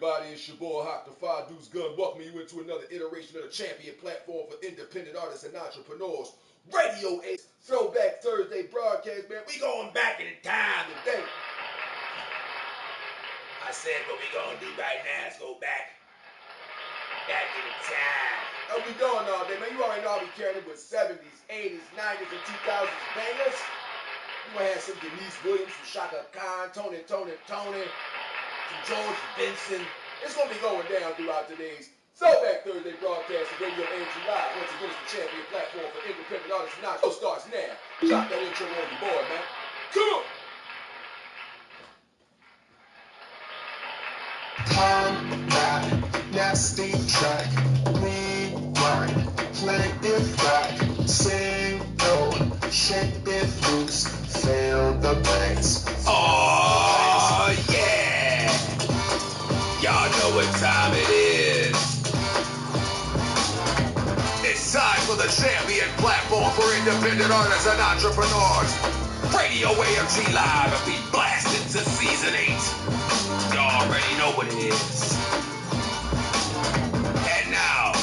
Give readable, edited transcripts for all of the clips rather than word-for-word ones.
everybody, it's your boy Hot the Five Deuce Gun, welcoming you into another iteration of the champion platform for independent artists and entrepreneurs. Radio 8 Throwback Thursday broadcast, man. We going back in time today. I said what we gonna do right now is go back in time. How we doing all day, man? You already know I'll be carrying it with 70s, 80s, 90s, and 2000s bangers. You gonna have some Denise Williams, some Shaka Khan, Tony, some George Benson. It's gonna be going down throughout today's Throwback Thursday broadcast of Radio AFG Live. Once again, it's the champion platform for independent artists and entrepreneurs. Starts now. Drop that intro on your boy, man. Come on. Come back, nasty track, rewind, play it back, single, shake it loose, feel the bass. Oh yeah! Y'all know what time it is. It's time for the champion platform for independent artists and entrepreneurs. Radio AFG Live and we blast into season 8. Y'all already know what it is. And now,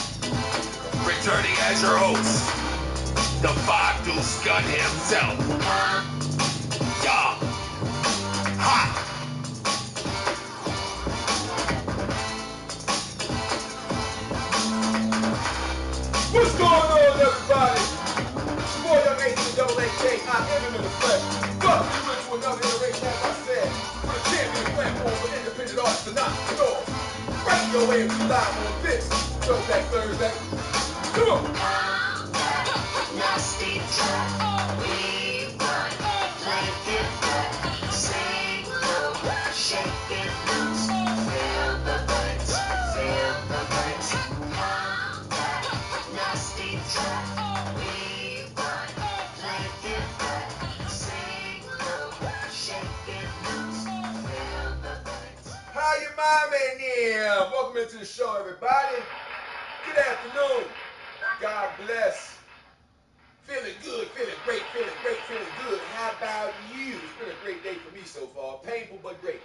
returning as your host, the Five Deuce Gun himself. Yeah. Ha! What's going on, everybody? It's your boy Young H Double AK. I am him in the flesh. Welcome you into another iteration, as I said, for the champion platform for independent artists and entrepreneurs. Radio AFG Live on this Throwback Thursday. Come on. Nasty track, rewind, play it back, single, shake it loose, feel the bass, feel the bass. Come back, nasty track, rewind, play it back, single, shake it loose, feel the bass. How you mom in there? Welcome into the show, everybody. Good afternoon. God bless. Feeling good, feeling great, feeling good. How about you? It's been a great day for me so far. Painful but great.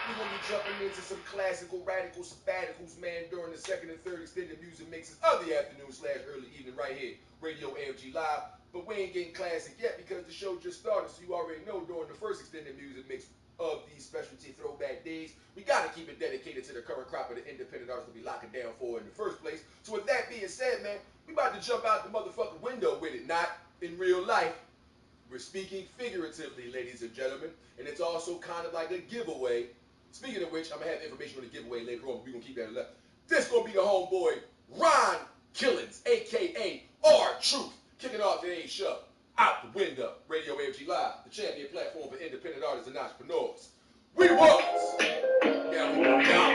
We're going to be jumping into some classical, radical sabbaticals, man, during the second and third extended music mixes of the afternoon/early evening right here, Radio AFG Live. But we ain't getting classic yet because the show just started, so you already know during the first extended music mix of these specialty throwback days, we got to keep it dedicated to the current crop of the independent artists to be locking down for in the first place. So with that being said, man, we about to jump out the motherfucking window with it, not in real life. We're speaking figuratively, ladies and gentlemen, and it's also kind of like a giveaway. Speaking of which, I'm going to have information on the giveaway later on, but we're going to keep that in left. This going to be the homeboy, Ron Killings, a.k.a. R-Truth, kicking off today's show. Out the window, Radio AFG Live, the champion platform for independent artists and entrepreneurs. We the ones. Now we go down.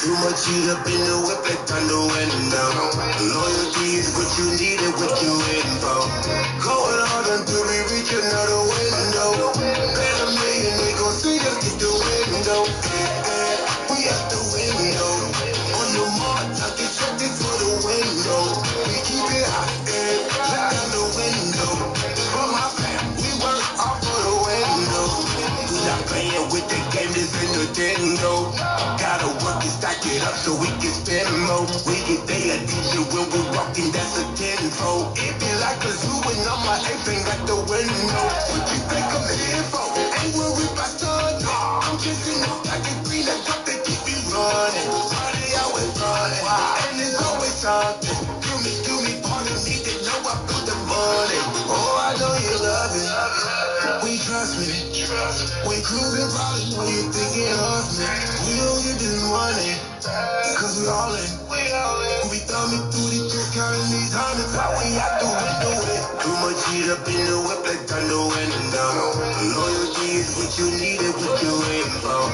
Too much heat up in the whip, like thunder window. Loyalty is what you need and what you waiting for. Going hard until we reach another window. Bet $1 million they gon' see us get the window. We at the window. On your mark, I get something for the window. We keep it hot, look out the window. For my fam, we work off for the window. We not playing with the game, this ain't Nintendo. Gotta work and stack it up so we can spend more. We get day addition when we walking, that's a tenfold. It be like a zoo and I'm my ape ain't got the window. What you think I'm here for? Ain't worried about sun. I'm just in the stacking green, that's what they keep me running. Party always running, and there's always something. Do me, pardon me, they know I put the money. Oh, I know you love it. We trust me. We cruising, probably know you thinking of me. We don't get this money, cause we all in. We thumbing through the checks, counting these hundreds, how we out the window with. Too much heat up in the whip, like thunder window. Loyalty is what you need and what you waiting for.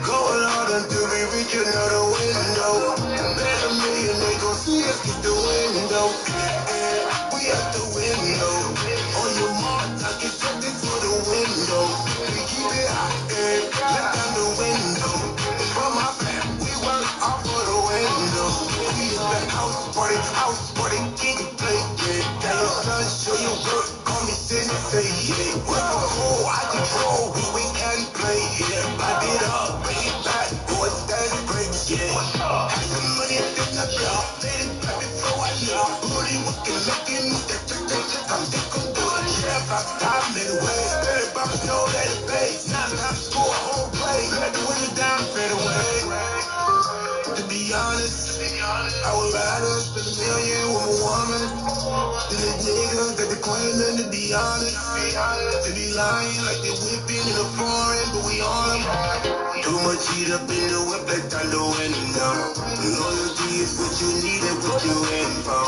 Going hard until we reach another window. Bet $1 million they gon' see us get the window. We at the window. On your mark, I get something for the window. We keep it hot, look out the window. For my fam, we work off for the window. We at the house, party, house party, king of play, yeah. Tell your son, show your work, call me sensei, yeah. Work on the whole, I control, we can play, yeah. Pipe it up, bring it back, boy, that's great, yeah. Have some money, then I got, let it back before I know. Booty working, making me that I'm sick of doing it. Yeah, about time anyway. Better about to know that it pays. 9 times score a whole play. Let the winner down, fade away. To be honest, I would rather spend $1 million with my woman than a nigga that they claiming to be honest. They be lying like they whipping in a foreign, but we on them. Too much heat up in the whip like thunder when it down. Loyalty is what you need and what you in for.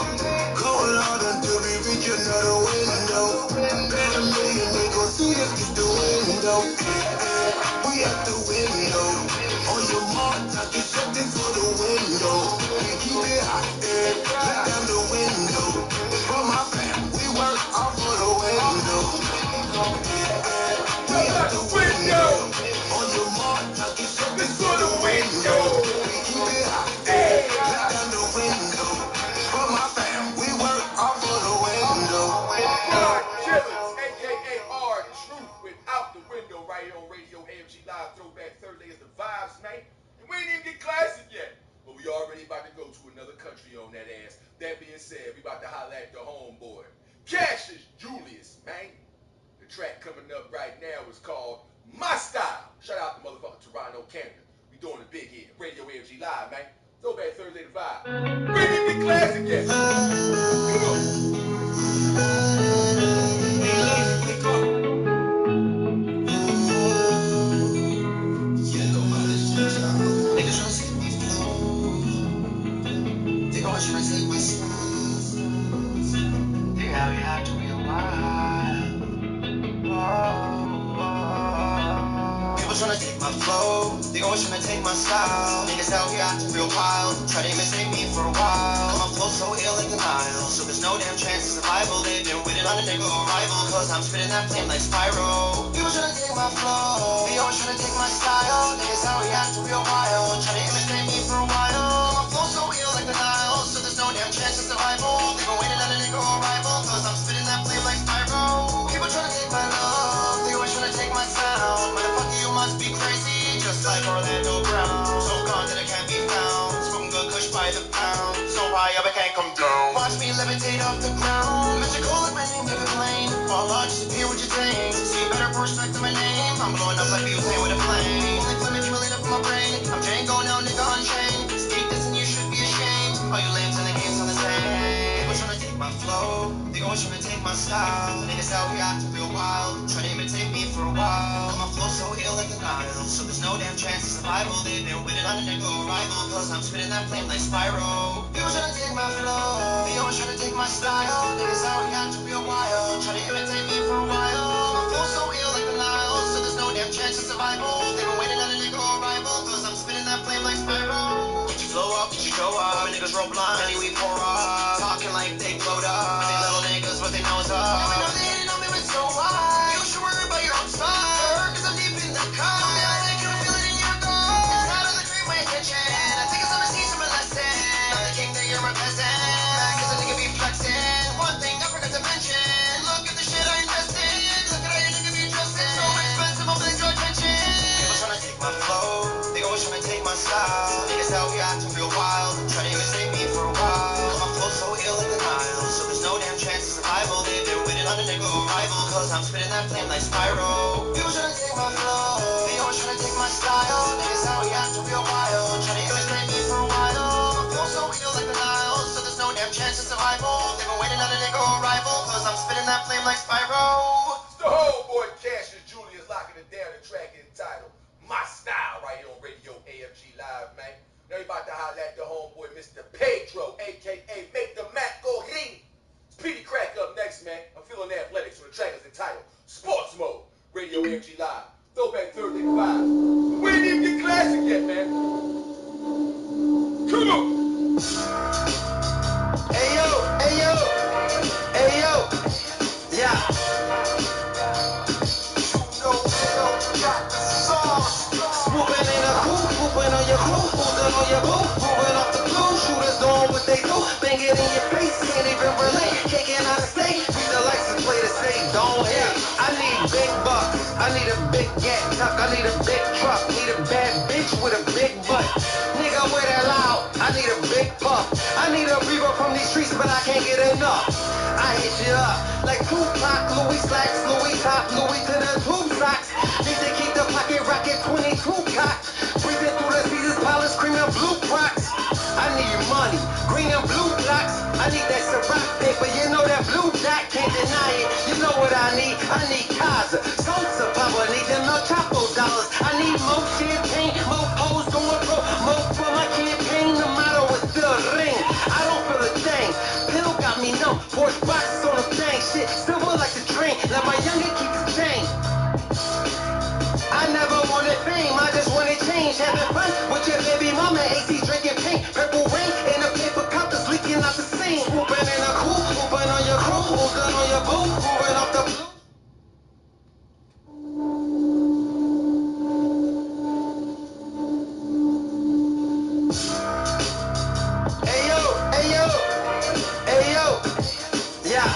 Going hard until we reach another window. Bet $1 million they gon' see us get the window. We at the window. On your mark, now get something for the window. We keep it hot, let down the window. For my fam, we work off for the window. We at the window. On your mark, now get something for the window. We keep it hot, let down the window. For my fam, we work off for the window. Killers, a.k.a. R-Truth, without the window, right here on Radio AFG Live. Throwback Thursday is the vibes, man. And we ain't even get classic yet. But we already about to go to another country on that ass. That being said, we about to holler at the homeboy. Cassius Julius, man. The track coming up right now is called My Style. Shout out to motherfucking Toronto, Canada. We doing it big here. Radio AFG Live, man. Throwback Thursday the vibe. We ain't even get classic yet. Come on. Tryna take my flow, they always tryna take my style. Niggas out here acting real wild, try to imitate me for a while. My flow so ill like the Nile, so there's no damn chance of survival. They've been waiting on a nigga arrival, cause I'm spitting that flame like Spyro. People tryna take my flow, they always tryna take my style. Niggas out here acting real wild, try to imitate me for a while. My flow so ill like the Nile, so there's no damn chance of survival. They've been waiting on a nigga arrival, cause I'm spitting that flame like Spyro. People tryna take my love, they always tryna take my sound. Motherfucker, you must be crazy, just like Orlando Brown. So gone that I can't be found, smoking good kush by the pound. So high up I can't come down. Watch me levitate off the ground. Magical like my name, David Blaine. Fall out, disappear with your thing. See better respect to my name. I'm blowing up like butane with a flame. Only flame accumulate up in my brain. I'm Django now, nigga unchained. Speak this and you should be ashamed. All you lames in the games on the same. People tryna take my flow, they always tryna take my style. Niggas out here acting real wild, tryna imitate me for a while. My flow so ill like the Nile, so there's no damn chance of survival. They've been waiting on a nigga arrival, cause I'm spitting that flame like Spyro. People tryna take my flow, they always tryna take my style. Niggas out here acting real wild, tryna imitate me for a while. My flow so ill like the Nile, so there's no damn chance of survival. They've been waiting on a nigga arrival, cause I'm spitting that flame like Spyro. Get your flow up, get your show up. When niggas roll blind, any we pour up. Talking like they float up. They little niggas, but they nose up. Now we know they ain't know me, but so why? You should worry about your own side, cause I'm deep in the cut. Yeah, I think you feel it in your gut. It's out of the crate, my attention. I think it's time to teach them a lesson. Not the king that you're a peasant. Back cause a nigga be flexing. One thing I forgot to mention. Look at the shit I invested. Look at how your nigga be dressing. So expensive, I'm paying your attention. People tryna take my flow, they always tryna take my style. Niggas out here acting real wild, try to imitate me for a while. My flow so ill like the Nile, so there's no damn chance of survival. They've been waiting on a nigga arrival, cause I'm spitting that flame like Spyro. People tryna take my flow, they always tryna take my style. Niggas out here acting real wild, try to imitate me for a while. My flow so ill like the Nile, so there's no damn chance of survival. They've been waiting on a nigga arrival, cause I'm spitting that flame like Spyro. It's the homeboy Cassius Julius locking it down. The track entitled My Style right here on Radio AFG Live, man. Now you about to holler at the homeboy Mr. Pedro, a.k.a. Make the Mac Go Ring. It's Petey Crack up next, man. I'm feeling athletic, so the track is entitled Sports Mode. Radio AFG Live. Throwback Thursday 5. We ain't even get classic yet, man. Come on. Hey yo, yeah. streets, but I can't get enough. I hit you up like Tupac, Louis slacks, Louis top, Louis to the tube socks. Need to keep the pocket rocket 22 cock. Breathing through the seasons, pilots screaming blue crocs. I need money, green and blue blocks. I need that Ciroc paper, you know that blue dot, can't deny it. You know what I need Kaza, Sosa Baba, need them El Chapo dollars. I need more champagne, more hoes going pro, more for my campaign. The motto is still ring. I don't feel a thing. Pill got me numb, Porsche boxes on the thing. Shit, silver like the train. Let my youngin' keep his chain. I never wanted fame, I just wanted change. Having fun with your baby mama, AC drinking paint, purple rain, and a paper cup that's leaking out the sink. Whooping in a cool, whooping on your crew, whooping on your boo, moving off the blue. Ayo, ayo, ayo, yeah.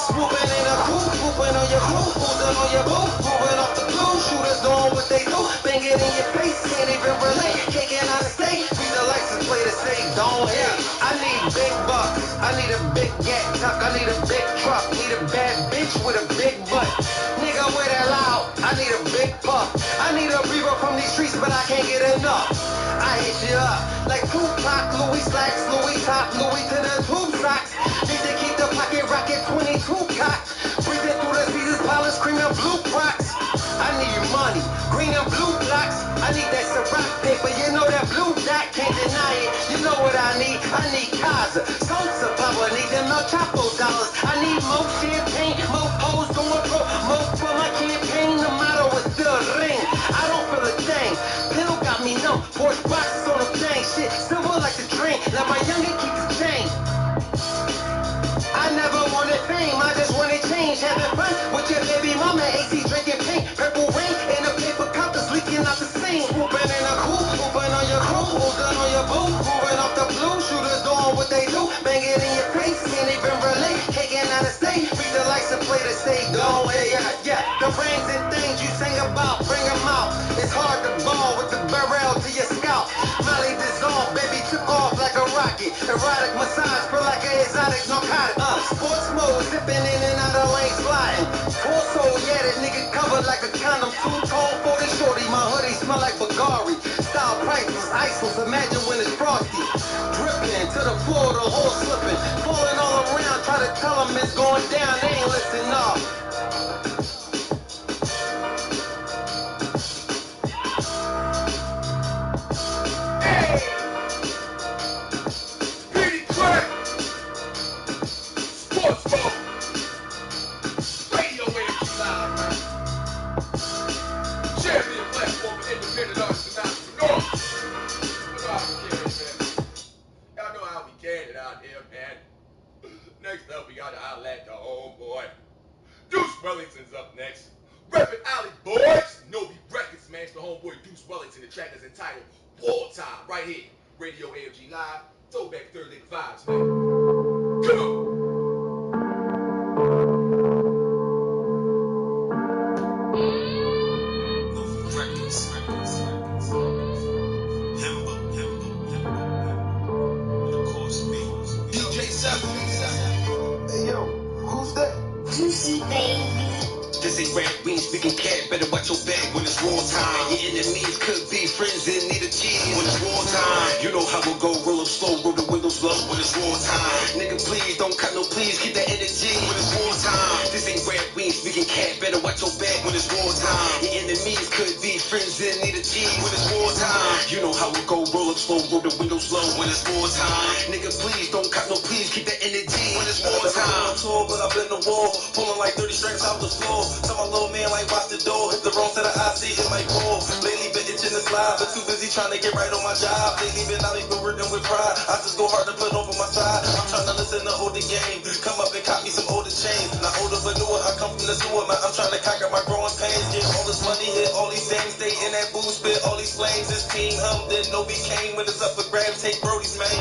Swooping in a coupe, swooping on your crew, holding on your boo, moving off the blue. Shooters doing what they do, bang it in your face, can't even relate. Can't get out of state, read the license plate to say don't hit. I need big bucks, I need a big gat tuck, I need a big truck, need a bad bitch with a big butt. Nigga with that loud, I need a big puff. I need a breather from these streets, but I can't get enough. I hit you up like Tupac, Louis slacks, Louis top, Louis to the tube socks. Need to keep the pocket rocket 22 cock. Breathing through the seasons, pilots screaming blue crocs. I need money, green and blue blocks. I need that Ciroc paper, you know that blue dot, can't deny it. You know what I need Kaza, Sosa Baba, need them El Chapo dollars. I need more champagne, more hoes going pro, more for my campaign. The motto is still ring. I don't feel a thing. Pill got me numb, Porsche boxes on the thing. Shit, silver like the train. Let my youngin' keep his chain. I never wanted fame, I just wanted change. Having fun with your baby mama, AC drinking paint, purple rain, and a paper cup that's leaking out the sink. Whooping in a coupe, whooping on your crew, holding on your boo, moving off the blue. Shooters doing what they do, bang it in your face, can't even relate. Can't get out of state, read the license plate to say don't hit. Yeah, the rings and things you sing about, bring them out. It's hard to ball with the barrel to your scalp. Molly dissolved, baby took off like a rocket. Erotic massage, feel like an exotic narcotic. Sports mode, zipping in and out of lane sliding. Torso, yeah, that nigga covered like a condom. Two-tone 40 shorty, my hoodie smell like Bulgari. Style priceless, iceless, imagine when it's frosty. Dripping to the floor, the whole slipping. Falling all around, try to tell them it's going down, they ain't listen up. Next up, we got to holler at the homeboy. Deuce Wellington's up next. Reppin' Alley Boys. Nobi Records, man. It's the homeboy Deuce Wellington. The track is entitled Wartime. Right here. Radio AFG Live. Throwback Thursday vibes, man. Come on. Juicy baby. This ain't rap, we ain't speaking cat. Better watch your back when it's wartime. Your enemies could be friends in need of cheese when it's wartime. You know how it go, roll up slow, roll the windows low when it's wartime. Nigga, please don't cut no please, keep that energy when it's wartime. This ain't rap, we ain't speaking cat. Better watch your back when it's wartime. Your enemies could be friends in need of cheese when it's wartime. You know how it go, roll up slow, roll the windows low when it's wartime. Nigga, please don't cut no please, keep that energy when it's wartime. But I've been the wall, pulling like 30 strings off the floor. Tell my little man like watch the door, hit the wrong side of I see it might fall. Lately been itching to slide, but too busy trying to get right on my job. Lately been out even working with pride. I just go hard to put over my side. I'm trying to listen to older game. Come up and cop me some older chains. Not older but newer, I come from the sewer, man. I'm trying to conquer my growing pains. Get all this money, hit all these things. Stay in that booth, spit all these flames. This team hummed, then Nobi came. When it's up for grabs, take Brody's man.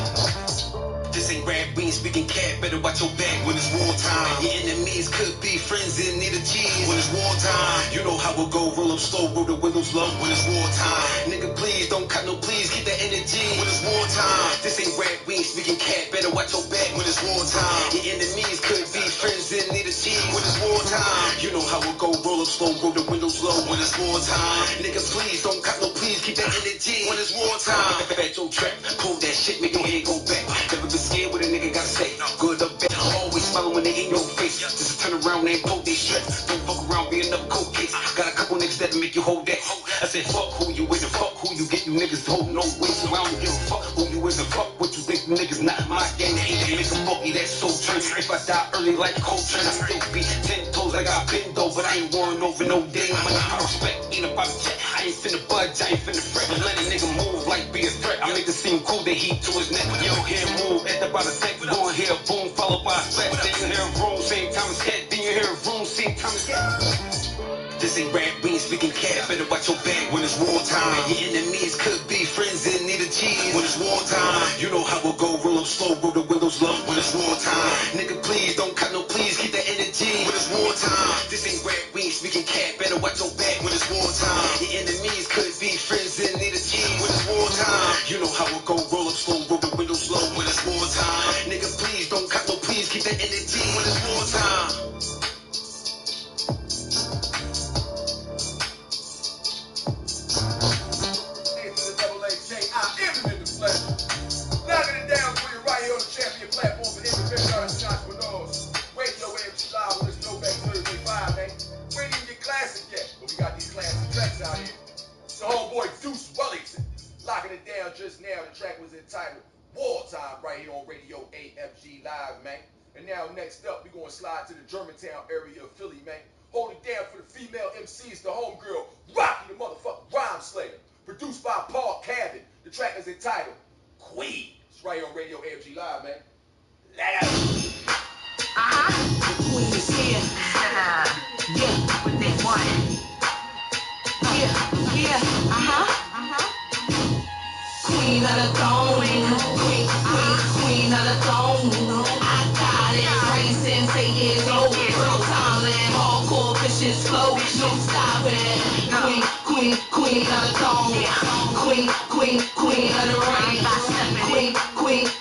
This ain't rap, we ain't speaking cat. Better watch your back when it's wartime. Your enemies could be friends in need of cheese when it's wartime. You know how it go, roll up slow, roll the windows low when it's wartime. Nigga, please don't cut no please, keep that energy when it's wartime. This ain't rap, we ain't speaking cat. Better watch your back when it's wartime. Your enemies could be friends in need of cheese when it's wartime. You know how it go, roll up slow, roll the windows low when it's wartime. Nigga, please don't cop no please, keep that energy when it's wartime. Back your trap, pull that shit, make your head go back. Never been scared what a nigga gotta say. Good or bad, always smile when they in your face. Just turn around and pull they strap. Don't fuck around, be another cold case. Got a couple niggas that'll make you hold that. I said fuck who you with and fuck who you get. You niggas hold no weight, so I don't give a fuck who you with and fuck what you think. Niggas not my gang, they ain't make a boogie, that's so true. If I die early like Coltrane, I still be 10 toes like I been though, but I ain't worrying over no day. Money, I respect, ain't about to check. I ain't finna budge, I ain't finna fret. Let a nigga move like be a threat. I make it seem cool, they heat to his neck. You don't hear move at the bottom tech. We gon' hear a boom, followed by a splash. Then you hear a room, same time as head. Then you hear a room, same time as head. This ain't rap, we ain't speaking cat. Better watch your back when it's wartime. Your enemies could be friends in need of cheese when it's wartime. You know how it go, roll up slow, roll the windows low when it's wartime. Nigga, please don't cut no please, keep that energy when it's wartime. This ain't rap, we ain't speaking cat. Better watch your back when it's wartime. Your enemies could be friends in need of cheese when it's wartime. You know how it go, roll up slow, roll the windows low when it's wartime. Nigga, please don't cut no please, keep that energy when it's wartime. Knocking it down for you right here on the champion platform for independent artists and entrepreneurs. Radio AFG Live on this Throwback Thursday 5, man. We ain't even get classic yet, but we got these classic tracks out here. It's the homeboy Deuce Wellington locking it down just now. The track was entitled Wartime right here on Radio AFG Live, man. And now next up, we're going to slide to the Germantown area of Philly, man. Hold it down for the female MCs, the homegirl, Rocky the motherfucking Rhyme Slayer. Produced by Paul Cabin. The track is entitled Queen. It's right here on Radio AFG Live, man. Let go. The queen is here. Yeah, what they want. Yeah, Queen of the throne. Queen of the throne. I got it. Raised since 8 years old. Real time land, hardcore vicious flow. No stopping. Queen of the throne. Queen of the rain.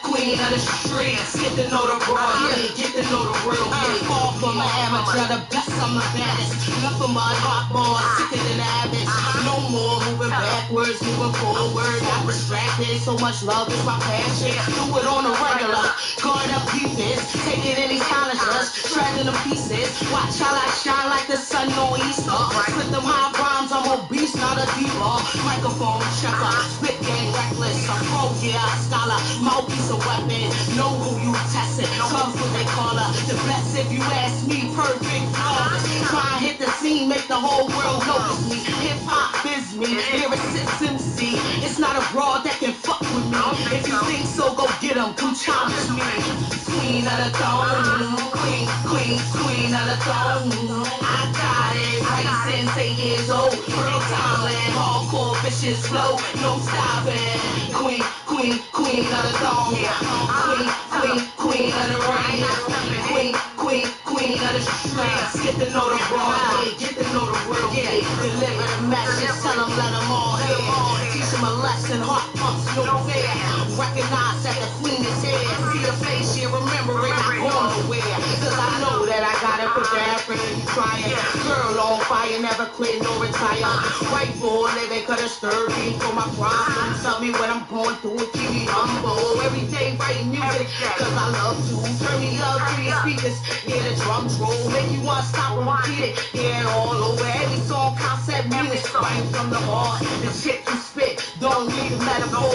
Queen of the streets. Get to know the broad, get to know the real. Far from an amateur, the best, I'm the baddest. Nothing but hot bars, sicker than average. No more moving backwards, moving forward. Not distracted, so much love is my passion. Do it on the regular, guard up defense. Taking any challenges, shredding them pieces. Watch how I shine like the sun on Easter. Split them high rhymes, I'm obese, not a diva. Microphone checker, spit game reckless. A pro, yeah, a scholar. Mouthpiece a weapon, know who you testing. Tough what they call her. The best if you ask me, perfect flawless. Try and hit the scene, make the whole world notice me. Hip hop is me, lyricist MC. It's not a broad that can fuck with me. If you think so, go get 'em, come challenge me. Queen of the throne, queen of the throne. I got it, right since 8 years old. Real time land, hardcore vicious flow, no stopping. Queen of the throne. Queen of the rain. Queen of the streets. Get to know the broad, get to know the real. Deliver the message, tell them let them all hear. Teach them a lesson, heart pumps, no fear. Recognize that the queen is here. See the face, yeah, remember it, not going nowhere. Cause I know that I got it for the effort and trying. Girl on fire, never quit, no retire. Right for a living, could have stirred me for my problems. Tell me what I'm going through, keep me humble. Every day writing music, cause I love to. Turn me up to your speakers, hear the drums roll. Make you want to stop and repeat it, hear it all over. Every song, concept, meaning, right from the heart. The shit you spit, don't need a metaphor.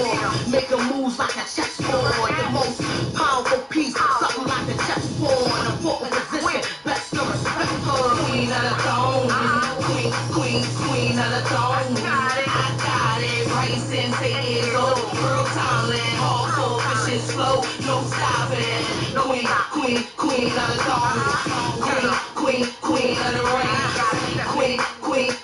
Make a moves like a chessboard. The most powerful piece, something like a chessboard. A fourth position, best to respect her. Queen of the throne, queen of the throne. I got it, right since 8 years old. Real time land, hardcore vicious flow, no stopping. Queen of the throne. Queen of the rain.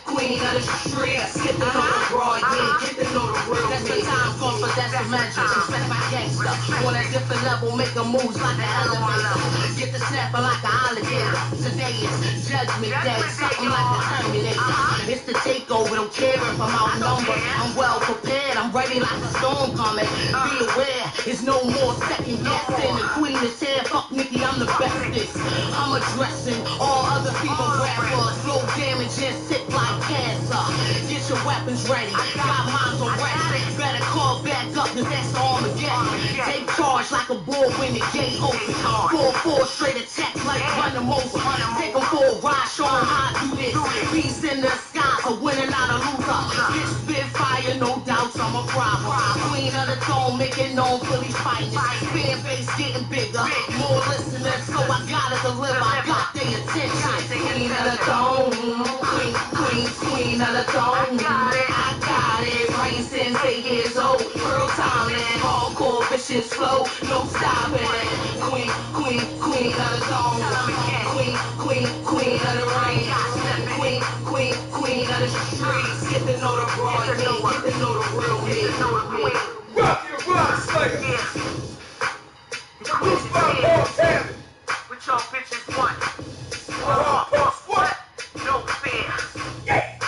Queen of the streets. Get to know the broad, get to know the real. That's the time call for that's the measures. Respect my gangster. On a different level, make a moves like an elevator. Get the snapping like an alligator. Today is judgment day, something like the Terminator. It's the takeover, don't care if I'm outnumbered. I'm well prepared, I'm ready like a storm coming. Be aware, it's no more second guessing. The queen is here, fuck Nikki, I'm the bestest. I'm addressing all other people rappers. Slow damage and sick like cancer. Get your weapons ready, got mines already. Better call back up, cause that's Armageddon. Take charge like a bull when the gate opens. 4-4 straight attacks like run them over. Take them for a ride, show them how I do this. Peace in the sky, a winner, not a loser. This spit fire, no doubts, I'm a problem. Queen of the throne, making known for these fighters. Fan base getting bigger, more listeners, so I gotta deliver. I got their attention. Queen of the throne, queen of the throne. I got it, rain since 8 years old. Pearl Thailand, hardcore vicious flow, no stopping it. Queen of the throne. Queen of the rain. Queen of the streets. Get to know the broad, get to know the real me. Rock your rock, Slayer. Produced by Paul Cabin. What y'all bitches want? What? No fear. Yeah.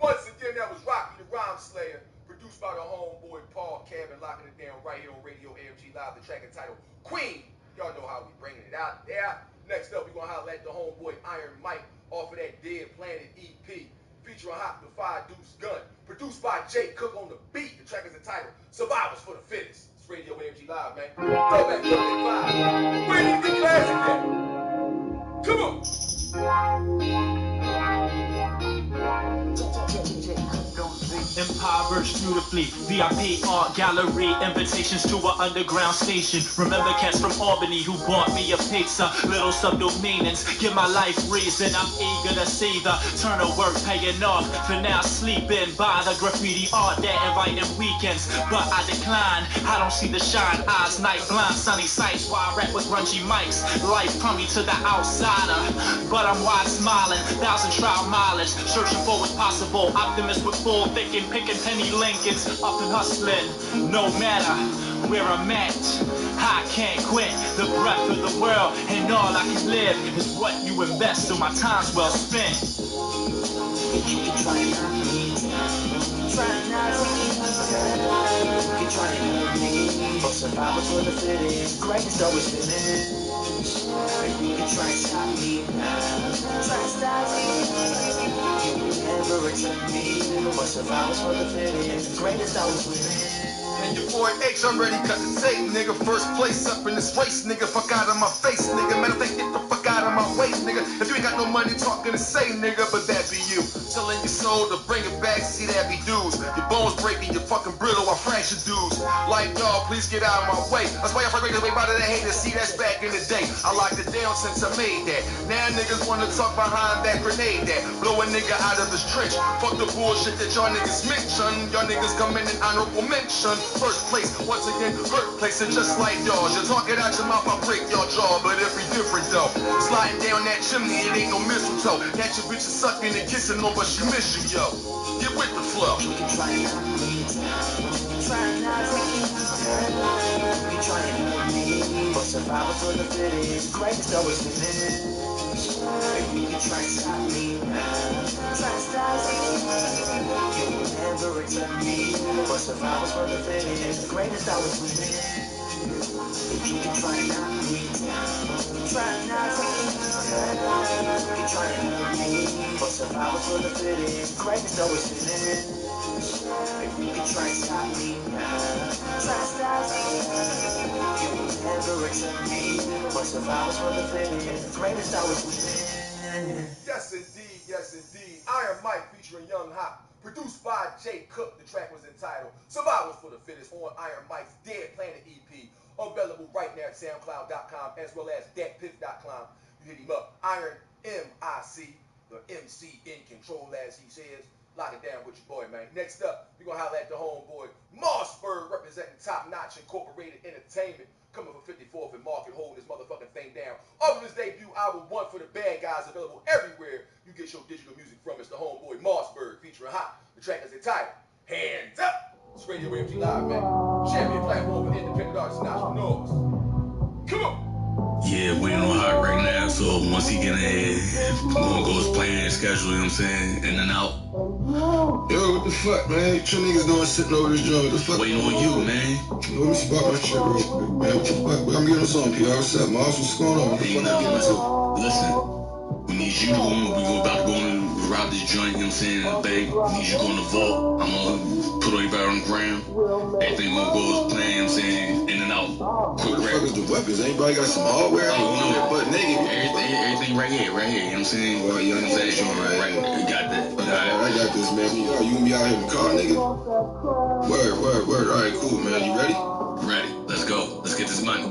Once again, that was Rocky the Rhyme Slayer, produced by the homeboy Paul Cabin, locking it down right here on Radio AFG Live. The track entitled Queen. Y'all know how we bringing it out there. Next up, we're going to holler at the homeboy Iron Mike off of that Dead Planet EP, featuring Hop the Fire Deuce Gun, produced by Jay Cook on the beat. The track is entitled Survivors for the Fittest. It's Radio AFG Live, man. Throwback Thursday 5. Where did the classic at? Come on. Impoverished beautifully, VIP art gallery, invitations to an underground station. Remember cats from Albany who bought me a pizza. Little subtle meanings, give my life reason. I'm eager to see the turn of work paying off. For now sleeping by the graffiti art that invited weekends, but I decline. I don't see the shine, eyes night blind, sunny sights. While I rap with grungy mics, life crummy to the outsider, but I'm wide smiling. 1,000 trial mileage, searching for what's possible. Optimist with full thinking. Picking penny Lincolns, up and hustling, no matter where I'm at. I can't quit, the breath of the world, and all I can live is what you invest, so my time's well spent. You can try and hurt me, try not to. You can try and hurt me, but survivors for the fittest. Greatest always finish. You can try and stop me, try and stop me. You will never return me, but survivors for the fittest. Greatest always win. And your boy H already cut the tape, nigga. First place up in this race, nigga. Fuck out of my face, nigga. Matter of fact, get the fuck out of my way, nigga. If you ain't got no money talking to say, nigga, but that be you. Selling your soul to bring it back, see that be dudes. Your bones breaking, your fucking brittle, I fracture dudes. Like, y'all, please get out of my way. That's why y'all breaking away by the haters. See, that's back in the day. I locked it down since I made that. Now niggas wanna talk behind that grenade that blow a nigga out of his trench. Fuck the bullshit that y'all niggas mention. Y'all niggas come in honorable mention. First place, once again, hurt places just like y'all. You're talking out your mouth, I break your jaw, but every different though. Sliding down that chimney, it ain't no mistletoe. That your bitch is sucking and kissing on, but she miss you, yo. Get with the flow. You can try and hurt me, try not to. You can try and hurt me, but survivors for the fittest. Greatest always finish. You can try and stop me, try and stop me. You will never return me, but survivors for the fittest. Greatest always win. You can try and hurt me, try not to. You can try and hurt me, but survivors for the fittest. Greatest always win. You can try and stop me, try and stop me. You will never return me, but survivors for the fittest. Greatest always win. Yes, indeed. Yes, indeed. Iron Mike featuring Young Hop. Produced by Jay Cook. The track was entitled Survivors for the Fittest on Iron Mike's Dead Planet EP. Available right now at SoundCloud.com as well as DatPiff.com. You hit him up. Iron M-I-C. The MC in control, as he says. Lock it down with your boy, man. Next up, we're going to holler at the homeboy Mossberg, representing Top Notch Incorporated Entertainment. Coming from 54th and Market, holding this motherfucking thing down. Off of his debut album, One for the Bad Guys, available everywhere you get your digital music from. It's the homeboy Mossberg featuring Hop. The track is entitled Hands Up. It's Radio AFG Live, man. Champion platform for independent artists and entrepreneurs. Come on. Yeah, we on hot right So once he get in here, gonna go his plan, schedule, you know what I'm saying, in and out. Yo, what the fuck, man? What you niggas doing sitting over this joint? What the fuck? Waiting on you, man. Let me spot my shit real quick, man. What the fuck? I'm getting on something, PR. What's up, Moss? What's going on? What the fuck I'm getting into? Listen, we need you to go on. We about to go on and rob this joint, you know what I'm saying, in the bank. We need you to go in the vault. I'm gonna put everybody on the ground. Everything gonna go as planned, you know what I'm saying, in and out. Quick What the fuck is the weapons? Anybody got some hardware? Oh, you know, but nigga, everything right here, you know what I'm saying? Well, you know what I'm saying? Right, you got that. I got this, man. You gonna be out here in the car, nigga? Word. All right, cool, man. You ready? Ready. Let's go. Let's get this money.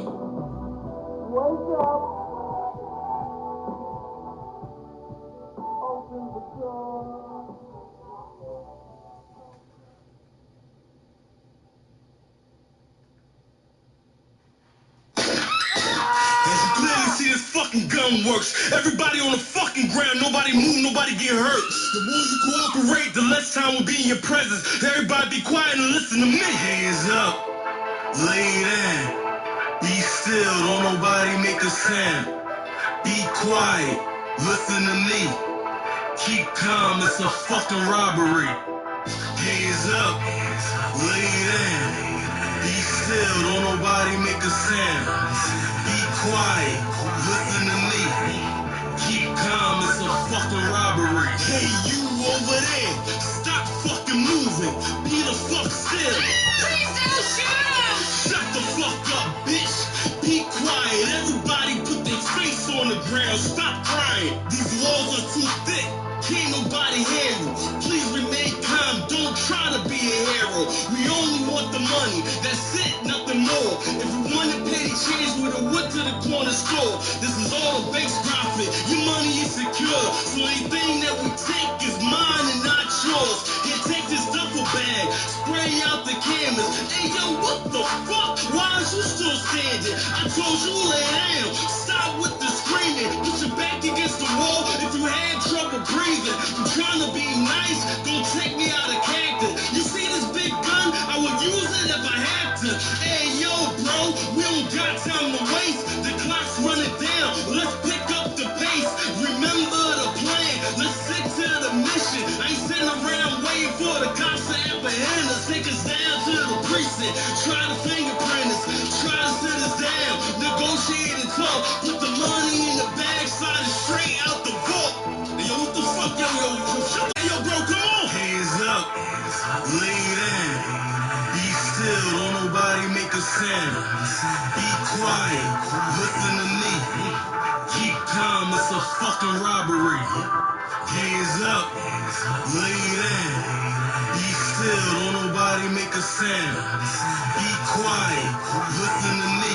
See this fucking gun works. Everybody on the fucking ground, nobody move, nobody get hurt. The more you cooperate, the less time will be in your presence. Everybody be quiet and listen to me. Hands up, lay down, be still, don't nobody make a sound. Be quiet, listen to me. Keep calm, it's a fucking robbery. Hands up, lay down, be still, don't nobody make a sound. Be quiet, listen to me. Keep calm, it's a fucking robbery. Hey, you over there, stop fucking moving. Be the fuck still. Please don't shoot him! Shut the fuck up, bitch. Be quiet. Everybody put their face on the ground. Stop crying. These walls are too thick. Can't nobody hear you. Please remain calm. Don't try to be a hero. We only want the money. That's it, nothing more. If you want to pay the change, we done went to the corner store. This is all the bank's profit. Your money is secure. So anything that we take is mine and not yours. Here, take this duffel bag. Spray out the cameras. Hey, yo, what the fuck? Why is you still standing? I told you lay down. Stop with the screaming. Put your back against the wall if you had trouble breathing. I'm trying to be nice. Don't take me out of character. You see this big gun? I would use it if I had to. Hey, yo, bro, we don't got time to waste. The clock's running down. Let's pick up the pace. Remember the plan. Let's stick to the mission. I ain't sitting around waiting for the cops to apprehend us. Take us down to the precinct. Try to fingerprint us. Try to sit us down. Negotiate and talk. Put the money in the bag. Slide it straight out the vault. Hey, yo, what the fuck, yo, shut the, yo, bro, come on. Hands up. Lay down. Be still. Don't nobody make a sound. Be quiet. Listen to me. Keep calm. It's a fucking robbery. Hands up. Lay down. Be still. Don't nobody make a sound. Be quiet. Listen to me.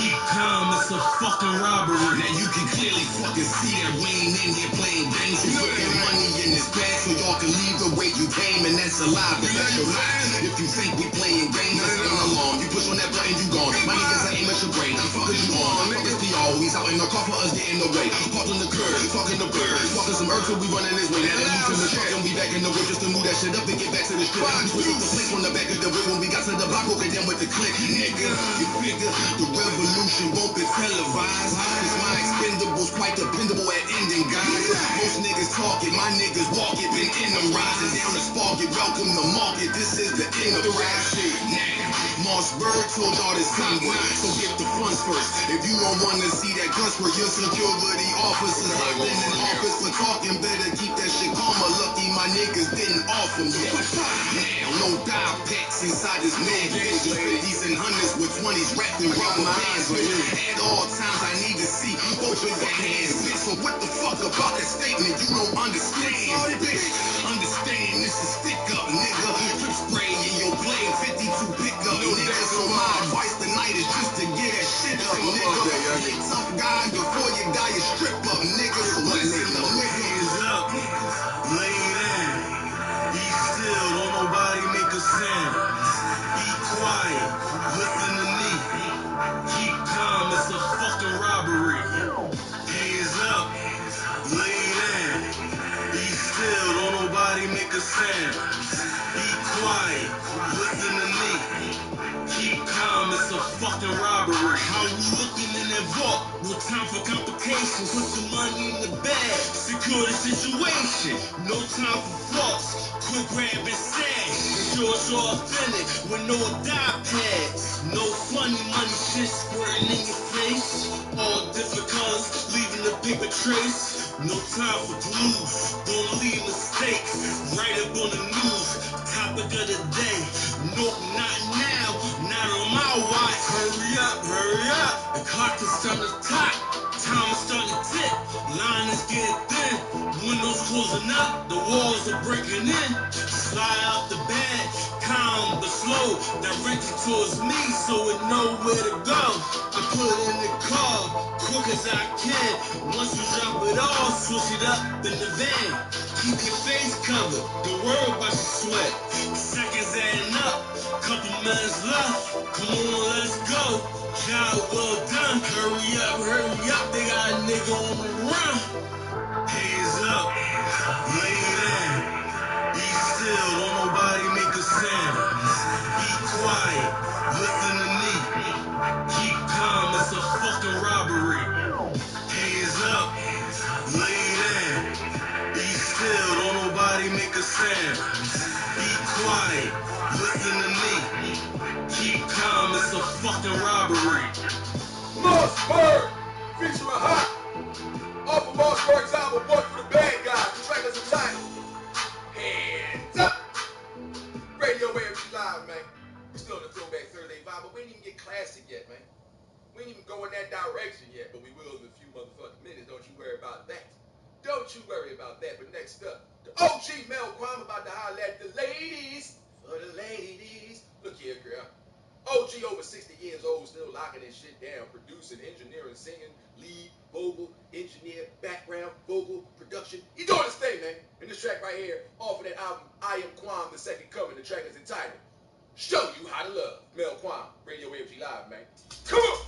Keep calm. It's a fucking robbery. Now you can clearly fucking see that we ain't in here playing games. We putting money in this bag so y'all can leave the way you came, and that's a lie. But that's your lie. If you think we playing games, that's not along. You push on that button, you gone. My niggas are aim at your brain. Fuck is you on? Fuck is PR. He's out in the car for us getting away. Parked on the curb, talking the birds, walking some earth till we running this way. Now they leave from the truck and we back in the whip just to move that shit up and get back to the strip. We switch up the place on the back of the whip when we got to the block, walking down with the click. Nigga, you figure the revolution won't be televised. Cause my expendables quite dependable at ending, guys. Most niggas talking, my niggas walk it. Been in them rising down the spark it. Welcome to market, this is the end of the rap shit. Now, Mossberg told y'all this somewhere, so get the funds first. If you don't wanna see that guns for your security officers locked in office for talking, better keep that shit calmer. Lucky my niggas didn't off them yet. Now, no dial packs inside this man. Just 50s and 100s with 20s wrapped in rubber bands. At all times I need to see both of your hands. So what the fuck about that statement you don't understand? Bitch, understand this is stick up, nigga. Drip spray in your blade, 52 pickup, nigga. So my advice tonight is just to get that shit up, nigga. Be a tough guy before you die, you strip up, nigga. So listen to me. Hands up, lay down, be still, don't nobody make a sound. Be quiet, listen to me. Keep calm, it's a fucking robbery. Hands up, lay down, be still, don't nobody make a sound. Be quiet, listen to me. Keep calm, it's a fucking robbery. How we looking in that vault? No time for competition. expectations. Put some money in the bag, secure the situation. No time for flaws, quick grab and stash. Ensure it's all authentic with no dye pads. No funny money shit squirting in your face. All different colors, leaving a paper trace. No time for blues, don't leave mistakes. Write up on the news, topic of the day. Nope, not now, not on my watch. Hurry up, the clock is on the top. Time is starting to tick, line is getting thin. Windows closing up, the walls are breaking in. Slide out the bed, calm but slow, directed towards me so it know where to go. I put it in the car, quick as I can. Once you drop it off, switch it up in the van. Keep your face covered, don't worry about your sweat. Seconds adding up, couple minutes left. Come on, let's go. Job well done. Hurry up, they got a nigga on the run. Hands up, lay down. Be still, don't nobody make a sound. Be quiet, listen to me. Keep calm, it's a fucking robbery. Hands up, lay down. Be still, don't nobody make a sound. Be quiet, listen to me. Keep calm, it's a fucking robbery. Mossberg, featuring Hot. Off of Mossberg's album, Work for the Bad Guys. The track is entitled Hands Up. Radio AFG Live, man. We're still in the Throwback Thursday vibe, but we ain't even get classic yet, man. We ain't even go in that direction yet, but we will in a few motherfucking minutes. Don't you worry about that. Don't you worry about that. But next up, the OG Mel Kwame about to holler at the ladies. For the ladies. Look here, girl. OG over 60 years old, still locking his shit down, producing, engineering, singing, lead, vocal, engineer, background, vocal, production. He doing his thing, man. And this track right here, off of that album, I Am Kwame, the second coming. The track is entitled Show You How to Love. Mel Kwame, Radio AFG Live, man. Come on!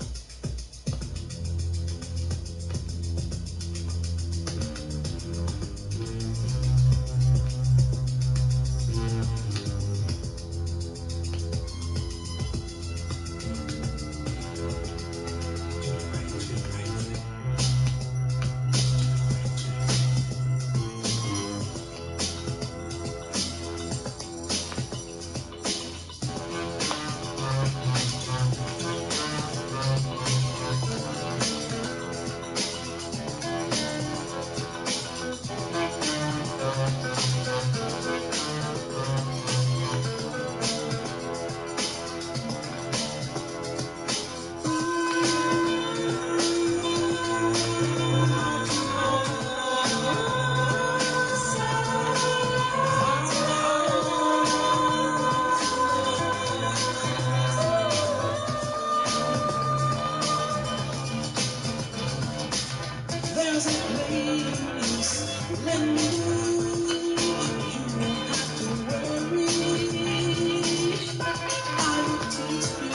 There's a place when you won't have to worry. I will teach you,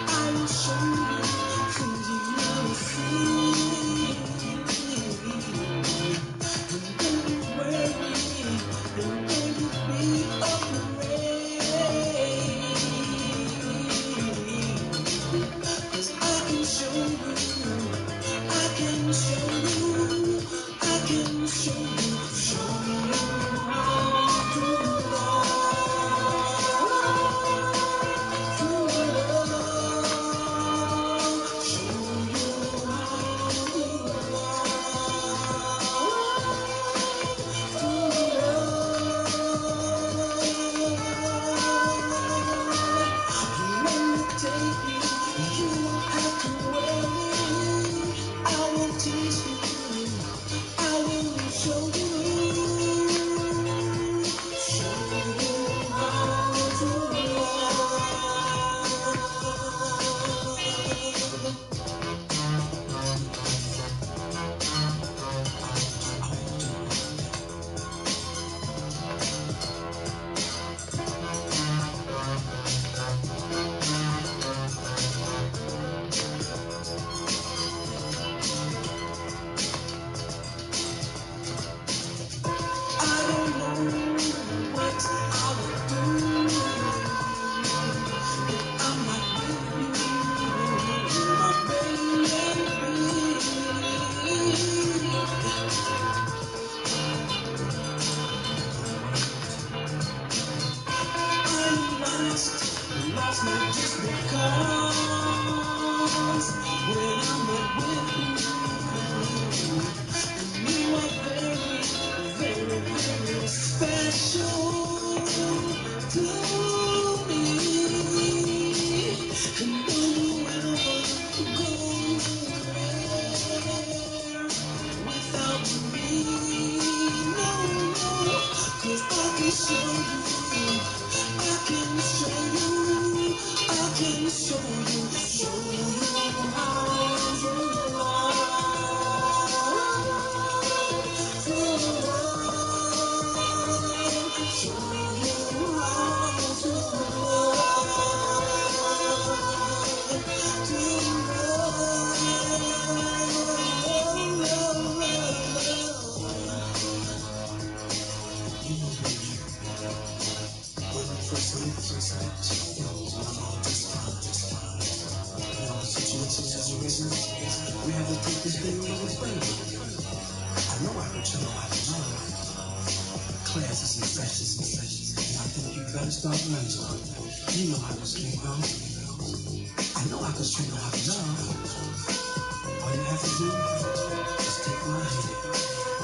I will show you, things you never see. And don't you worry, don't you be afraid. 'Cause I can show you. I can show you this thing really funny. I know I can show how to love. Classes and sessions and sessions. And I think you better start learning. You know how this thing goes. I know I can show you how to love. All you have to do is take my hand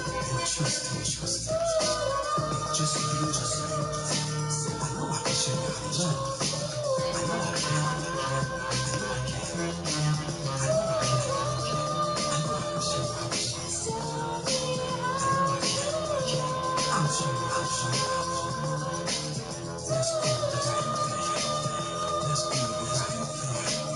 and trust me, trust me. Just be yourself. I know I can show you how to love. I know I can. I know I can. I know I can. I know I can show you how to love. I know I can. I'll show you how to love. Let's do the right thing. Let's do the right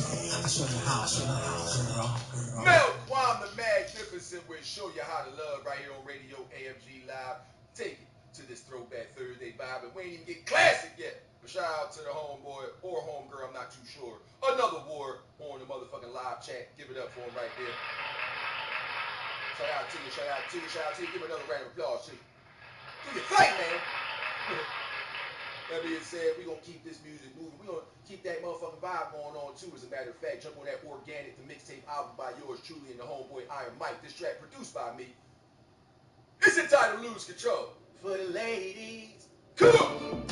thing. I'll show you how to love, girl. Melquam the Magnificent will show you how to love right here on Radio AFG Live. Take it to this Throwback Thursday vibe, and we ain't even get classic yet. But shout out to the homeboy or homegirl, I'm not too sure. Another ward on the motherfucking live chat. Give it up for him right there. Shout out to you, shout out to you, shout out to you. Give another round of applause to you. Do your thing, man. That being said, we're going to keep this music moving. We're going to keep that motherfucking vibe going on, too. As a matter of fact, jump on that Organic, the mixtape album by yours truly and the homeboy Iron Mike. This track produced by me. It's entitled Lose Control. For the ladies. Come on!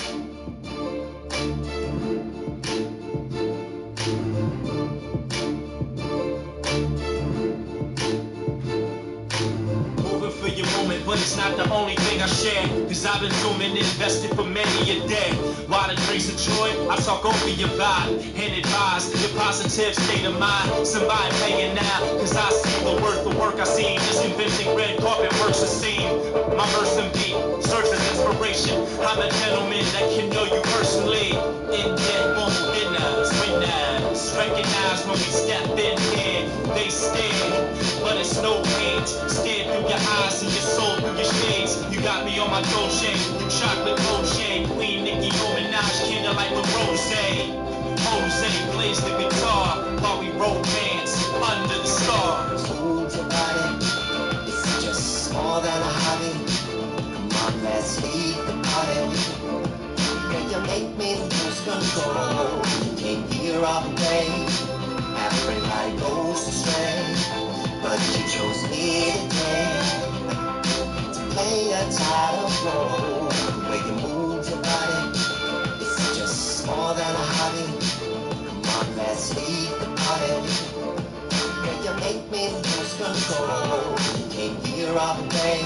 For your moment, but it's not the only thing I share. Cause I've been doing invested for many a day. While the drinks of joy, I talk over your vibe and advise your positive state of mind. Somebody paying now, cause I see the worth of work I seen. Just inventing red carpet works a scene. My verse and beat serves as inspiration. I'm a gentleman that can know you personally. In dead moment, winners. Recognize when we step in here, they stare. But it's no hate. Stare through your eyes and your soul through your shades. You got me on my Dolce, you chocolate Dolce. Queen Nicki Minaj, candlelight with Rosé. Jose plays the guitar while we romance under the stars. Move your body, it's just more than a hobby. Come on, let's leave the party. Can you make me lose control? Can't hear our way. Everybody goes astray, but you chose me today to play a title role. The way you move your body, it's just more than a hobby. Come on, let's leave the party. Can you make me lose control? Can't hear our way.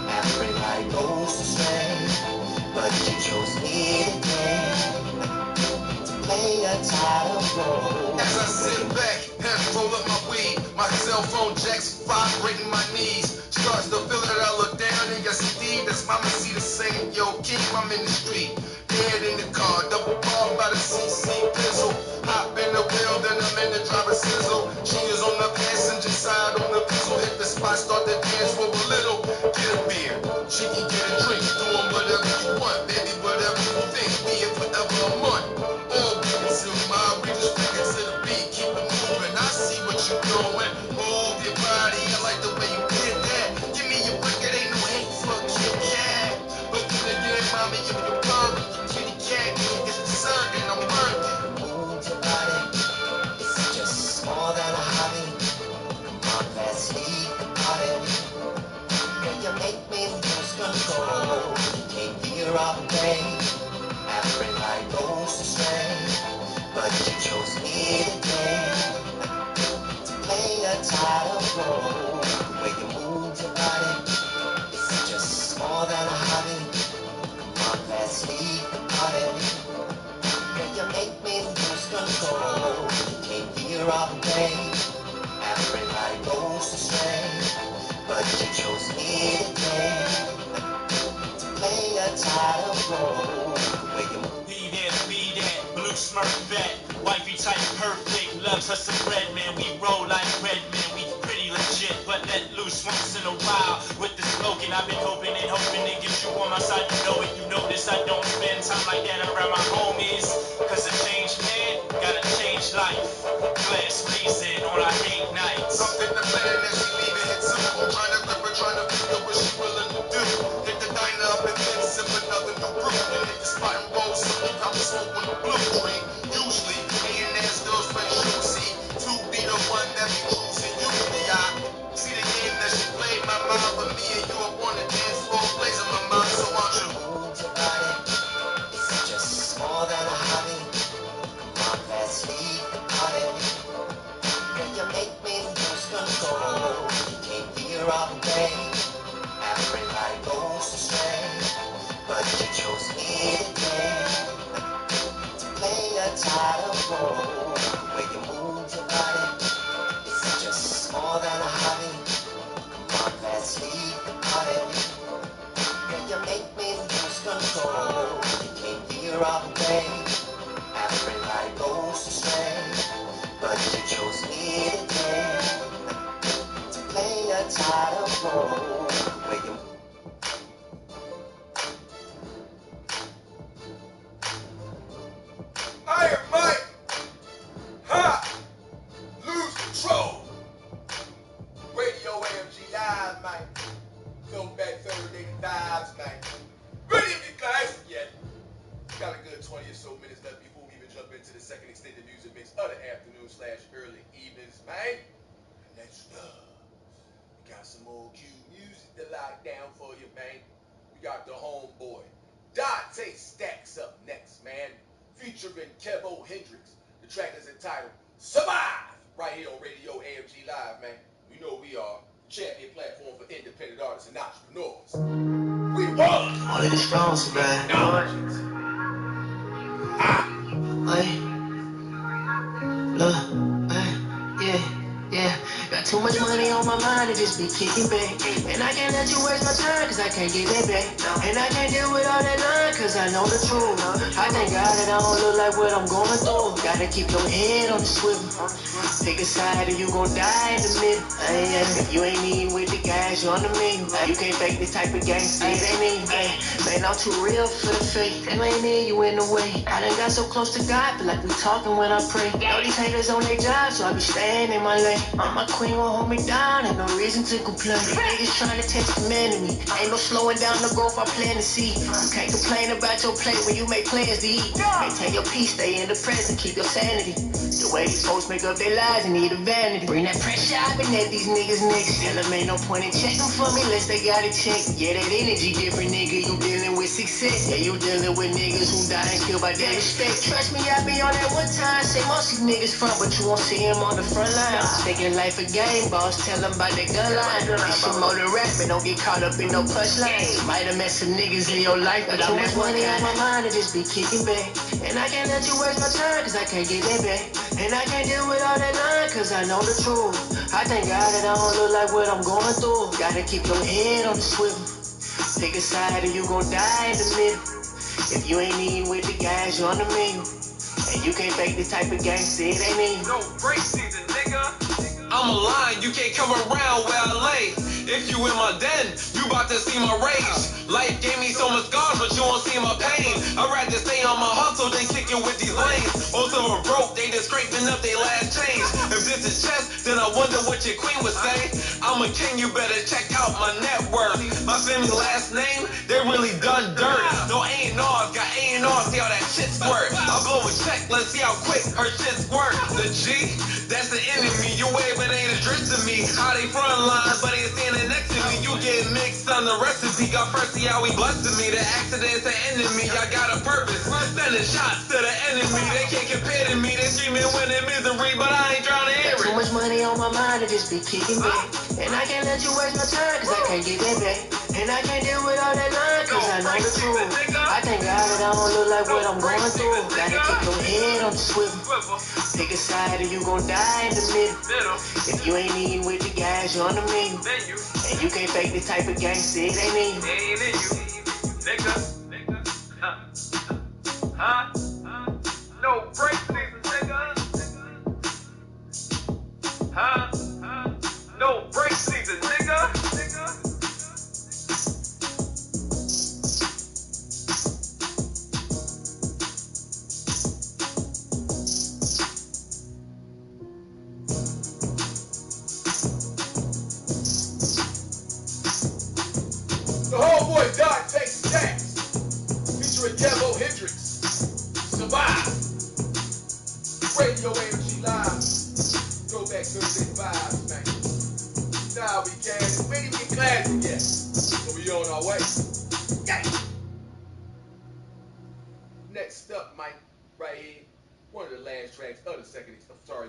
Everybody goes astray, but you chose me today to play a title role. As I sit back and roll up my weed, my cell phone jacks vibrating my knees. Starts to feel that I look down and got Steve. That's mama see the same. Yo, King, I'm in the street. Dead in the car, double ball by the CC Pizzle. Hop in the wheel, then I'm in the driver's sizzle. She is on the passenger side on the pistol. Hit the spot, start to dance for a little. Get a beer, she can get a drink. Doing whatever you want, baby, whatever you think. Be it forever a month. All beats in my we just bring it to the beat. Keep it moving, I see what you're doing. Move your body, I like the way you did that. Give me your record, ain't no hate for a Kit Kat. But then again, mommy, if you're purring, kitty cat, get the sun and I'm working. Move your body, it's just more than a hobby. Come on, let's leave the party. Can you make me lose control? Can't hear our way. Everybody goes astray, but you chose me today to play a title role. The way you move your body, it's just more than a hobby. Come on, let's leave the party. Can you make me lose control? Can't hear our way. Everybody goes astray, but you chose me today to play a title role. The way you move. Be that, blue smurf vet, wifey type perfect, loves her some bread, man. We roll like red men, we pretty legit, but let loose once in a while. With the slogan, I've been hoping to get you on my side. You know it, you notice I don't spend time like that around my homies. Cause a changed man, gotta change life. Glass blazing on our date nights. I'm in the plan that she leaving it too. I'm trying to grip her, trying to figure what she willing to do. Hit the diner up and then sip another new brew. And hit the spot and roll something, I'm smoking the blue dream. Usually, A&S girls fresh juicy. 2 be the one that be cruising usually. I control. The way you move your body, it's just more than a hobby. Come on, let's leave the party. Yeah, you make me lose control. You came here all day. Everybody goes astray, but you chose me today to play a title role. The way you Iron Mike, ha, lose control. Radio AFG Live, man. Throwback Thursday vibes, man. Ready if you guys yet? Got a good 20 or so minutes left before we even jump into the second extended music mix of the afternoon/early evenings, man. Next up, we got some old Q music to lock down for you, man. We got the homeboy Dante Stacks up next, man, featuring Kevo Hendrix. The track is entitled Survive, right here on Radio AFG Live, man. You know we are champion platform for independent artists and entrepreneurs. We won! all in the strong survive. Knowledge. Hey, look, yeah. Got too much money on my mind to just be kicking back. And I can't let you waste my time, cause I can't get that back. And I can't deal with all that line, cause I know the truth. I thank God that I don't look like what I'm going through. Gotta keep your head on the swivel. Pick a side or you gon' die in the middle. If you ain't eating with the guys, you're on the menu. You can't fake this type of gangster, it ain't me. Man, I'm too real for the fake. Them ain't in you in the way. I done got so close to God, feel like we talking when I pray. Know these haters on their job, so I be staying in my lane. My queen won't hold me down, ain't no reason to complain. Niggas trying to test the man in me. Ain't no slowing down the growth I plan to see. You can't complain about your plate when you make plans to eat. Maintain your peace, stay in the present, keep your sanity. The way these folks make up their lives and need a vanity. Bring that pressure, I've been at these niggas next. Tell them ain't no point in checking for me unless they got it checked. Yeah, that energy different, nigga. You dealing with success. Yeah, you dealing with niggas who die and killed by their respect. Trust me, I be on that one time. Say most of these niggas front, but you won't see him on the front line. Thinking life a game, boss. Tell them about that gun line. This shit more than rap, but don't get caught up in no punchlines. Might have met some niggas in your life, but too much money on my mind to just be kicking back. And I can't let you waste my time, cause I can't get that back. And I can't deal with all that line, cause I know the truth. I thank God that I don't look like what I'm going through. Gotta keep your head on the swivel. Pick a side or you gon' die in the middle. If you ain't eating with the guys, you're on the menu. And you can't fake this type of gangster, it ain't in you. No break season, nigga. I'm a lion, you can't come around where I lay. If you in my den, you about to see my rage. Life gave me so much scars, but you won't see my pain. I'd rather stay on my hustle than kick it with these lanes. Most of them broke, they just scraping up their last change. If this is chess, then I wonder what your queen would say. I'm a king, you better check out my net worth. My family last name, they really done dirt. No A&Rs, got A&Rs, see how that shit squirt. I blow a check, let's see how quick her shit squirt. The G, that's the enemy, you wave it ain't a drip to me. How they front line, but ain't standing next to me. You get mixed on the recipe, got first see how he blessed me. The accident's the enemy, I got a purpose. Sending shots to the enemy, they can't compare to me. They screaming when in misery, but I ain't trying to hear Got too it. much money on my mind to just be kicking back. And I can't let you waste my time, cause I can't get that back. And I can't deal with all that line, cause I know the truth. I thank God that I don't look like what I'm going through. Gotta keep your head on the swivel. Pick a side or you gon' die in the middle. If you ain't eating with the guys, you're on the menu. And you can't fake this type of gangster, it ain't in you. Ain't in you, nigga. Huh? No break season, nigga. Huh? No break season, nigga. The homeboy Dante Stacks, featuring Kevo Hendrix. Survive. Radio AFG Live. Throwback Thursday vibes, man. Now we can. We ain't even get classic yet. But we on our way. Yeah. Next up, Mike, right here. One of the last tracks of the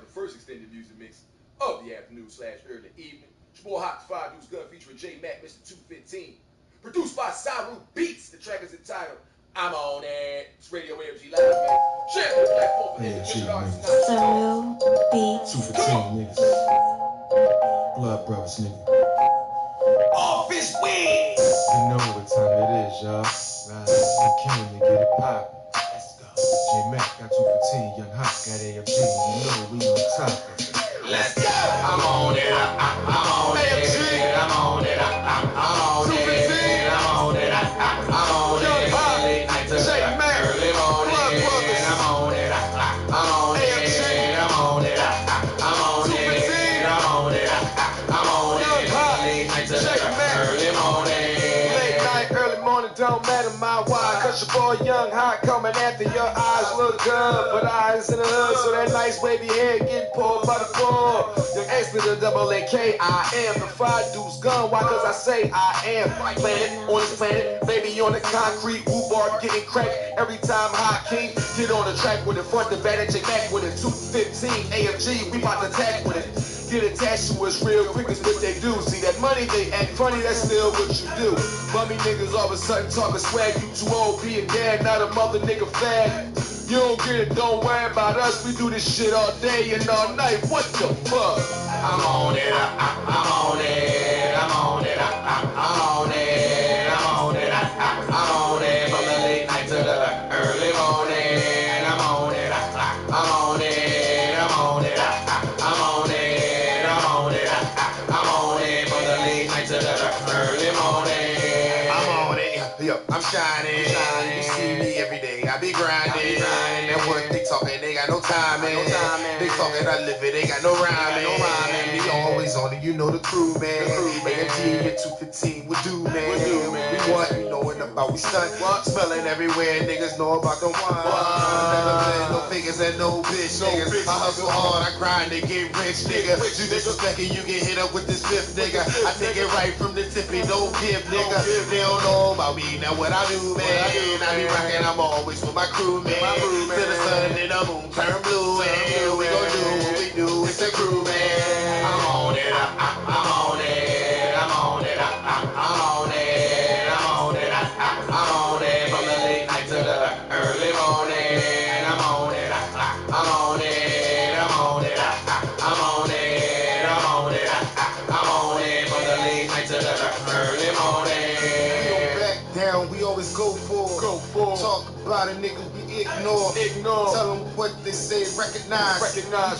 first extended music mix of the afternoon/early evening. It's your boy Hot 5 Deuce Gun featuring J Mac, Mr. 215. Produced by Saru Beats. The track is entitled I'm on it. It's Radio AFG Live, man. Share the platform for independent artists. Through beats. 2 for 10 niggas. Blood brothers, nigga. Office wings. You know what time it is, y'all. Right, we came to get it poppin'. Let's go. J-Mac got 2 for 10, Young Hot got AFG. You know we on top of it. Let's go. I'm on it. I'm on it. I'm on it. I'm on it. 2 for 10. I'm on it. I'm on it. Young Hot. Late night to J-Mac. early morning. Blood brothers. I'm on it. I'm on it. AFG. I'm on it. I'm on 2 for it. 10. I'm on it. I'm on it. Young Hot. Late night to J-Mac. early morning. Late night, early morning, don't matter my why. Cause your boy Young Hot coming after your eyes look good. But eyes in the hood, so that nice baby head getting pulled by the floor. Young X with a double AK, I am the fire dude's gun. Why? Cause I say I am. Planet on this planet, baby on the concrete. Woo bar getting cracked every time Hot King get on the track with the front to back. Check back with a 215 AFG, we bout to attack with it. Get attached to us real quick is what they do. See that money, they act funny, that's still what you do. Bummy niggas all of a sudden talking swag. You too old, be a dad, not a mother nigga fad. You don't get it, don't worry about us. We do this shit all day and all night. What the fuck? I'm on it. I'm on it. I'm on it. I'm on it. I'm on it. I'm on it. From the late night to the early morning. I'm on it. I'm on it. I'm on it. I'm on it. I'm on it. I'm on it. From the late night to the early morning. I'm on it. Yo, I'm shining. You see me every day. I be grinding. And what they talking, they got no timing. They talking, I live it. They got no rhyming. We always on it. You know the crew, man. AFG and 215 we do, man. We want you knowing about we stunt. Smelling everywhere. Niggas know about the wine. Never been no figures and no bitch niggas. I hustle hard, I grind to get rich, nigga. You disrespecting, you get hit up with this fifth, nigga. I take it right from the tippy, no give, nigga. They don't know about me, now what I do, man. I be rocking, I'm always with my crew, man. Till the sun and the moon turn blue, and we gon' do what we do. It's the crew, man. I'm on it, I'm on it, I'm on it, I'm on it, I'm on it, I'm on it. From the late night to the early morning, I'm on it, I'm on it, I'm on it, I'm on it, I'm on it, I'm on it. From the late night to the early morning. We don't back down, we always go for it. Talk about a nigga, we ignore. Tell them what they say, recognize.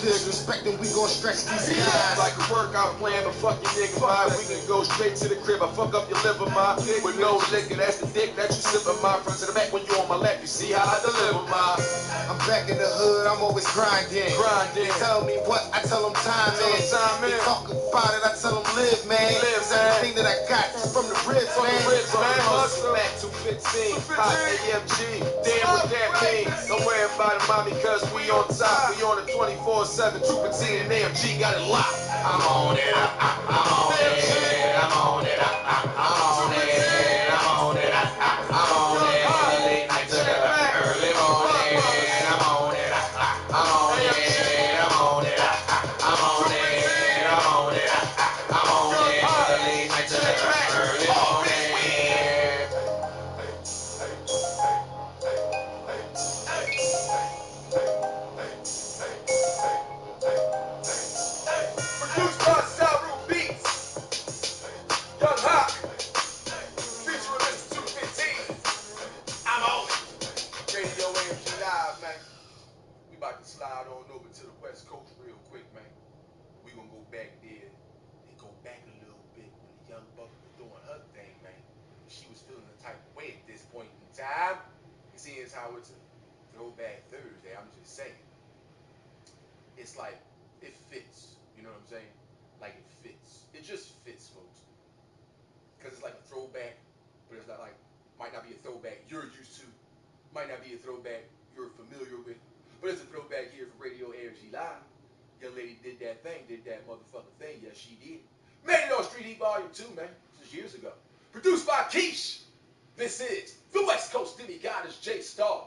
Disrespecting, we gon' stretch these guys. Like a workout plan, but fuck your nigga, my. We can go straight to the crib, I fuck up your liver, my. With no liquor, that's the dick that you sippin', my. Front to the back when you on my lap, you see how I deliver, my. I'm back in the hood, I'm always grinding. They tell me what, I tell them time, man. They talk about it, I tell them live, man. Everything that I got from the ribs, man. Hustle back 215, hot AFG, damn what that means. Don't worry about it, mommy, cause we on top. We on the 24/7, 215 and AFG got it locked. I'm on it, I'm on it, I'm on it, I'm on it, I'm on it, I'm on it. From the late night to the early morning, I'm on it, I'm on it, I'm on it, I'm on it, I'm on it, I'm on it. From the late night to the early morning. Produced by Saru Beats. Young Hot. Featuring Mr. 215. I'm on it. Radio AFG Live, man. We about to slide on over to the West Coast real quick, man. We gonna go back there and go back a little bit when the young buck was doing her thing, man. She was feeling the type of way at this point in time. You see, it's how it's a Throwback Thursday. I'm just saying. It's like, it fits. You know what I'm saying? Like it fits. It just fits, folks. Because it's like a throwback, but it's not like, might not be a throwback you're used to. Might not be a throwback you're familiar with. But it's a throwback here for Radio AFG Live. Young lady did that thing, did that motherfucking thing. Yes, she did. Made it on Street Heat Volume 2, man. This is years ago. Produced by Keish. This is the West Coast Demigoddess J Star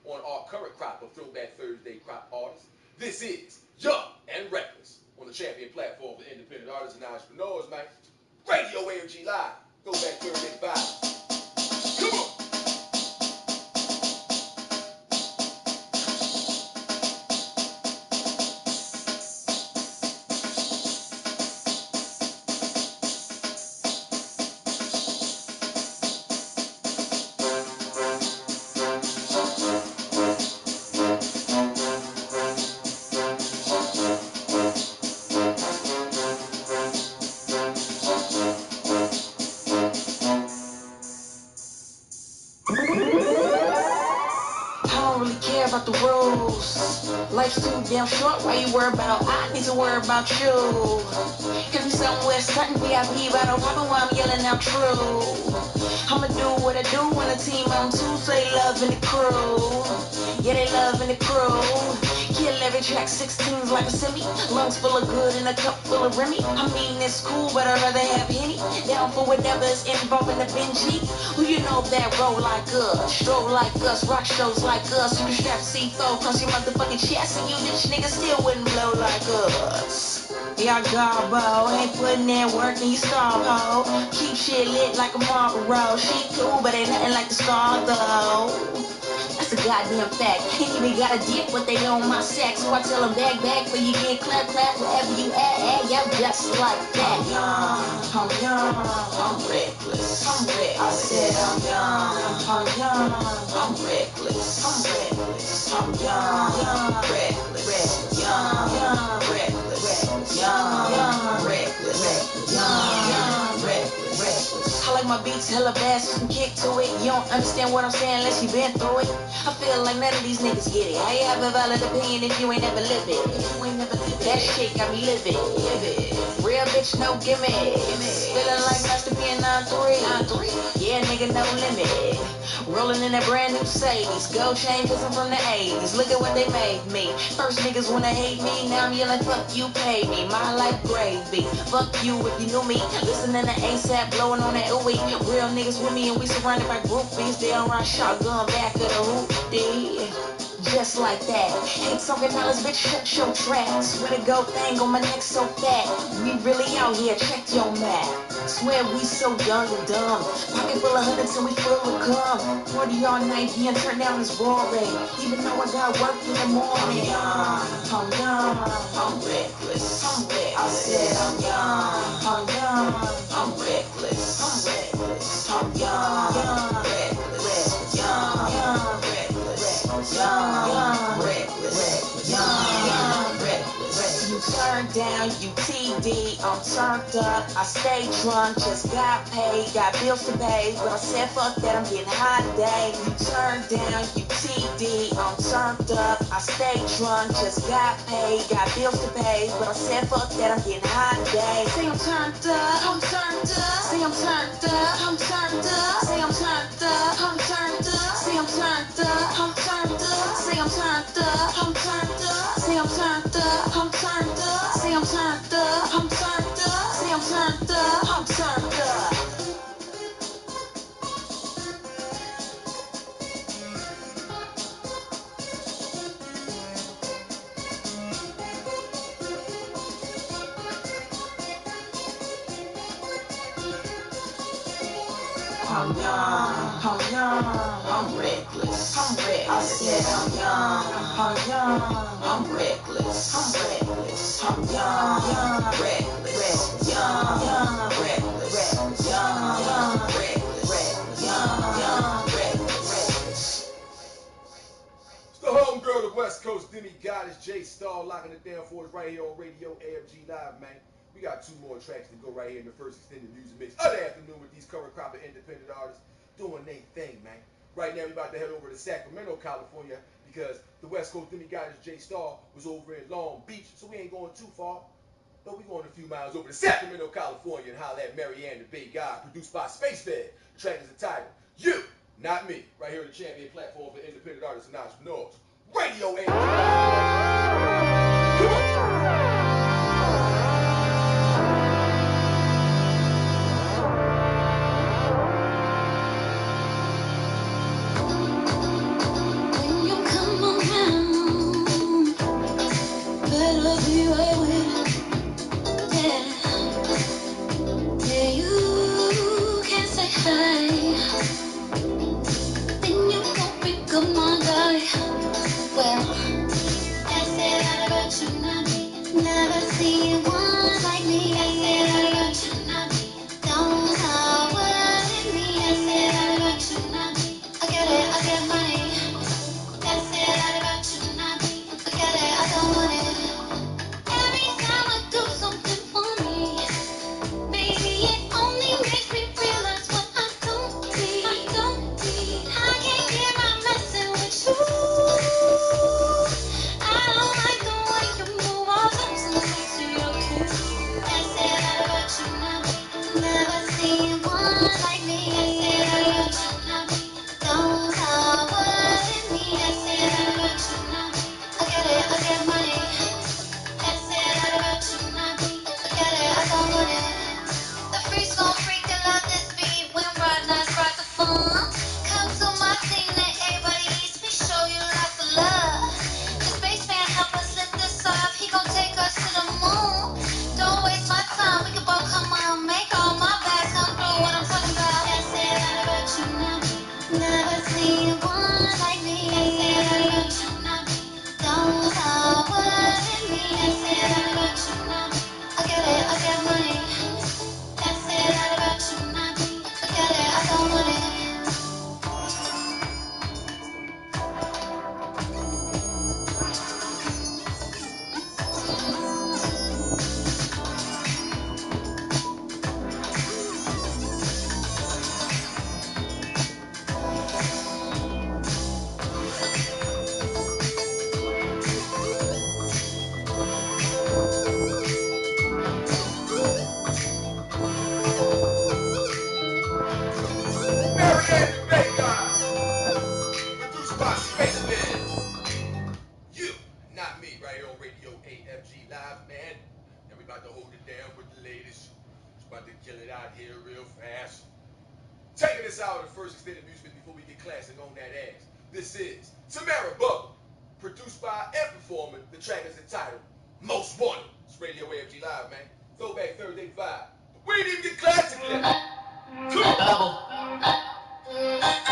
on our current crop of Throwback Thursday crop artists. This is Young and Reckless on the champion platform for independent artists and entrepreneurs, man. Radio AFG Live. Throwback Thursday 5. Come on. about the rules. Life's too damn short, why you worry about? I need to worry about you. Could be somewhere stunting VIP battle popping while I'm yelling out true. I'ma do what I do when the team on two, so they love in the crew. Yeah, they love in the crew. Kill every track, 16s like a semi. Lungs full of good and a cup full of Remy. I mean, it's cool, but I'd rather have Henny. Down for whatever is involved in the Benji. Who you know that roll like us, stroll like us, rock shows like us. You can strap C4 across your motherfucking chest, and you bitch niggas still wouldn't blow like us. Y'all garbo, ain't putting in work and you starve, ho. Keep shit lit like a Marlboro. She cool, but ain't nothing like the star, though. That's a goddamn fact. Ain't even got a dick, but they on my sack. So I tell them bag for you get clap wherever you at. Yeah, just like that. I'm young, I'm reckless. I'm reckless. I said I'm young, I'm reckless. I'm reckless. I'm young, reckless. Young, reckless. Young, reckless. Young, reckless. I like my beats hella fast, some kick to it. You don't understand what I'm saying unless you been through it. I feel like none of these niggas get it. How you have a valid opinion if you ain't never lived it? That shit got me livid. Real bitch, no gimmicks. Feeling like Master P and 9-3. Yeah, nigga, no limit. Rolling in a brand new Mercedes. Gold chain, cause I'm from the 80s. Look at what they made me. First niggas wanna hate me, now I'm yelling, fuck you, pay me. My life gravy. Fuck you if you knew me. Listening to ASAP, blowing on that ooey. Real niggas with me and we surrounded by groupies. They don't ride shotgun back of the hoopty. Just like that. Ain't talking dollars, bitch, shut your tracks. With a gold thing on my neck so fat. We really out here, check your map. Swear we so young and dumb. Pocket full of hundreds and we full of cum. 40 all night, being turned down is boring. Even though I got work in the morning. I'm young, I'm reckless. I'm reckless. I said I'm young, I'm reckless. I'm reckless. I'm young, reckless. Young, reckless. Young, reckless. Young, reckless. You turned down, you TD, I'm turned up. I stay drunk, just got paid, got bills to pay. But I said fuck that, I'm getting high today. You turned down, you TD, I'm turned up. I stay drunk, just got paid, got bills to pay. But I said fuck that, I'm getting high today. Say I'm turned up, I'm turned up. Say I'm turned up, I'm turned up. Say I'm turned up, I'm turned up. Say I'm turned up, I'm turned up. Say I'm turned up, I'm turned up. Say I'm turned up, I'm turned up. Say I'm turned up, I'm turned up. Say I'm turned up, I'm turned up. I'm young, I'm reckless. I'm reckless. I said I'm young, I'm reckless. I'm reckless. I'm young, reckless. Young, reckless. Young, reckless. Young, reckless. It's the homegirl of West Coast Demi-Goddess, J Star, locking it down for us right here on Radio AFG Live, man. We got 2 more tracks to go right here in the first extended music mix of the afternoon with these current crop of independent artists doing their thing, man. Right now, we about to head over to Sacramento, California, because the West Coast Demi-Goddess, J Star, was over in Long Beach, so we ain't going too far. But we going a few miles over to Sacramento, California, and holler at Marianne the Bay God, produced by Space Fed. The track is entitled You, Not Me, right here on the champion platform for independent artists and entrepreneurs. Radio AFG. Come on. When you come around, better be right with it. Yeah, you can say hi. Then you won't pick up my guy. Well, I said I got you, not me. Never see one like me. I said I got you, not me. Don't know what it means. I said I got you, not me. I get money. I said I got you, not me. Forget it, I don't want it. Every time I do something for me, baby, it only makes me realize what I don't need. I can't get my messing with you. here real fast. Taking this out of the first extended music before we get classic on that ass. This is Tamara Bubble, produced by and performing. The track is entitled Most Wanted. It's Radio AFG Live, man. Throwback Thursday vibe. We didn't even get classic yet. Bubble.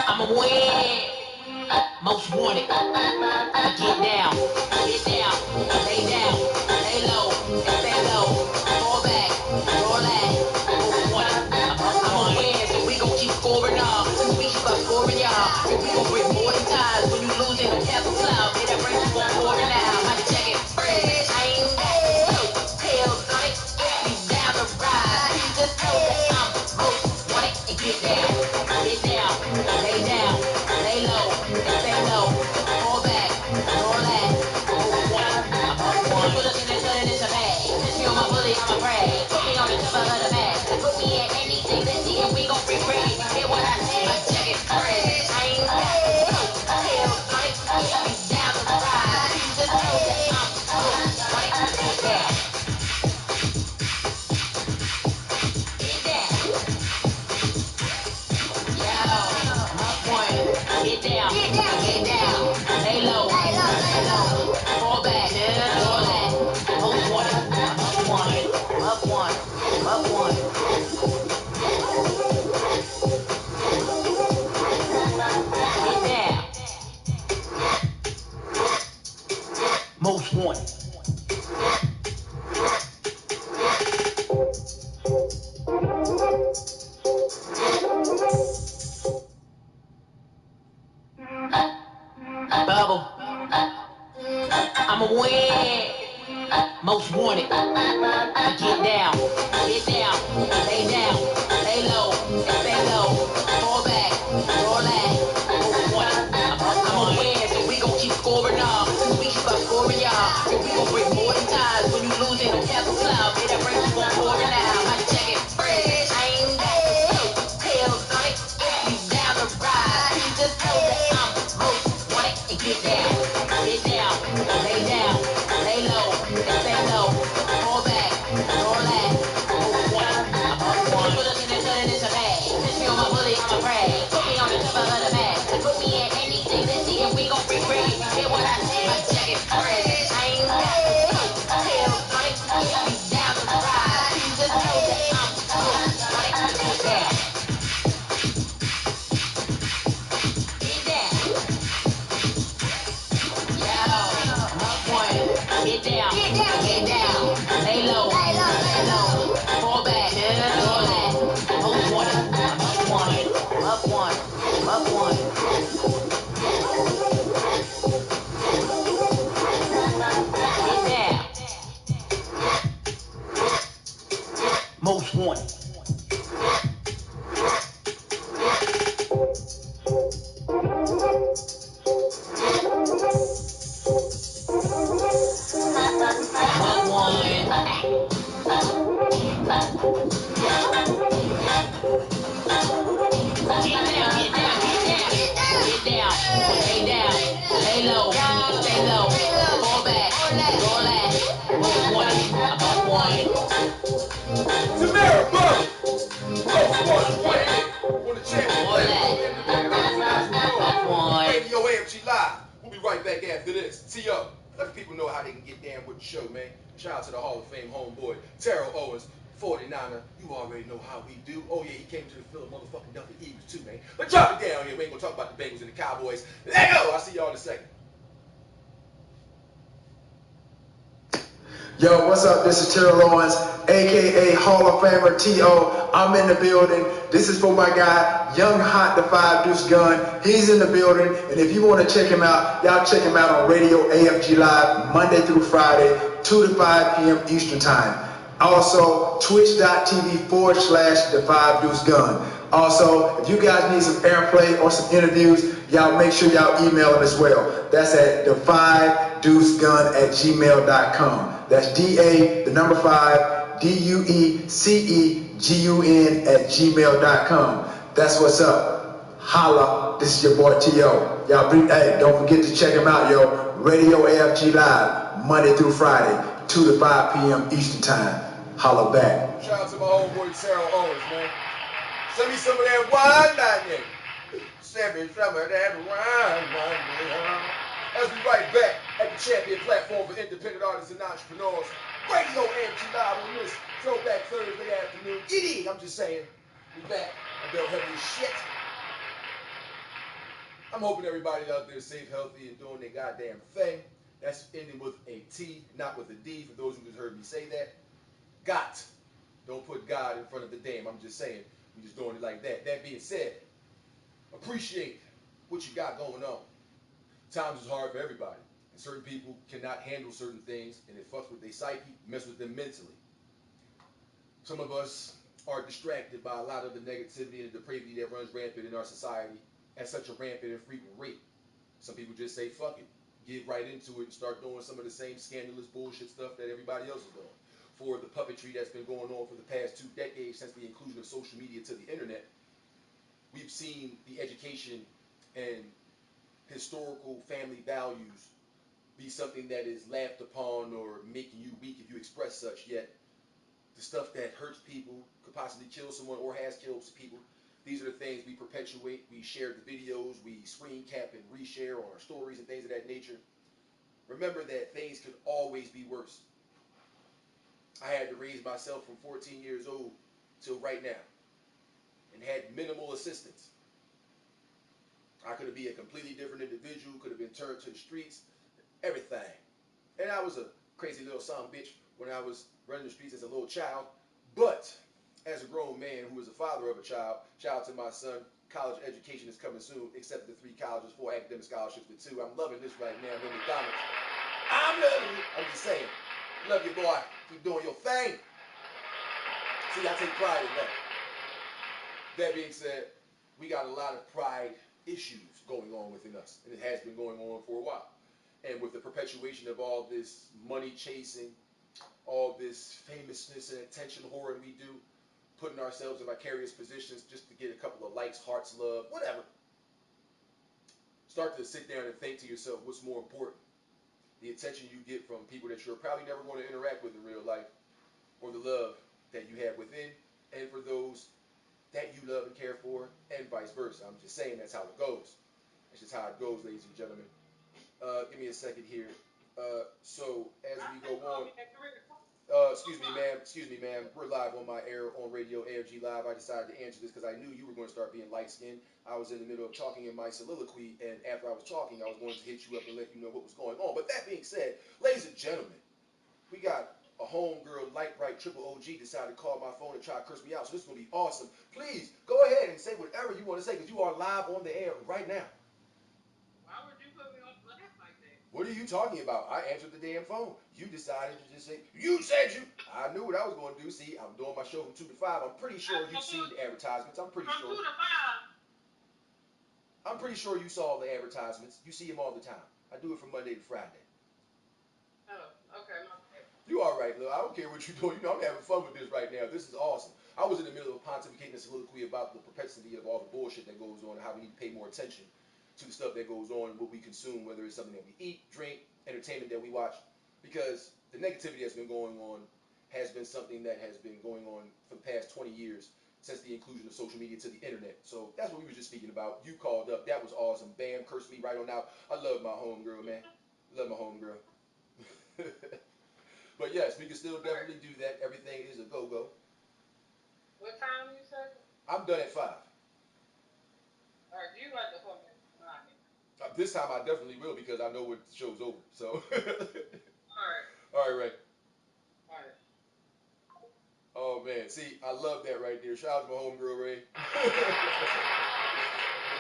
I'ma win. Most wanted. Get down, lay low, and stay low. Fall back, roll that. Most wanted. I'ma win, so we gon' keep scoring up. We keep on scoring y'all. And we gon' break more than ties. When you lose in the capital cloud, man, that brain keep on pouring out. I check it, fresh. I ain't got no tails on it. You down the ride. You just know that I'm most wanted. And get down, lay down, lay low, and stay low. Fall back, roll that. Most wanted. I'm one. Put us in this hood and it's a bag. Since you on my bully, I'm a brag. Put me on the top of the bag. Put me at anything, let's see if we gon' free break. Hear what I say? I check it, fresh. I ain't got no tails on it. You down the ride. You just know that I'm most wanted. Get down. Get down. Yo, up one. Get down. Lay low. Fall back. Roll that. Most wanted. Up one. Get down. Most wanted. Bubble. I'ma win. Most wanted. Get down, lay low, and stay low. Fall back, roll that. Most wanted. I'ma win, so we gon' keep scoring up. We keep on scoring y'all. And we gon' break more than ties. When you lose in the capital cloud, man, that brain keep on pouring out. I check it, fresh. I ain't got no tails on it. You down the ride. You just know that I'm most wanted. And get down, lay low, and stay low. Fall back, roll that. Most wanted. I'm one. Put us in this hood and it's a bag. Since you on my bully, I'm a brag. Put me on the top of the bag. Put me at anything, let's see if we gon' free break. Hear what I say? I check it, fresh. I ain't got no tails on it. You down the ride. You just know that I'm most wanted. Get down. Get down. Yo, up one. Get down. Lay low. Fall back, roll that. Most wanted. Up one. Get down. Most wanted. Up one. Get down, lay low, stay low, fall back, roll that. Most wanted. I'm up one. Tamara Bubble, Most Wanted. On the champion Roll that. Up one. Radio AFG Live. We'll be right back after this. T.O., let the people know how they can get down with the show, man. Shout out to the Hall of Fame homeboy, Terrell Owens, 49er. You already know how we do. Oh, yeah, he came to the Philly motherfucking Duffy Eagles, too, man. But drop it down here. We ain't gonna talk about the Bengals and the Cowboys. Let go. I'll see y'all in a second. Yo, what's up? This is Terrell Owens, a.k.a. Hall of Famer T.O. I'm in the building. This is for my guy, Young Hot the 5 Deuce Gun. He's in the building. And if you want to check him out, y'all check him out on Radio AFG Live, Monday through Friday, 2 to 5 p.m. Eastern Time. Also, twitch.tv/the 5 Deuce Gun. Also, if you guys need some airplay or some interviews, y'all make sure y'all email him as well. That's at the5deucegun@gmail.com. That's DA, the number 5, DUECEGUN@gmail.com. That's what's up. Holla. This is your boy T.O. Y'all don't forget to check him out, yo. Radio AFG Live, Monday through Friday, 2 to 5 p.m. Eastern Time. Holla back. Shout out to my homeboy Terrell Owens, man. Send me some of that wine, nigga. Send me some of that wine, nigga. As we right back at the champion platform for independent artists and entrepreneurs, Radio AFG Live on this Throwback Thursday afternoon. I'm just saying, we back. I built heavy as shit. I'm hoping everybody out there is safe, healthy, and doing their goddamn thing. That's ending with a T, not with a D, for those who just heard me say that. Got. Don't put God in front of the damn. I'm just saying. We're just doing it like that. That being said, appreciate what you got going on. Times is hard for everybody. And certain people cannot handle certain things, and it fucks with their psyche, mess with them mentally. Some of us are distracted by a lot of the negativity and the depravity that runs rampant in our society at such a rampant and frequent rate. Some people just say, fuck it, get right into it and start doing some of the same scandalous bullshit stuff that everybody else is doing. For the puppetry that's been going on for the past 2 decades since the inclusion of social media to the internet, we've seen the education and historical family values be something that is laughed upon or making you weak if you express such, yet the stuff that hurts people, could possibly kill someone or has killed people, these are the things we perpetuate. We share the videos, we screen cap and reshare on our stories and things of that nature. Remember that things could always be worse. I had to raise myself from 14 years old till right now and had minimal assistance. I could have been a completely different individual, could have been turned to the streets, everything. And I was a crazy little son of a bitch when I was running the streets as a little child. But as a grown man who is a father of a child, shout out to my son, college education is coming soon, except the 3 colleges, 4 academic scholarships with 2. I'm loving this right now, no McDonald's. I'm loving it. I'm just saying. Love you, boy. Keep doing your thing. See, I take pride in that. That being said, we got a lot of pride issues going on within us, and it has been going on for a while. And with the perpetuation of all this money chasing, all this famousness and attention whoring we do, putting ourselves in vicarious positions just to get a couple of likes, hearts, love, whatever. Start to sit down and think to yourself, what's more important? The attention you get from people that you're probably never going to interact with in real life, or the love that you have within, and for those that you love and care for, and vice versa. I'm just saying that's how it goes. That's just how it goes, ladies and gentlemen. Give me a second here. So as we go on, excuse me, ma'am. We're live on my air on radio AFG Live. I decided to answer this because I knew you were going to start being light-skinned. I was in the middle of talking in my soliloquy, and after I was talking, I was going to hit you up and let you know what was going on. But that being said, ladies and gentlemen, we got a homegirl, light bright triple OG, decided to call my phone and try to curse me out. So this is going to be awesome. Please go ahead and say whatever you want to say because you are live on the air right now. Why would you put me on blast like that? What are you talking about? I answered the damn phone. You decided to just say, you said you. I knew what I was going to do. See, I'm doing my show from 2 to 5. I'm pretty sure you've seen the advertisements. I'm pretty From sure. 2 to 5. I'm pretty sure you saw the advertisements. You see them all the time. I do it from Monday to Friday. Oh, okay, my bad. You all right, look. I don't care what you're doing. You know, I'm having fun with this right now. This is awesome. I was in the middle of pontificating a soliloquy about the perpetuity of all the bullshit that goes on and how we need to pay more attention to the stuff that goes on and what we consume, whether it's something that we eat, drink, entertainment that we watch. Because the negativity that's been going on has been something that has been going on for the past 20 years since the inclusion of social media to the internet. So that's what we were just speaking about. You called up. That was awesome. Bam, cursed me right on out. I love my homegirl, man. Love my homegirl. But yes, we can still definitely do that. Everything is a go-go. What time you said? I'm done at 5. Or do you like to call me at 9? This time I definitely will because I know what the show's over. So. Alright. All right, Ray. Alright. Oh man, see, I love that right there. Shout out to my homegirl Ray.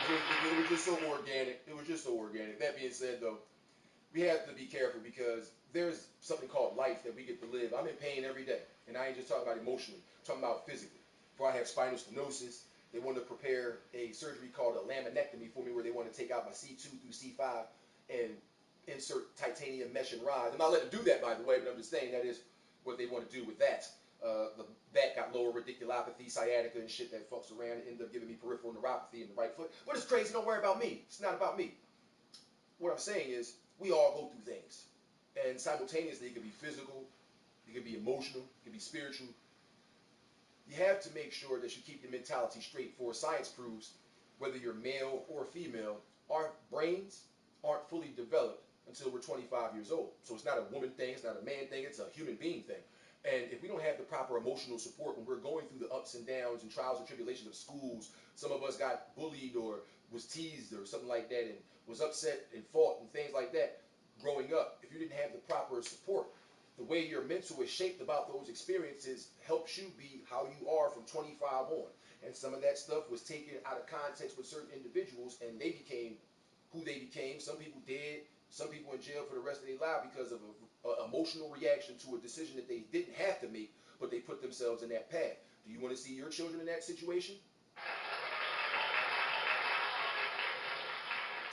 It was just so organic. It was just so organic. That being said, though, we have to be careful because there's something called life that we get to live. I'm in pain every day, and I ain't just talking about emotionally. I'm talking about physically. Before I have spinal stenosis, they want to prepare a surgery called a laminectomy for me, where they want to take out my C2 through C5 and insert titanium mesh and rods. I'm not letting them do that, by the way, but I'm just saying that is what they want to do with that. The back got lower radiculopathy, sciatica, and shit that fucks around and ended up giving me peripheral neuropathy in the right foot. But it's crazy. Don't worry about me. It's not about me. What I'm saying is we all go through things. And simultaneously, it could be physical, it could be emotional, it could be spiritual. you have to make sure that you keep your mentality straight. For science proves, whether you're male or female, our brains aren't fully developed until we're 25 years old. So it's not a woman thing, it's not a man thing, it's a human being thing. And if we don't have the proper emotional support when we're going through the ups and downs and trials and tribulations of schools, some of us got bullied or was teased or something like that and was upset and fought and things like that growing up. If you didn't have the proper support, the way your mental is shaped about those experiences helps you be how you are from 25 on. And some of that stuff was taken out of context with certain individuals, and they became who they became. Some people dead, some people in jail for the rest of their life because of an emotional reaction to a decision that they didn't have to make, but they put themselves in that path. Do you want to see your children in that situation?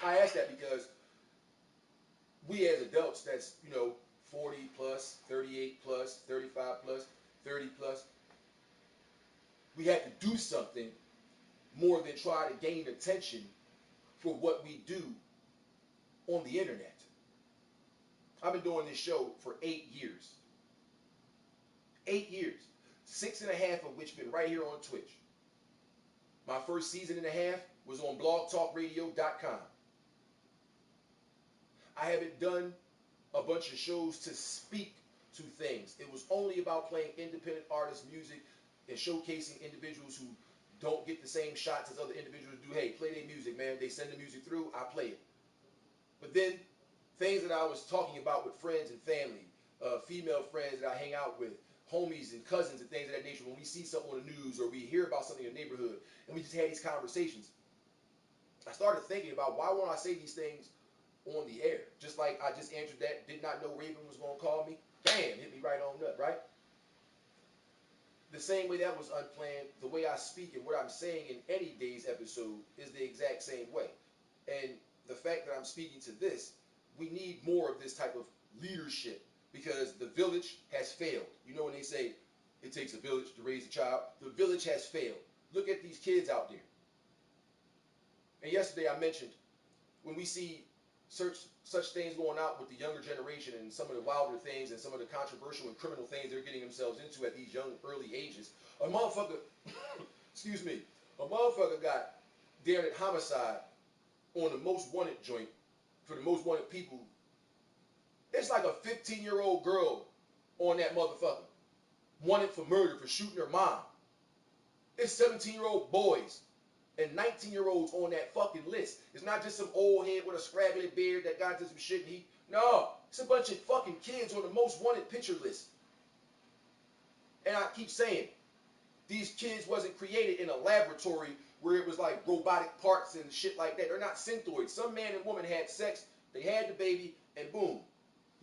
I ask that because we as adults, that's, 40 plus, 38 plus, 35 plus, 30 plus, we have to do something more than try to gain attention for what we do on the internet. I've been doing this show for 8 years. 8 years. 6.5 of which been right here on Twitch. My first season and a half was on blogtalkradio.com. I haven't done a bunch of shows to speak to things. It was only about playing independent artist music and showcasing individuals who don't get the same shots as other individuals do. Hey, play their music, man. They send the music through, I play it. But then, things that I was talking about with friends and family, female friends that I hang out with, homies and cousins and things of that nature, when we see something on the news or we hear about something in the neighborhood, and we just had these conversations, I started thinking about why won't I say these things on the air? Just like I just answered that, did not know Raven was going to call me. Bam, hit me right on up, right? The same way that was unplanned, the way I speak and what I'm saying in any day's episode is the exact same way. And the fact that I'm speaking to this, we need more of this type of leadership because the village has failed. You know when they say it takes a village to raise a child? The village has failed. Look at these kids out there. And yesterday I mentioned when we see such things going out with the younger generation and some of the wilder things and some of the controversial and criminal things they're getting themselves into at these young, early ages. A motherfucker, excuse me, a motherfucker got dared at homicide on the most wanted joint for the most wanted people. It's like a 15-year-old girl on that motherfucker. Wanted for murder, for shooting her mom. It's 17-year-old boys and 19-year-olds on that fucking list. It's not just some old head with a scraggly beard that got into some shit and no, it's a bunch of fucking kids on the most wanted picture list. And I keep saying, these kids wasn't created in a laboratory where it was like robotic parts and shit like that. They're not synthoids. Some man and woman had sex, they had the baby, and boom.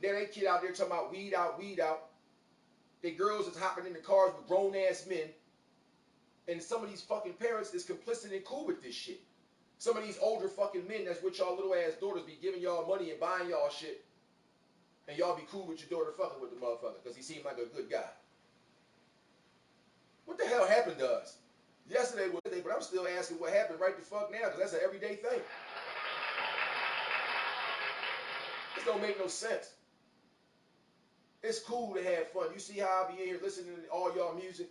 Now they kid out there talking about weed out, weed out. They girls is hopping in the cars with grown-ass men. And some of these fucking parents is complicit and cool with this shit. Some of these older fucking men that's with y'all little ass daughters be giving y'all money and buying y'all shit. And y'all be cool with your daughter fucking with the motherfucker because he seemed like a good guy. What the hell happened to us? Yesterday was Thursday, but I'm still asking what happened right the fuck now because that's an everyday thing. This don't make no sense. It's cool to have fun. You see how I be in here listening to all y'all music?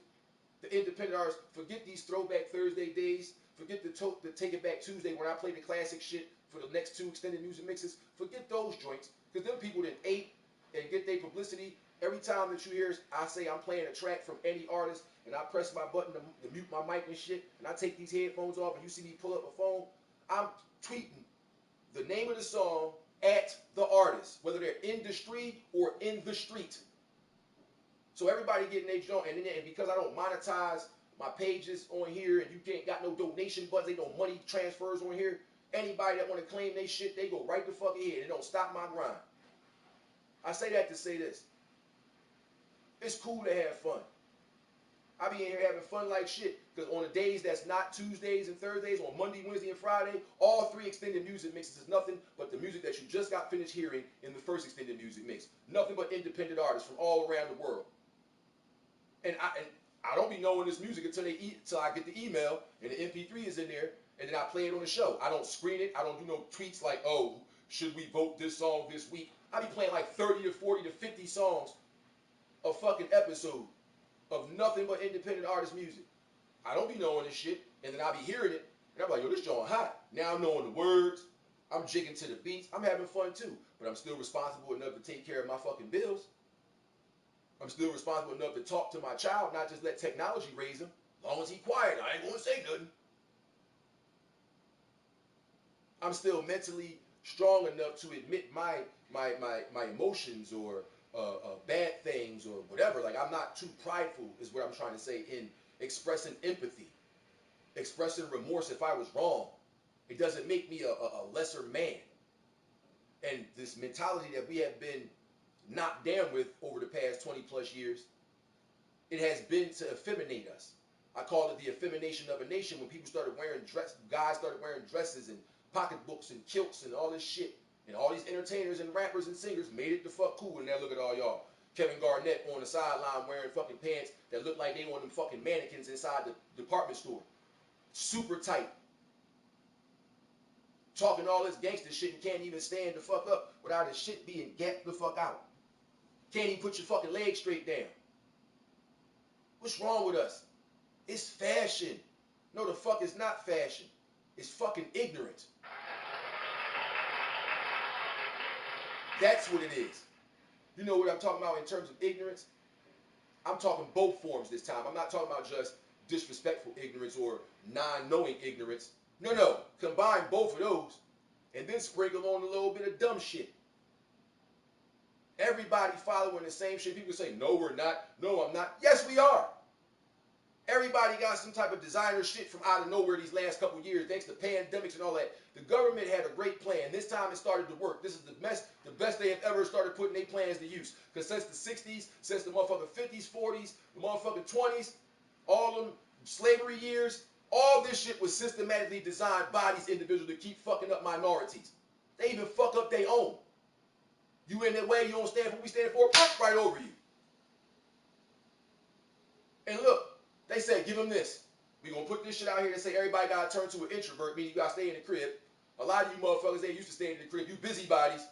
The independent artists, forget these Throwback Thursday days. Forget the Take It Back Tuesday when I play the classic shit for the next 2 extended music mixes. Forget those joints, because them people that ate and get their publicity. Every time that you hear I say I'm playing a track from any artist, and I press my button to mute my mic and shit, and I take these headphones off, and you see me pull up a phone, I'm tweeting the name of the song at the artist, whether they're in the street or in the street. So everybody getting their joint, and because I don't monetize my pages on here, and you can't got no donation buttons, ain't no money transfers on here. Anybody that want to claim they shit, they go right the fuck ahead. It don't stop my grind. I say that to say this. It's cool to have fun. I be in here having fun like shit, because on the days that's not Tuesdays and Thursdays, on Monday, Wednesday, and Friday, all 3 extended music mixes is nothing but the music that you just got finished hearing in the first extended music mix. Nothing but independent artists from all around the world. And I don't be knowing this music until I get the email and the MP3 is in there, and then I play it on the show. I don't screen it. I don't do no tweets like, oh, should we vote this song this week? I be playing like 30 to 40 to 50 songs a fucking episode. of nothing but independent artist music. I don't be knowing this shit, and then I be hearing it, and I'm like, yo, this joint hot. Now I'm knowing the words. I'm jigging to the beats. I'm having fun too, but I'm still responsible enough to take care of my fucking bills. I'm still responsible enough to talk to my child, not just let technology raise him. As long as he quiet, I ain't gonna say nothing. I'm still mentally strong enough to admit my emotions or bad things or whatever. Like, I'm not too prideful is what I'm trying to say in expressing empathy, expressing remorse if I was wrong. It doesn't make me a lesser man. And this mentality that we have been knocked down with over the past 20 plus years, it has been to effeminate us. I call it the effemination of a nation when people started wearing guys started wearing dresses and pocketbooks and kilts and all this shit. And all these entertainers and rappers and singers made it the fuck cool. And now look at all y'all. Kevin Garnett on the sideline wearing fucking pants that look like they on them fucking mannequins inside the department store. Super tight. Talking all this gangster shit and can't even stand the fuck up without his shit being gapped the fuck out. Can't even put your fucking legs straight down. What's wrong with us? It's fashion. No, the fuck is not fashion. It's fucking ignorant. That's what it is. You know what I'm talking about in terms of ignorance? I'm talking both forms this time. I'm not talking about just disrespectful ignorance or non-knowing ignorance. No. Combine both of those and then sprinkle on a little bit of dumb shit. Everybody following the same shit. People say, no, we're not. No, I'm not. Yes, we are. Everybody got some type of designer shit from out of nowhere these last couple of years, thanks to pandemics and all that. The government had a great plan. This time it started to work. This is the best they have ever started putting their plans to use. Because since the 60s, since the motherfucking 50s, 40s, the motherfucking 20s, all them slavery years, all this shit was systematically designed by these individuals to keep fucking up minorities. They even fuck up their own. You in their way, you don't stand for what we stand for, right over you. And look, they say, give them this. We're going to put this shit out here and say everybody got to turn to an introvert, meaning you got to stay in the crib. A lot of you motherfuckers, they used to stay in the crib. You busybodies.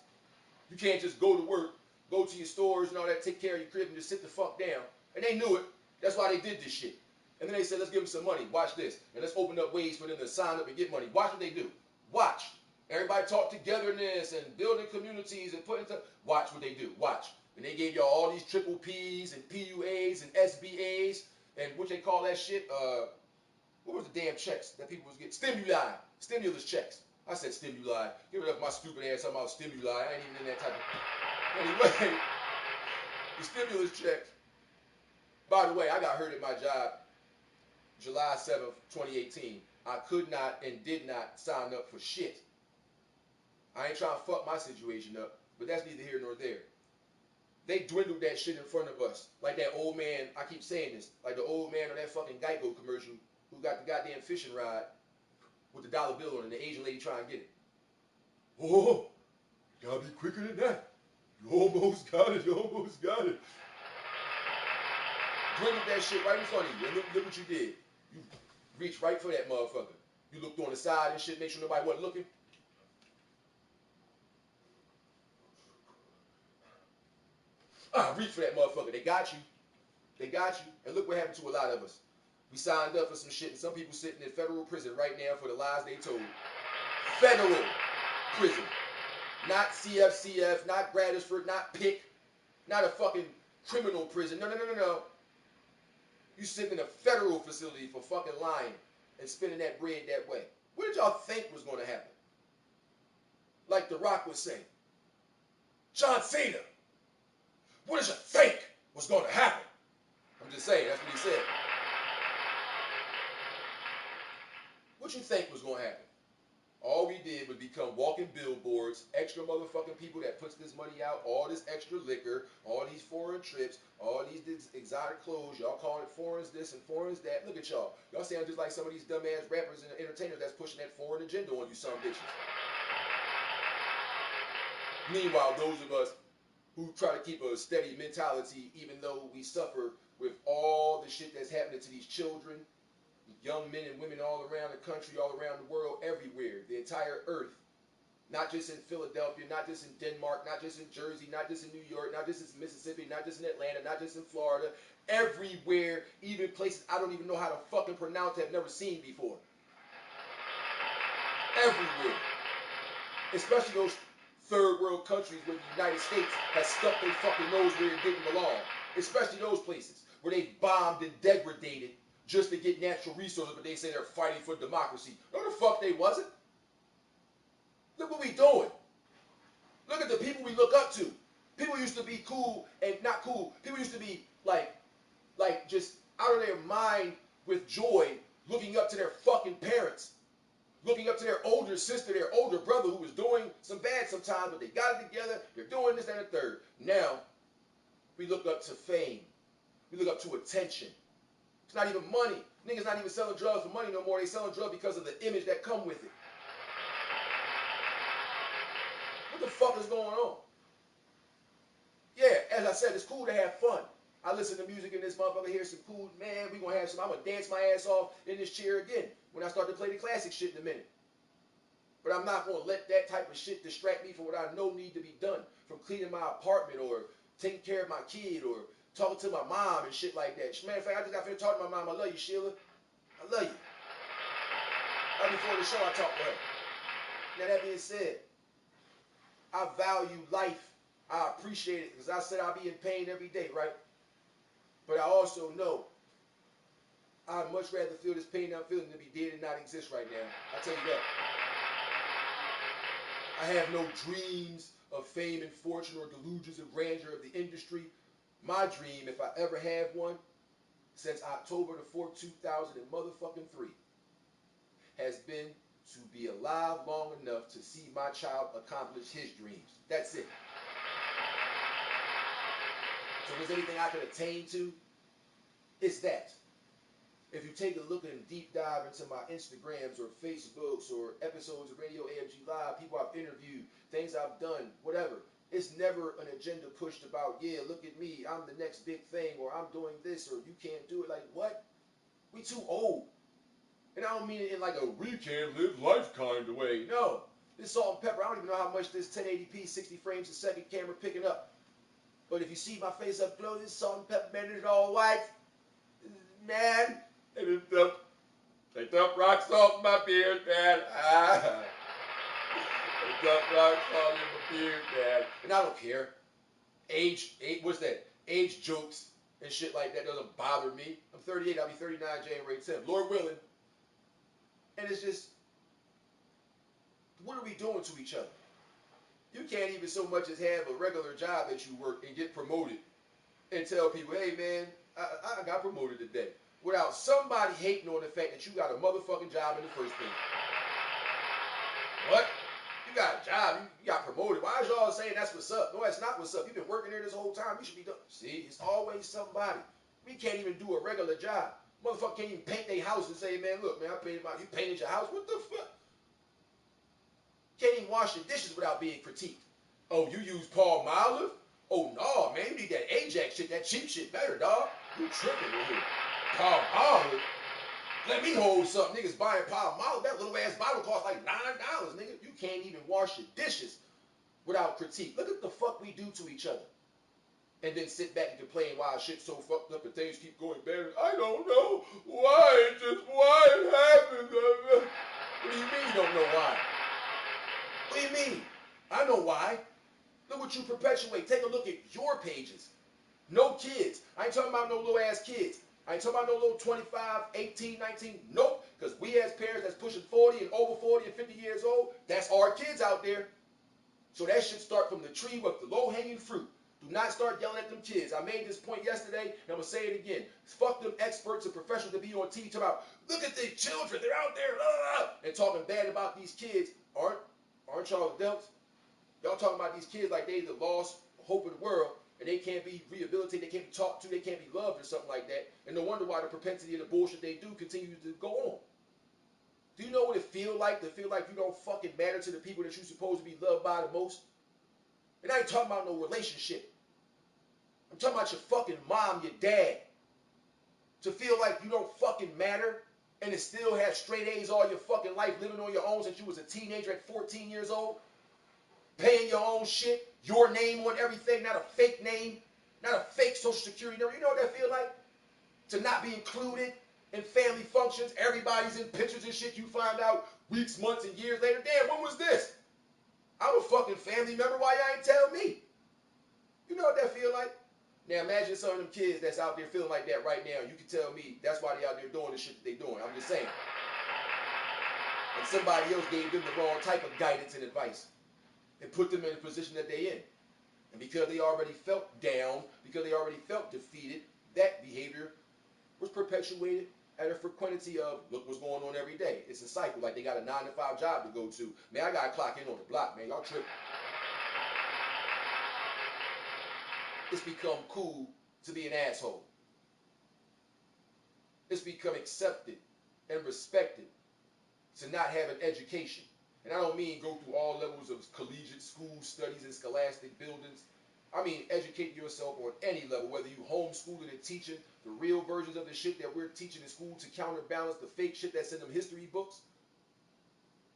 You can't just go to work, go to your stores and all that, take care of your crib and just sit the fuck down. And they knew it. That's why they did this shit. And then they said, let's give them some money. Watch this. And let's open up ways for them to sign up and get money. Watch what they do. Watch. Everybody talk togetherness and building communities and putting stuff. Watch what they do. Watch. And they gave y'all all these triple Ps and PUAs and SBAs and what they call that shit. What was the damn checks that people was getting? Stimuli. Stimulus checks. I said stimuli. Give it up my stupid ass talking about stimuli. I ain't even in that type of... Anyway, the stimulus checks. By the way, I got hurt at my job July 7th, 2018. I could not and did not sign up for shit. I ain't trying to fuck my situation up, but that's neither here nor there. They dwindled that shit in front of us. Like that old man, I keep saying this, like the old man on that fucking Geico commercial who got the goddamn fishing rod with the dollar bill on it and the Asian lady trying to get it. Oh, you gotta be quicker than that. You almost got it, you almost got it. Dwindled that shit right in front of you. And look what you did. You reached right for that motherfucker. You looked on the side and shit, make sure nobody wasn't looking. Reach for that motherfucker. They got you. They got you. And look what happened to a lot of us. We signed up for some shit, and some people sitting in federal prison right now for the lies they told. Federal prison. Not CFCF, not Bradford, not PIC, not a fucking criminal prison. No. You sitting in a federal facility for fucking lying and spending that bread that way. What did y'all think was going to happen? Like The Rock was saying. John Cena. What did you think was going to happen? I'm just saying, that's what he said. What you think was going to happen? All we did was become walking billboards, extra motherfucking people that puts this money out, all this extra liquor, all these foreign trips, all these exotic clothes. Y'all calling it foreigns this and foreigns that. Look at y'all. Y'all sound just like some of these dumbass rappers and entertainers that's pushing that foreign agenda on you some bitches. Meanwhile, those of us who try to keep a steady mentality, even though we suffer with all the shit that's happening to these children, young men and women all around the country, all around the world, everywhere, the entire earth, not just in Philadelphia, not just in Denmark, not just in Jersey, not just in New York, not just in Mississippi, not just in Atlanta, not just in Florida, everywhere, even places I don't even know how to fucking pronounce, have never seen before. Everywhere. Especially those third world countries where the United States has stuck their fucking nose where it didn't belong. Especially those places where they bombed and degraded just to get natural resources, but they say they're fighting for democracy. No, the fuck they wasn't. Look what we doing. Look at the people we look up to. People used to be cool and not cool. People used to be like just out of their mind with joy, looking up to their fucking parents, looking up to their older sister, their older brother who was doing some bad sometimes, but they got it together. They're doing this, that, and the third. Now, we look up to fame. We look up to attention. It's not even money. Niggas not even selling drugs for money no more. They selling drugs because of the image that come with it. What the fuck is going on? Yeah, as I said, it's cool to have fun. I listen to music in this motherfucker, hear some cool, man, we gonna have some, I'm gonna dance my ass off in this chair again when I start to play the classic shit in a minute. But I'm not gonna let that type of shit distract me from what I know need to be done, from cleaning my apartment or taking care of my kid or talking to my mom and shit like that. Matter of fact, I just got finished talking to my mom. I love you, Sheila. I love you. Right before the show, I talked to her. Now, that being said, I value life. I appreciate it because I said I'll be in pain every day, right? But I also know I'd much rather feel this pain I'm feeling than be dead and not exist right now. I tell you that. I have no dreams of fame and fortune or delusions of grandeur of the industry. My dream, if I ever have one, since October the 4th, 2003, has been to be alive long enough to see my child accomplish his dreams. That's it. So if there's anything I can attain to, it's that. If you take a look and deep dive into my Instagrams or Facebooks or episodes of Radio AFG Live, people I've interviewed, things I've done, whatever, it's never an agenda pushed about, yeah, look at me, I'm the next big thing, or I'm doing this, or you can't do it. Like, what? We too old. And I don't mean it in like a we can't live life kind of way. No. This salt and pepper, I don't even know how much this 1080p 60 frames a second camera picking up. But if you see my face up close, this salt and pepper, man, it's all white. Man. And they dump rock salt in my beard, man. They dump rock salt in my beard, man. And I don't care. Age, what's that? Age jokes and shit like that doesn't bother me. I'm 38, I'll be 39 January 10th. Lord willing. And it's just, what are we doing to each other? You can't even so much as have a regular job that you work and get promoted and tell people, hey man, I got promoted today. Without somebody hating on the fact that you got a motherfucking job in the first place. What? You got a job, you got promoted. Why is y'all saying that's what's up? No, that's not what's up. You've been working there this whole time. You should be done. See, it's always somebody. We can't even do a regular job. Motherfucker can't even paint their house and say, man, look, man, I painted you painted your house? What the fuck? Can't even wash your dishes without being critiqued. Oh, you use Paul Olive? Oh, no, man, you need that Ajax shit, that cheap shit better, dog. You tripping with here. Paul Olive? Let me hold something. Niggas buying Paul Olive. That little ass bottle costs like $9, nigga. You can't even wash your dishes without critique. Look at the fuck we do to each other. And then sit back and complain why shit's so fucked up and things keep going better. I don't know why it happened. What do you mean you don't know why? What do you mean? I know why. Look what you perpetuate. Take a look at your pages. No kids. I ain't talking about no little ass kids. I ain't talking about no little 25, 18, 19. Nope. Because we as parents that's pushing 40 and over 40 and 50 years old, that's our kids out there. So that should start from the tree with the low-hanging fruit. Do not start yelling at them kids. I made this point yesterday, and I'm going to say it again. Fuck them experts and professionals that be on TV talking about, look at these children, they're out there, and talking bad about these kids. Aren't y'all adults? Y'all talking about these kids like they the lost hope of the world, and they can't be rehabilitated, they can't be talked to, they can't be loved or something like that. And no wonder why the propensity of the bullshit they do continues to go on. Do you know what it feel like to feel like you don't fucking matter to the people that you're supposed to be loved by the most? And I ain't talking about no relationship. I'm talking about your fucking mom, your dad. To feel like you don't fucking matter and to still have straight A's all your fucking life, living on your own since you was a teenager at 14 years old. Paying your own shit, your name on everything, not a fake name. Not a fake social security number. You know what that feel like? To not be included in family functions. Everybody's in pictures and shit. You find out weeks, months, and years later. Damn, when was this? I'm a fucking family member. Why y'all ain't tell me? You know what that feel like? Now imagine some of them kids that's out there feeling like that right now. You can tell me that's why they out there doing the shit that they doing. I'm just saying. And somebody else gave them the wrong type of guidance and advice and put them in the position that they in. And because they already felt down, because they already felt defeated, that behavior was perpetuated at a frequency of, look what's going on every day. It's a cycle, like they got a 9-to-5 job to go to. Man, I got to clock in on the block, man. Y'all tripping. It's become cool to be an asshole. It's become accepted and respected to not have an education. And I don't mean go through all levels of collegiate school studies and scholastic buildings. I mean educate yourself on any level, whether you homeschooling and teaching the real versions of the shit that we're teaching in school to counterbalance the fake shit that's in them history books,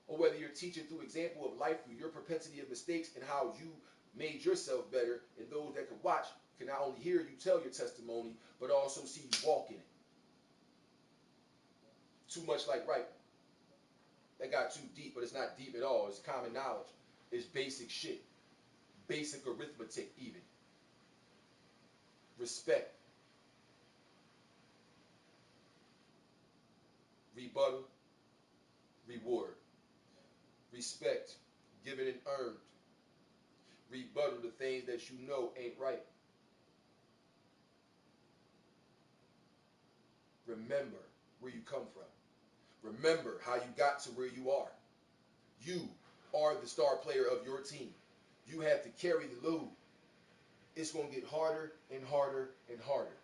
or whether you're teaching through example of life, through your propensity of mistakes and how you made yourself better, and those that can watch can not only hear you tell your testimony, but also see you walk in it. Too much like right. That got too deep, but it's not deep at all. It's common knowledge. It's basic shit. Basic arithmetic even. Respect. Rebuttal. Reward. Respect. Given and earned. Rebuttal the things that you know ain't right. Remember where you come from. Remember how you got to where you are. You are the star player of your team. You have to carry the load. It's going to get harder and harder and harder.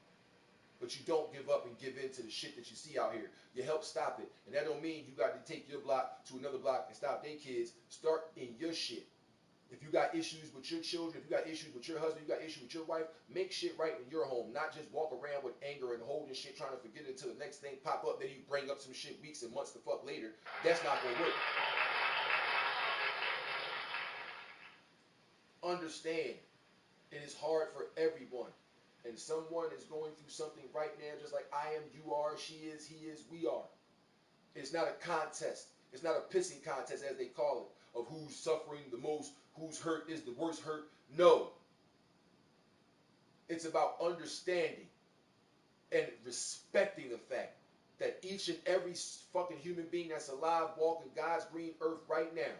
But you don't give up and give in to the shit that you see out here. You help stop it. And that don't mean you got to take your block to another block and stop their kids. Start in your shit. If you got issues with your children, if you got issues with your husband, you got issues with your wife, make shit right in your home. Not just walk around with anger and holding shit, trying to forget it until the next thing pop up, then you bring up some shit weeks and months the fuck later. That's not going to work. Understand, it is hard for everyone. And someone is going through something right now, just like I am, you are, she is, he is, we are. It's not a contest. It's not a pissing contest, as they call it, of who's suffering the most, whose hurt is the worst hurt. No. It's about understanding and respecting the fact that each and every fucking human being that's alive, walking God's green earth right now,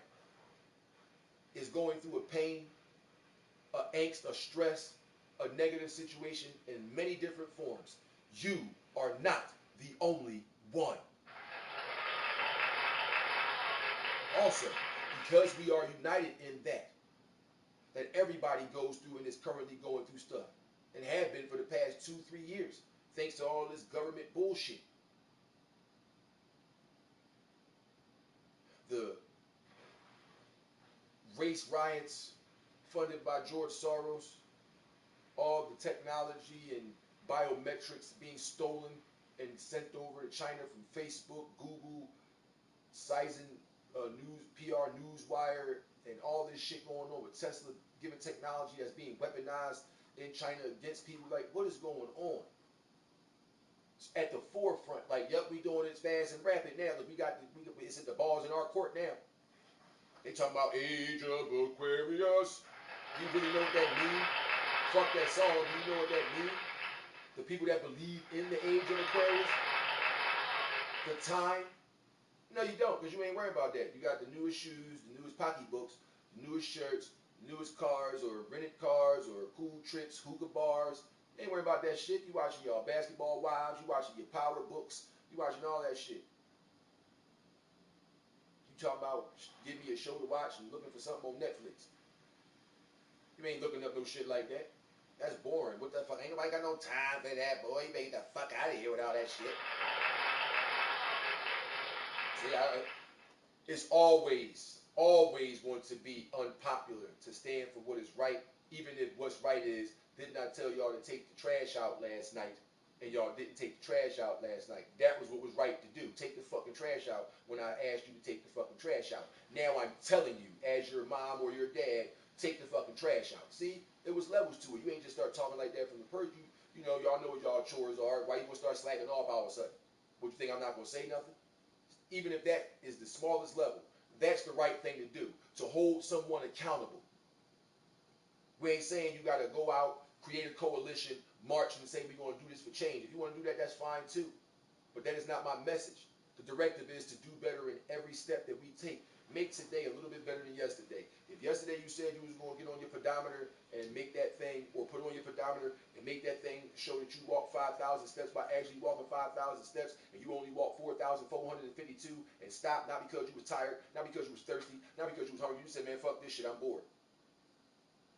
is going through a pain, a angst, a stress, a negative situation in many different forms. You are not the only one. Also, because we are united in that everybody goes through and is currently going through stuff, and have been for the past 2-3 years, thanks to all this government bullshit. The race riots funded by George Soros, all the technology and biometrics being stolen and sent over to China from Facebook, Google, Sizen, News, PR, Newswire, and all this shit going on with Tesla giving technology that's being weaponized in China against people. Like, what is going on? It's at the forefront. Like, yep, we doing it fast and rapid now. Look, it's at the balls in our court now. They talking about Age of Aquarius. Do you really know what that means? Fuck that song. Do you know what that means? The people that believe in the Age of Aquarius, the time. No, you don't, because you ain't worried about that. You got the newest shoes, the newest pocketbooks, the newest shirts, the newest cars, or rented cars, or cool trips, hookah bars. You ain't worried about that shit. You watching your Basketball Wives, you watching your Power books, you watching all that shit. You talking about give me a show to watch and looking for something on Netflix. You ain't looking up no shit like that. That's boring. What the fuck? Ain't nobody got no time for that, boy. You better get the fuck out of here with all that shit. See, it's always going to be unpopular to stand for what is right, even if what's right is, didn't I tell y'all to take the trash out last night, and y'all didn't take the trash out last night. That was what was right to do. Take the fucking trash out when I asked you to take the fucking trash out. Now I'm telling you, as your mom or your dad, take the fucking trash out. See? It was levels to it. You ain't just start talking like that from the first. You know, y'all know what y'all chores are. Why you gonna start slacking off all of a sudden? What, you think I'm not gonna say nothing? Even if that is the smallest level, that's the right thing to do, to hold someone accountable. We ain't saying you gotta go out, create a coalition, march and say we're gonna do this for change. If you wanna do that, that's fine too. But that is not my message. The directive is to do better in every step that we take. Make today a little bit better than yesterday. If yesterday you said you was going to get on your pedometer and make that thing, or put on your pedometer and make that thing show that you walked 5,000 steps by actually walking 5,000 steps, and you only walked 4,452 and stopped, not because you was tired, not because you was thirsty, not because you was hungry, you said, man, fuck this shit, I'm bored.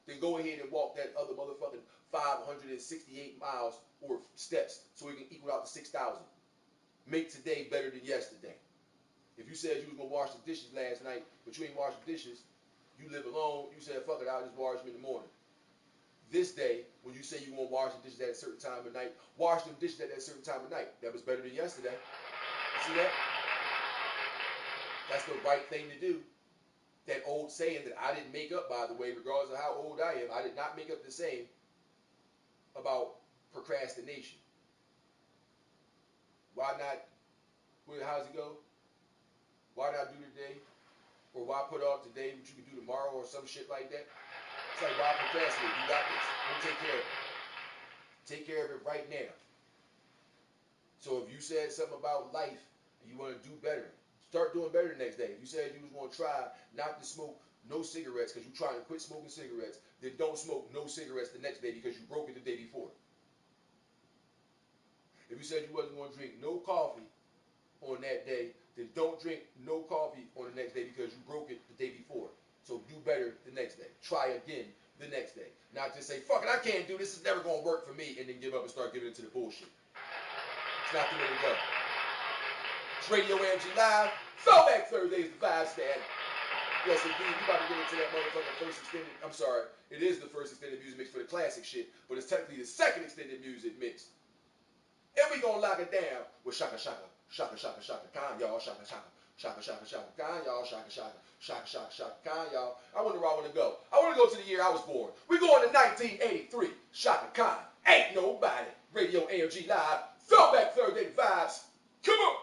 Then go ahead and walk that other motherfucking 568 miles or steps so we can equal out to 6,000. Make today better than yesterday. If you said you was going to wash the dishes last night, but you ain't washed the dishes, you live alone, you said, fuck it, I'll just wash them in the morning. This day, when you say you want to wash the dishes at a certain time of night, wash them dishes at that certain time of night. That was better than yesterday. See that? That's the right thing to do. That old saying that I didn't make up, by the way, regardless of how old I am, I did not make up the saying about procrastination. Why not, how's it go? Why not do today? Or why put off today what you can do tomorrow or some shit like that? It's like, why procrastinate? You got this. Go take care of it. Take care of it right now. So if you said something about life and you want to do better, start doing better the next day. If you said you was going to try not to smoke no cigarettes because you're trying to quit smoking cigarettes, then don't smoke no cigarettes the next day because you broke it the day before. If you said you wasn't going to drink no coffee on that day, then don't drink no coffee on the next day because you broke it the day before. So do better the next day. Try again the next day. Not just say, fuck it, I can't do this, it's never going to work for me, and then give up and start giving it to the bullshit. It's not the way to go. It's Radio AFG Live. Throwback Thursday is the vibe stand. Yes, indeed. We about to get into that motherfucking first extended, I'm sorry, it is the first extended music mix for the classic shit, but it's technically the second extended music mix. And we gonna lock it down with shaka shaka, shaka shaka shaka, con y'all, shaka shaka, shaka shaka shaka, con y'all, shaka shaka, shaka shaka shaka, con y'all. I wonder where I wanna go. I wanna go to the year I was born. We going to 1983. Shaka Khan, ain't nobody. Radio AFG Live, Throwback Thursday vibes. Come on.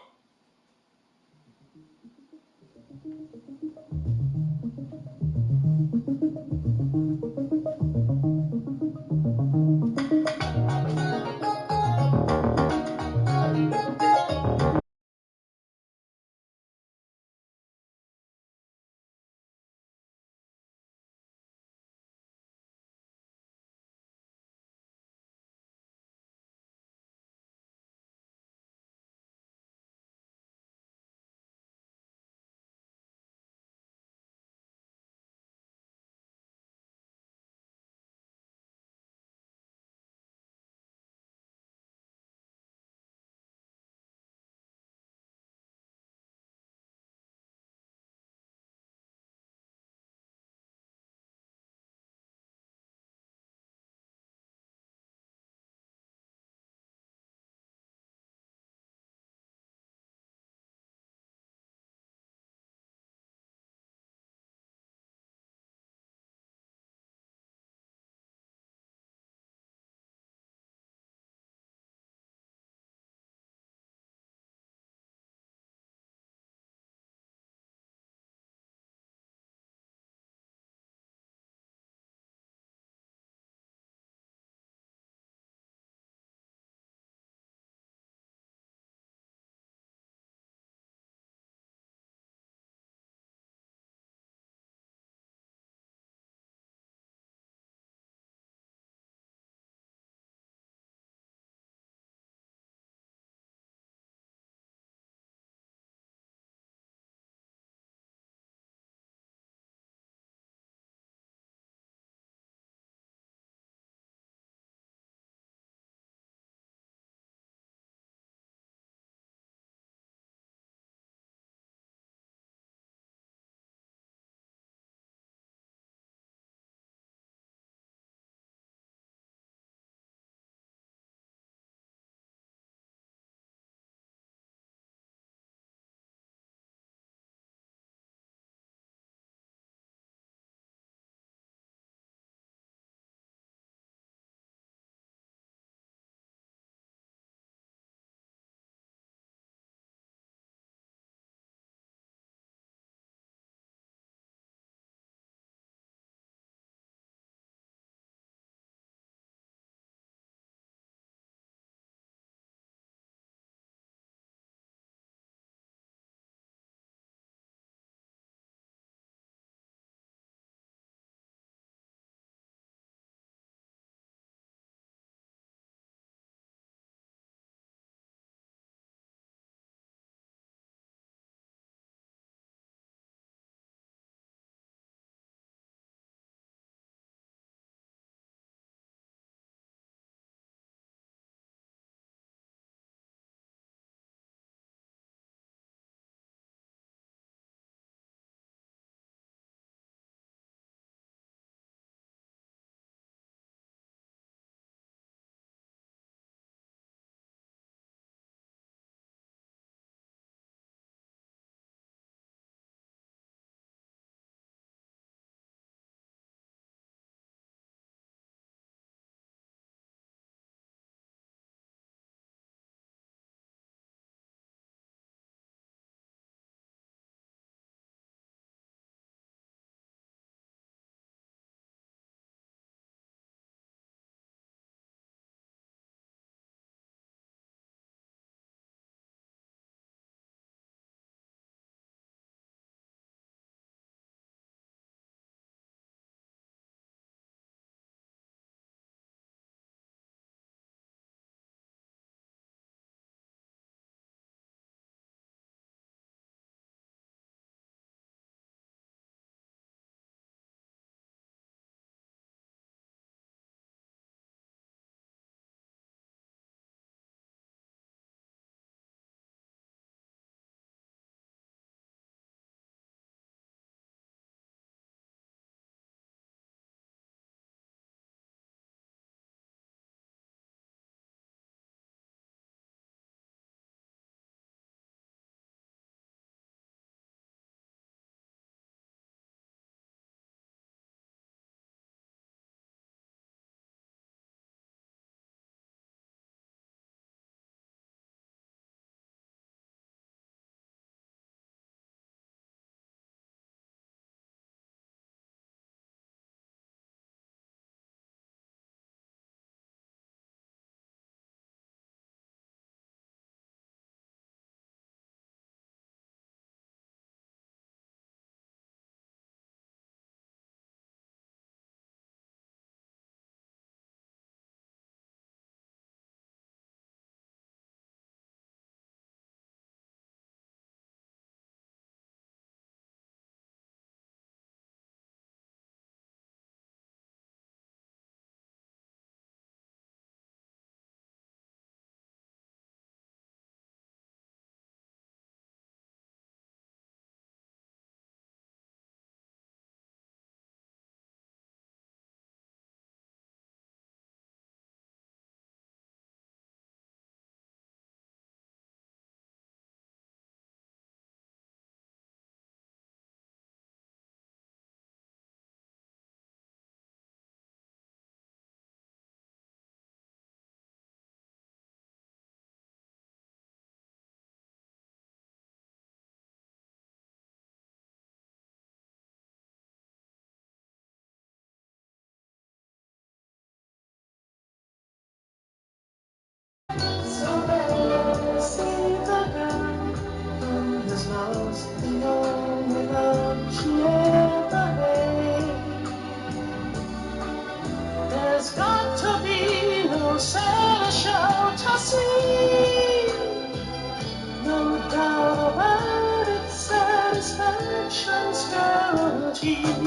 melody.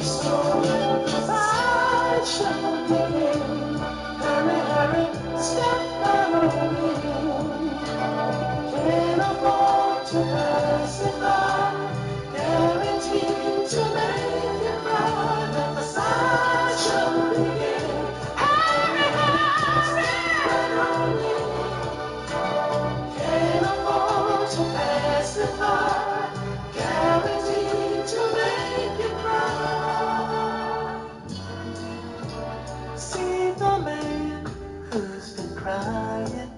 So let the sideshow begin. Hurry, hurry, step right on in. Can't afford to pass it by. Guaranteed to make you cry. Let the sideshow begin. Hurry, hurry, step right on in. Can't afford to pass it by. Guaranteed to make you cry. See the man who's been crying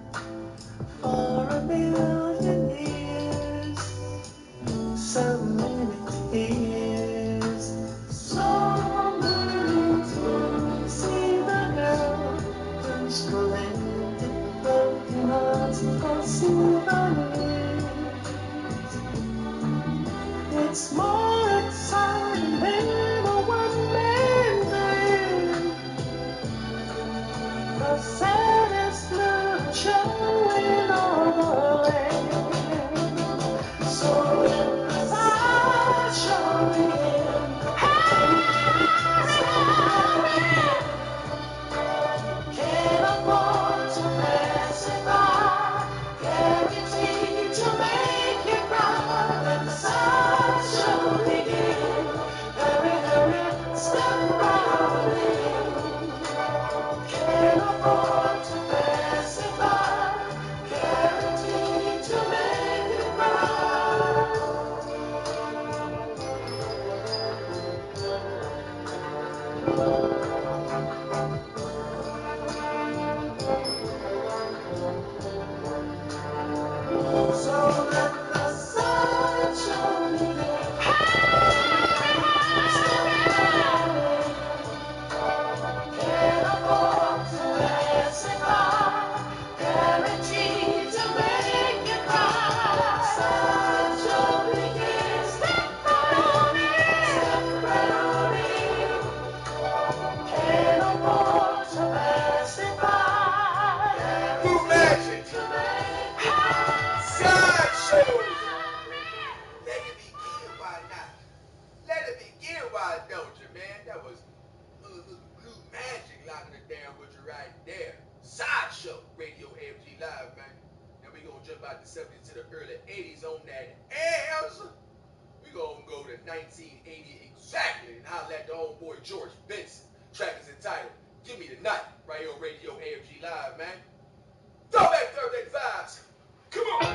for a million years, so many tears, so many tears. See the girl who's collected broken hearts for souvenirs. It's more exciting than a one-man band. The saddest little show in all the land. So let the sideshow begin. Can't afford to pass it by. Guaranteed to make you cry. Let the sideshow begin. Hurry, hurry, step right in. Can't afford to pass it by. Guaranteed to make you cry. So let the sideshow begin. Can't afford to pass it by. Guaranteed to make you cry. Sideshow begins. Step right on in. Step right on in. Can't afford to pass it by. Blue Magic. To make you Sideshow. Let it begin, why not? Let it begin, why don't you, man? That was Blue Magic locking it down with you right there. Sideshow, Radio AFG Live, man. Now we gonna jump out the 70s to the early 80s on that ass. We gonna go to 1980 exactly, and I'll let the old boy George Benson. Track is entitled "Give Me the Night," right here on Radio AFG Live, man. Throwback Thursday vibes. Come on.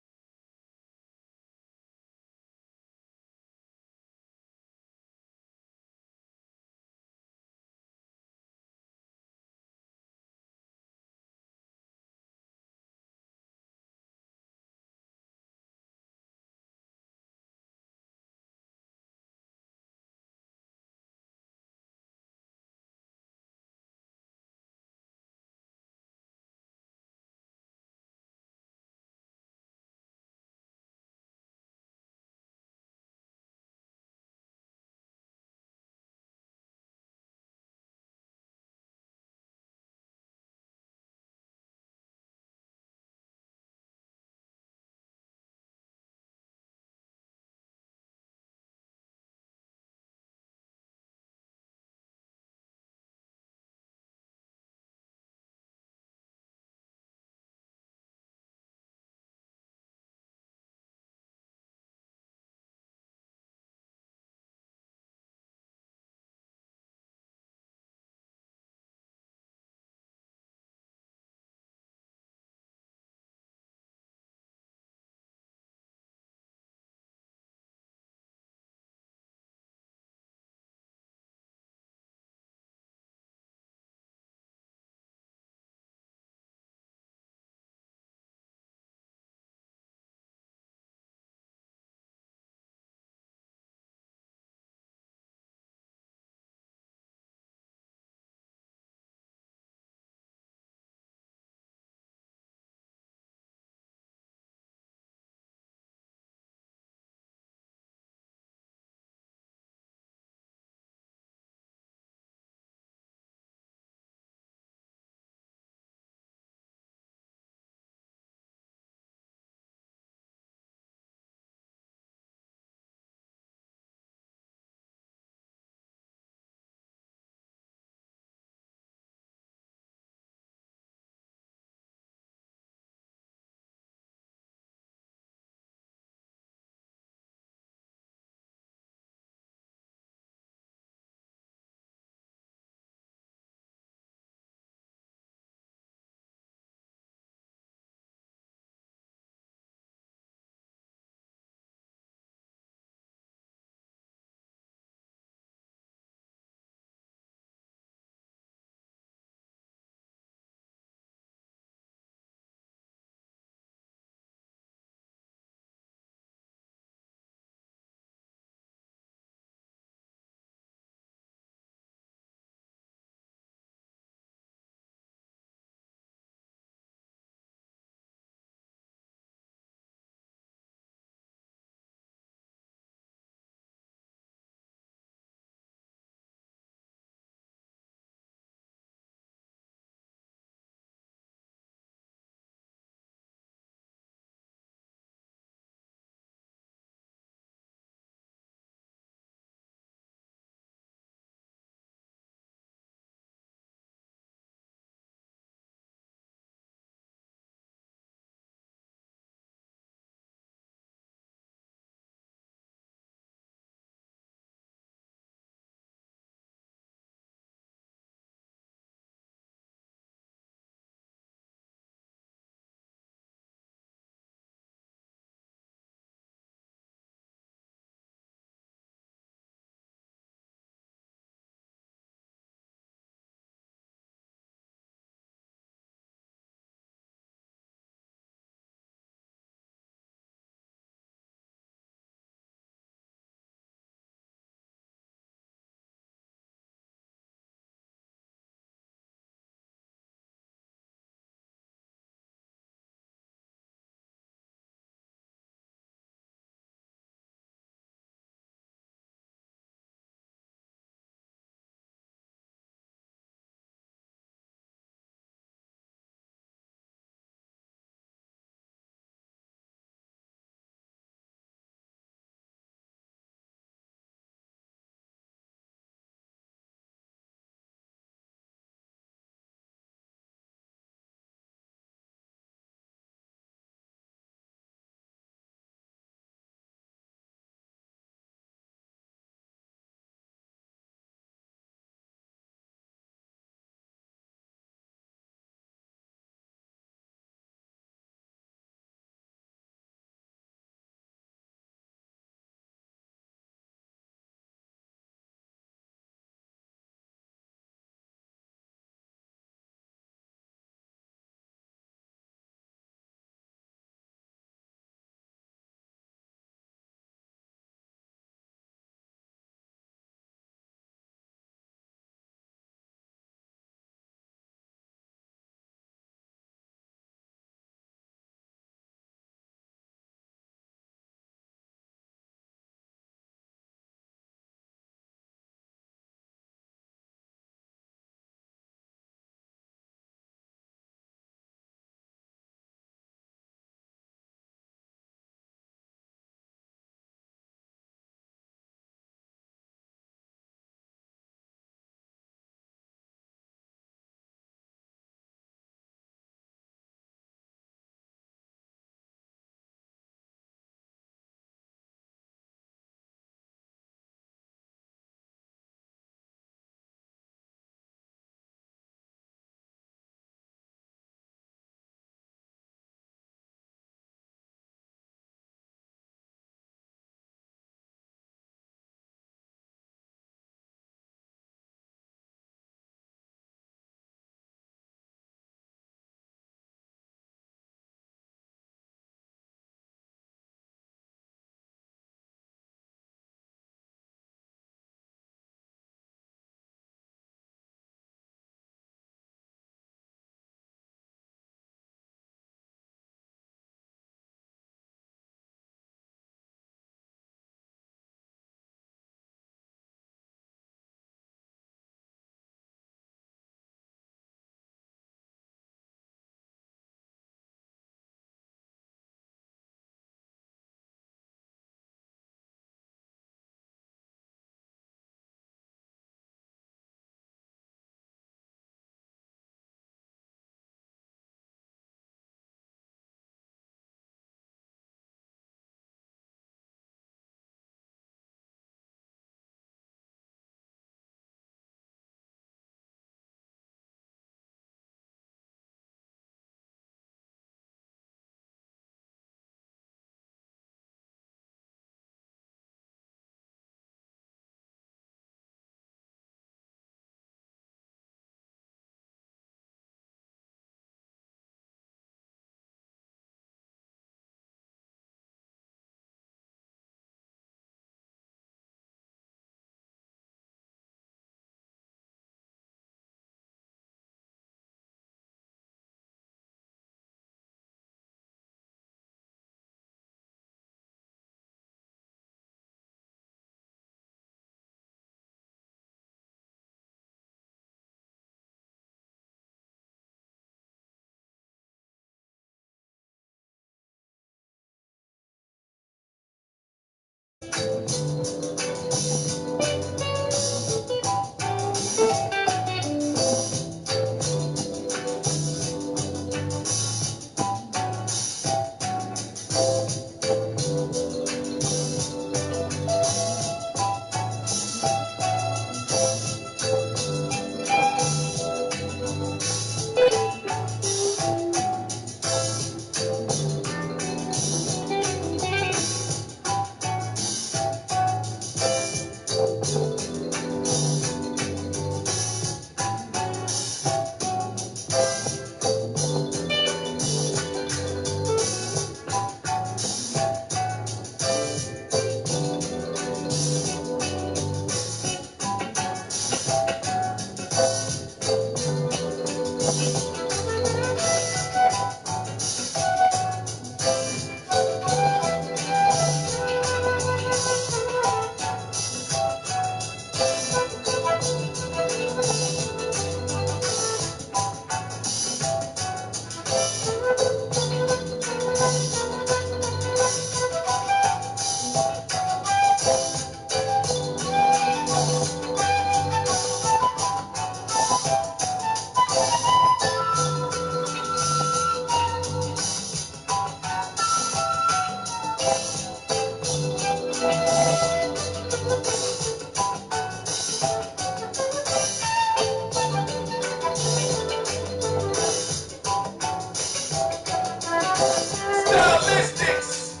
Stylistics,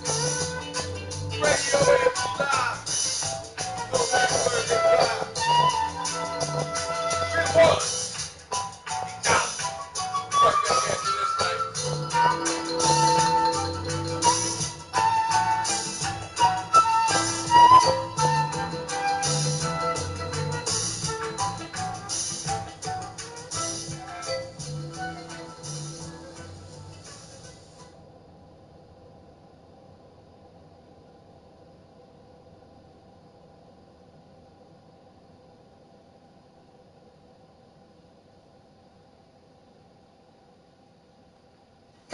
Radio AFG Live, Throwback Thursday Live. It was. Right back after this night.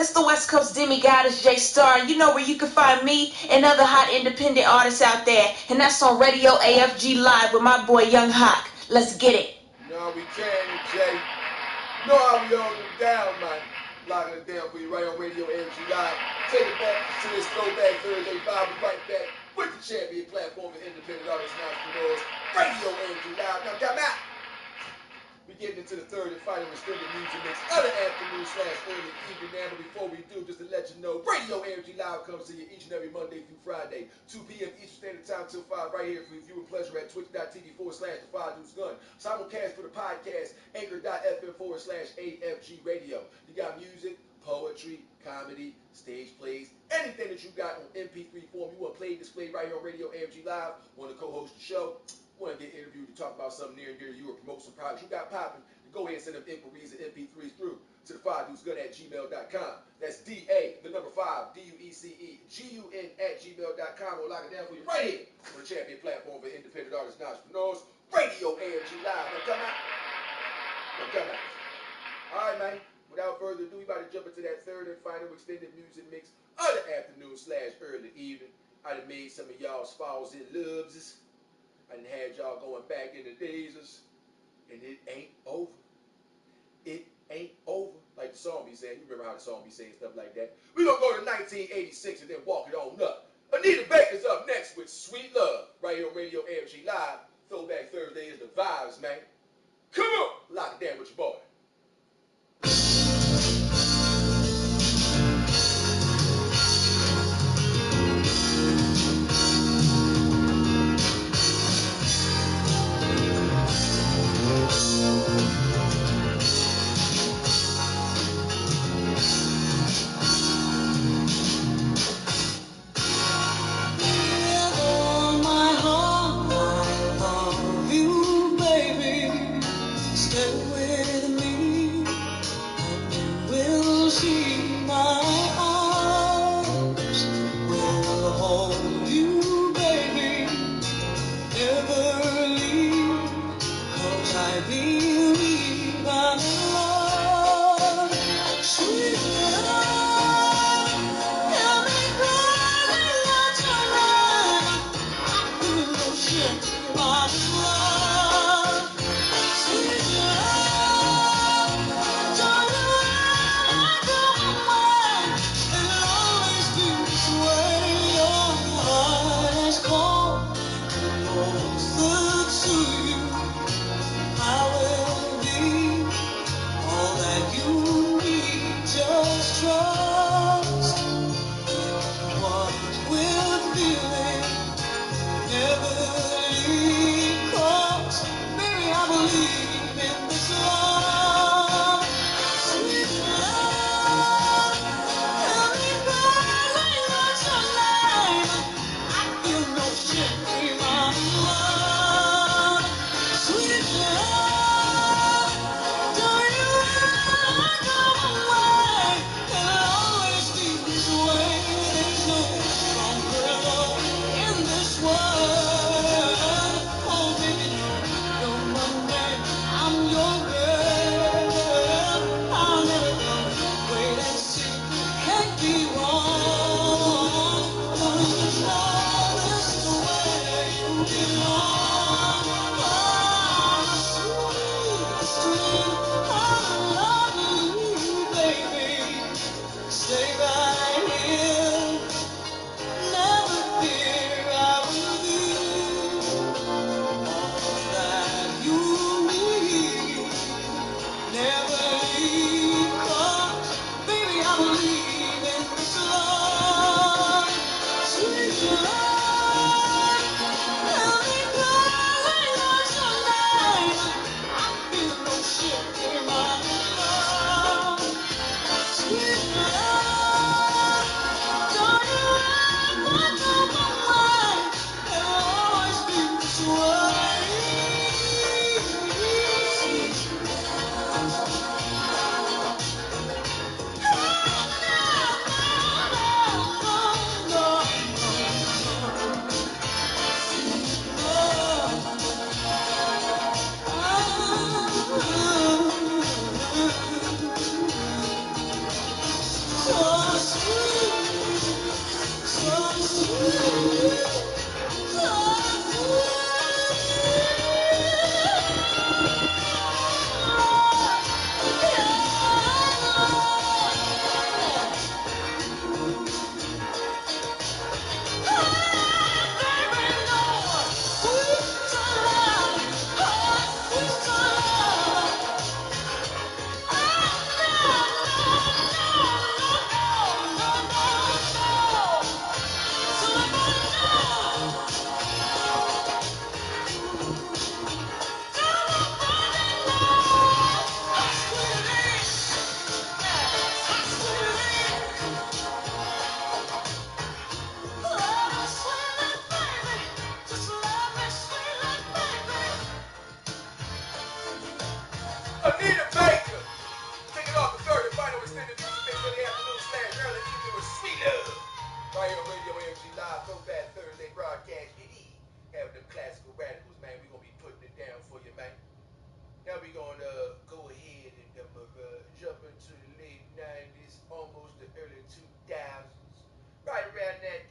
It's the West Coast demigod, it's J Star. You know where you can find me and other hot independent artists out there. And that's on Radio AFG Live with my boy Young Hawk. Let's get it. No, we can't, Jay. Know how we hold them down, man. Locking it down for you right on Radio AFG Live. Take it back to this Throwback Thursday vibe. Right back with the champion platform for independent artists and entrepreneurs. Radio AFG Live. Now, come out. We getting into the third and final extended music mix of the afternoon/early evening now. But before we do, just to let you know, Radio AFG Live comes to you each and every Monday through Friday, 2 p.m. Eastern Standard Time till 5, right here for your viewing pleasure at twitch.tv/the5deucegun. Simulcast for the podcast, anchor.fm/AFG Radio. You got music, poetry, comedy, stage plays, anything that you got on MP3 form, you want played, displayed right here on Radio AFG Live, want to co-host the show, want to get interviewed to talk about something near and dear to you or promote some products you got popping, go ahead and send them inquiries and MP3s through to the 5deucegun@gmail.com. That's DA, the number 5, DUECEGUN@gmail.com. We'll lock it down for you right here on the champion platform for independent artists and entrepreneurs, Radio AFG Live. Now come out. Now come out. All right, man. Without further ado, we about to jump into that third and final extended music mix of the afternoon/early evening. I done made some of y'all spouse in loves. I done had y'all going back in the days, and it ain't over. It ain't over. Like the song be saying. You remember how the song be saying stuff like that. We gonna go to 1986 and then walk it on up. Anita Baker's up next with Sweet Love, right here on Radio AFG Live. Throwback Thursday is the vibes, man. Come on, lock it down with your boy. Stay with me.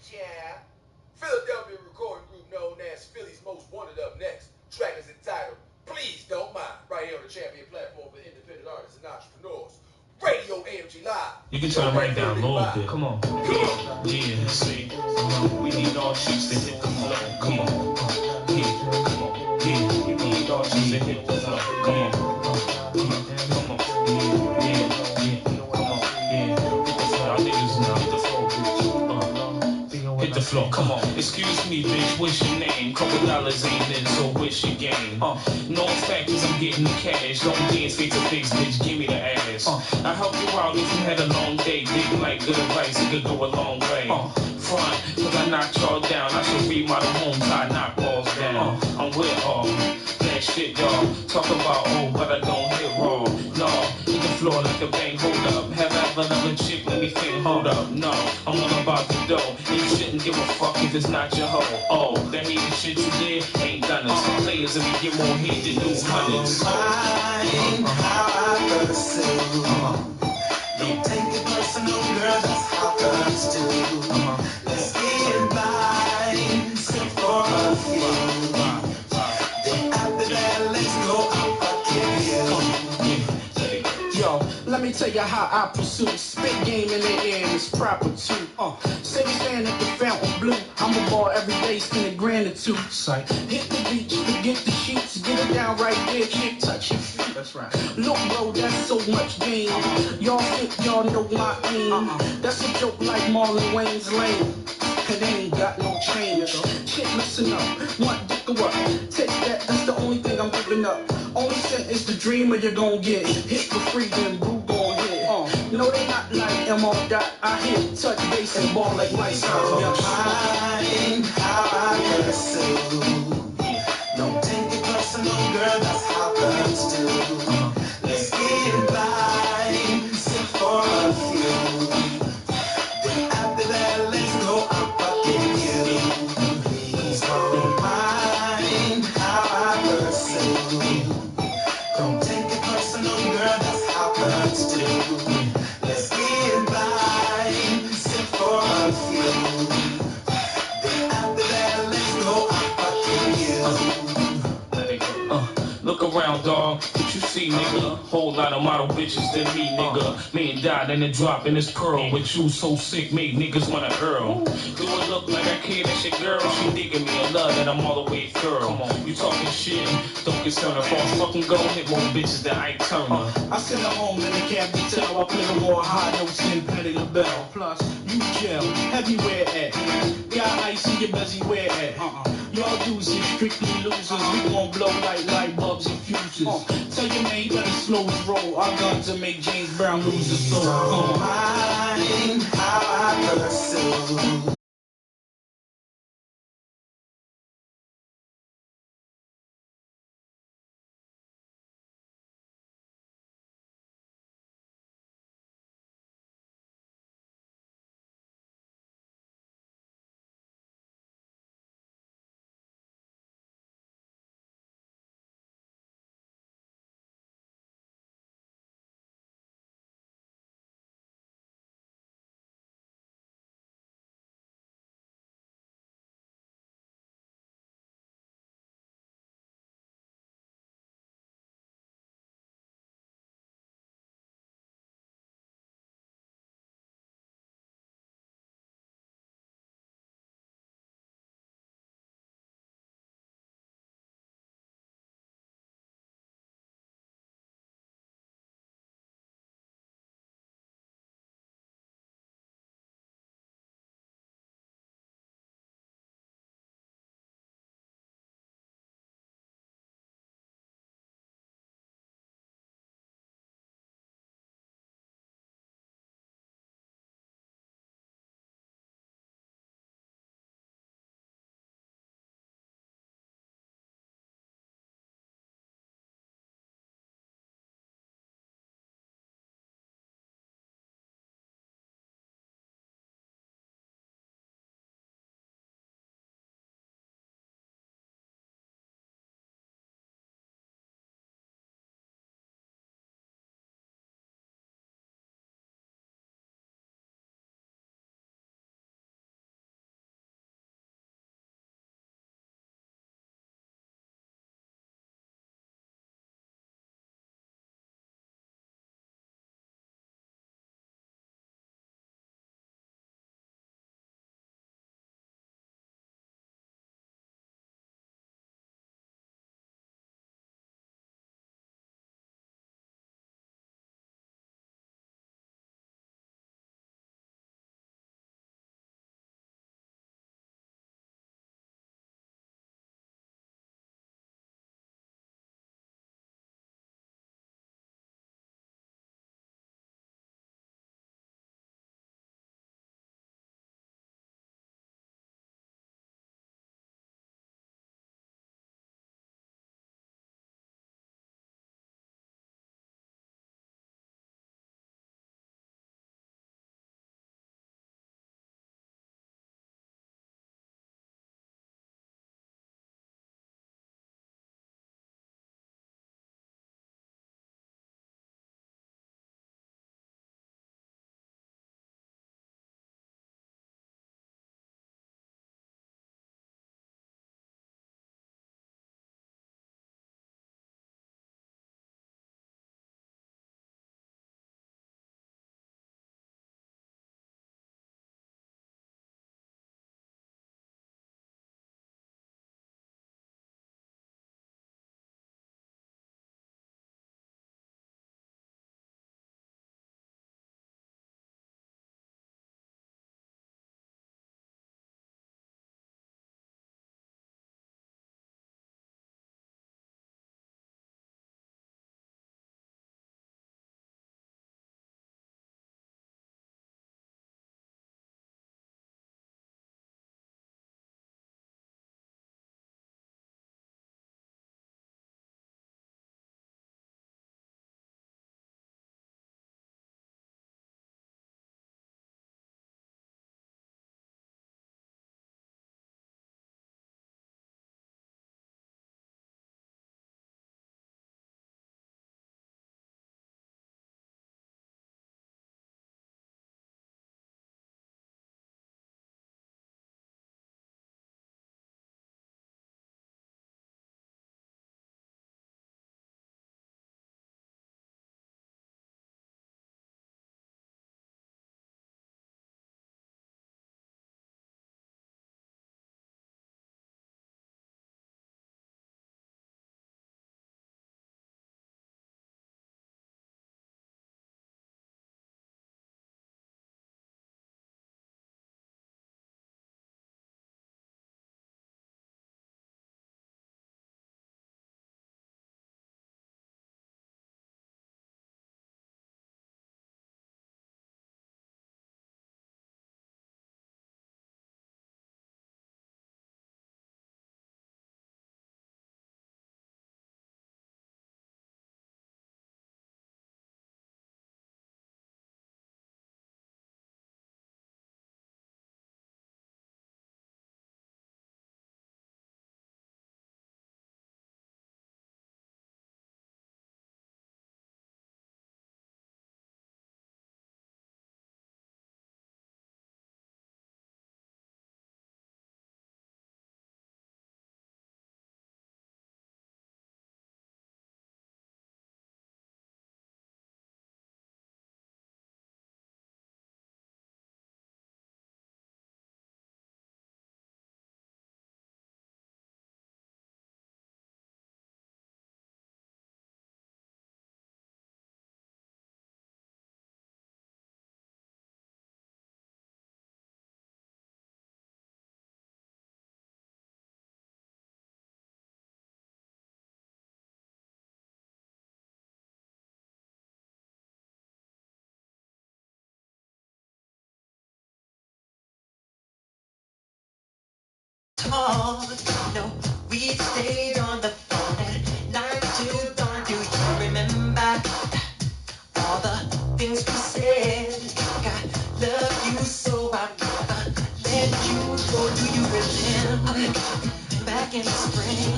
child. Philadelphia recording group known as Philly's Most Wanted up next. Track is entitled Please Don't Mind, right here on the champion platform for independent artists and entrepreneurs. Radio AFG Live. You can turn it right down a little bit. Come on. Yeah, see. We need all chicks to hit the flow. Come on. Yeah, come on. Yeah, we need all chicks to hit the flow. Come on. Come on. Yeah. Come on. Yeah. Y'all niggas know the flow, bitch. Hit the floor, come on. Excuse me, bitch, what's your name? Couple dollars ain't in, so what's your game? No factors, I'm getting the cash. Don't dance face to face, bitch, give me the ass. I help you out if you had a long day. Dig like good advice, it could go a long way. Front, cause I knocked y'all down. I should remodel homes, I knock balls down. I'm with all that shit, y'all. Talk about but I don't hit raw. No, hit the floor like a bang, hold up. Have I ever another chick, let me think, hold up. No, I'm all about the dough. And you shouldn't give a fuck if it's not your hoe. Oh, that hating shit you did ain't done us. Players and we get more hit than new hundreds. Mind how I pursue. Don't take it personal, girl, that's how girls do. Let's get by, sip for a few. Then after that, let's go out fucking you. Yo, let me tell you how I pursue. Spit game in the air and it's proper too. Say we stand at the fountain blue. I'm a ball every day, spend a grand or two. Hit the beach, forget the sheets, get it down right there, can't touch your feet. That's right. Look, bro, that's so much game. Y'all think y'all know my aim. That's a joke like Marlon Wayne's lane. It ain't got no change. Shit, listen up. Want dick or what? Take that, that's the only thing I'm giving up. Only set is the dream or you're gonna get hit for free, then boo gon' hit. No, they not like M.O. Dot. I hit, touch base and ball like lights out. Mind how I pursue. Don't take it personal, girl, that's how girls do. Let's get by, sip for a few. Then after that, let's go out fucking you. Please don't mind how I pursue. Don't take it personal, girl, that's how girls do. Let's get by, sip for a few. Then after that, let's go out fucking you. Look around, dog. What you see, nigga? Whole lot of model bitches than me, nigga. Me and died in the drop in this pearl. But you so sick, made niggas wanna earl. Do it look like I care? That's your girl. She digging me. I love that I'm all the way thorough. You talking shit? Don't get turned off. Fucking go hit more bitches than Ike Turner. I send her home in the cab to tell. I play the more high notes than Patty LaBelle. Plus, you gel, everywhere at. Got ice in your busy wear at. Y'all dudes is strictly losers. We gon' blow like light bulbs and fuses. Tell your man you better slow his roll. Our guns to make James Brown lose his soul. Mind how I pursue. called. No, we stayed on the phone at 9 till dawn. Do you remember all the things we said? I love you so I never let you go. Do you remember back in the spring?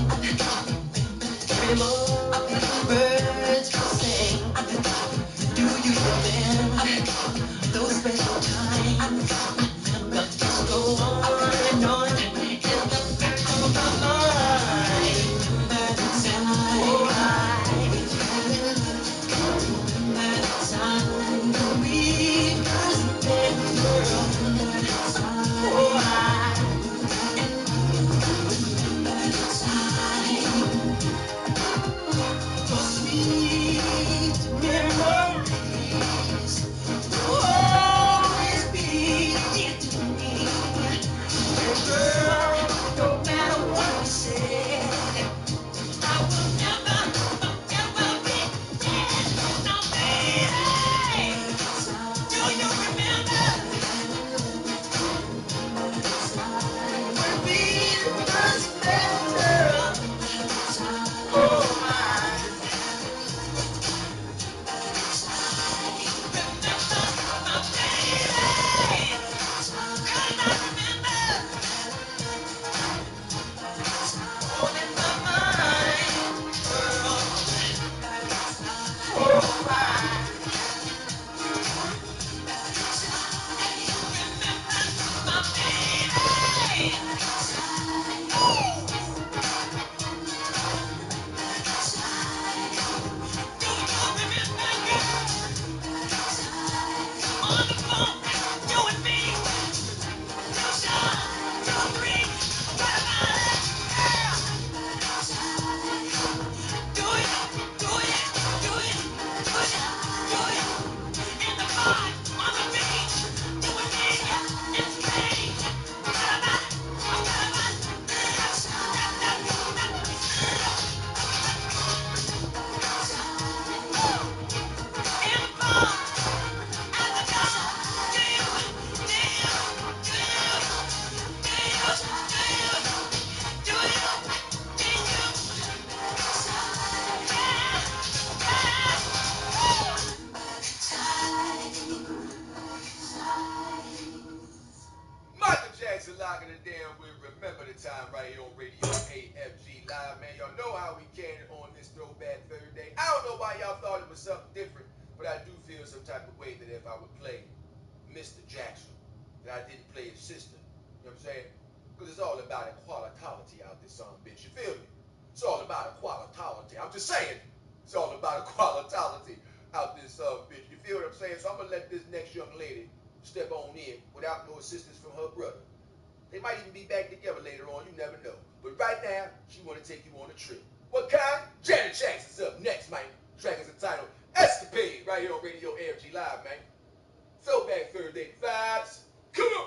Remember birds sing. Do you remember those special times? The things go on and on in the back of my mind. Remember the time. Remember the time when we first met, girl. Remember the time. Remember the time. Those sweet memories will always be dear to me. And girl, no matter what you said, I will never, ever be dead. Now, baby, do you remember when we first met, girl? Oh, my. Michael Jackson locking it down with Remember the Time right here on Radio AFG Live, man. Y'all know how we can on this Throwback Thursday. I don't know why y'all thought it was something different, but I do feel some type of way that if I would play Mr. Jackson, that I didn't play his sister. You know what I'm saying? Because it's all about equality out this song, bitch. You feel me? It's all about equality. I'm just saying. It's all about equality out this song, bitch. You feel what I'm saying? So I'm going to let this next young lady step on in without no assistance from her brother. They might even be back together later on. You never know. But right now, she want to take you on a trip. What kind? Janet Jackson's up next, man. Track is entitled Escapade right here on Radio AFG Live, man. Throwback Thursday vibes. Come on.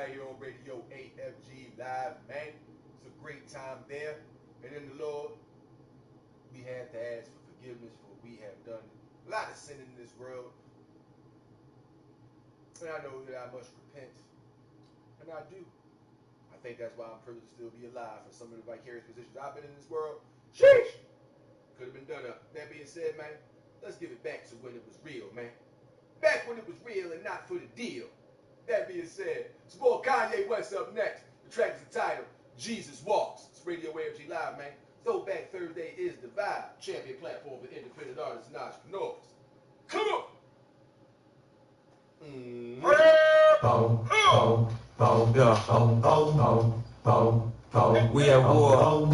right here on Radio AFG Live, man. It's a great time there. And in the Lord, we had to ask for forgiveness for what we have done. A lot of sin in this world. And I know that I must repent. And I do. I think that's why I'm privileged to still be alive for some of the vicarious positions I've been in this world. Sheesh! Could have been done up. That being said, man, let's give it back to when it was real, man. Back when it was real and not for the deal. That being said, it's boy Kanye West up next. The track is entitled Jesus Walks. It's Radio AFG Live, man. Throwback Thursday is the vibe. Champion platform for independent artists and entrepreneurs. Come on! We at war.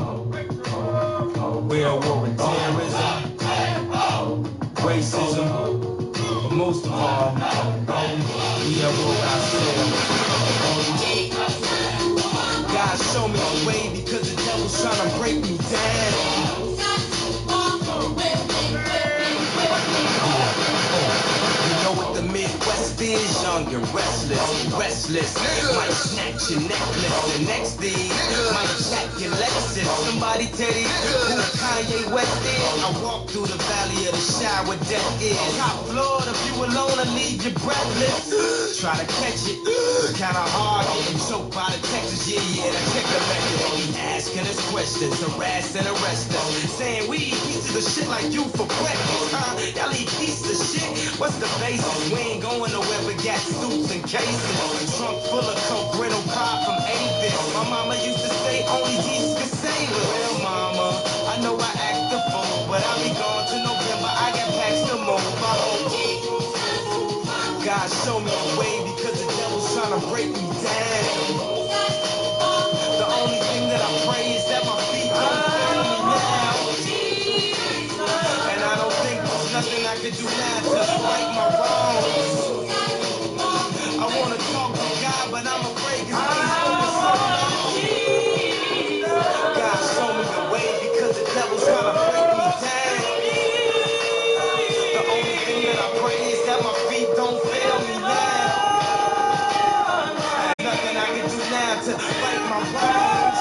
We at war with terrorism, racism, but most of all, we at war with ourselves. God show me the way because the devil's trying to break me down. You know what the Midwest is, young and restless. Might snatch your necklace, the next thing might jack your Lexus. Somebody tell you who Kanye West is. I walk through the valley of the shadow where death is. Top floor, if you alone, I leave you breathless. Try to catch it, it's kinda hard getting choked by the Texas. Yeah, that check the method. They be asking us questions, harass and arrest us, saying we eat pieces of shit like you for breakfast, huh? Y'all eat pieces of shit? What's the basis? We ain't going nowhere but got suits and cases. Trunk full of coke, rental car from Avis. My mama used to say only Jesus could save us. Well, mama, I know I act the fool, but I'll be gone to November. I got packs to move. I hope God show me the way because the devil's trying to break me down. The only thing that I pray is that my feet don't fail me now. And I don't think there's nothing I can do now to right my wrongs. I wanna talk to God, but I'm afraid cause he's spoken so long. God show me the way because the devil's trying to break me down. The only thing that I pray is that my feet don't fail me now. Nothing I can do now to right my wrongs.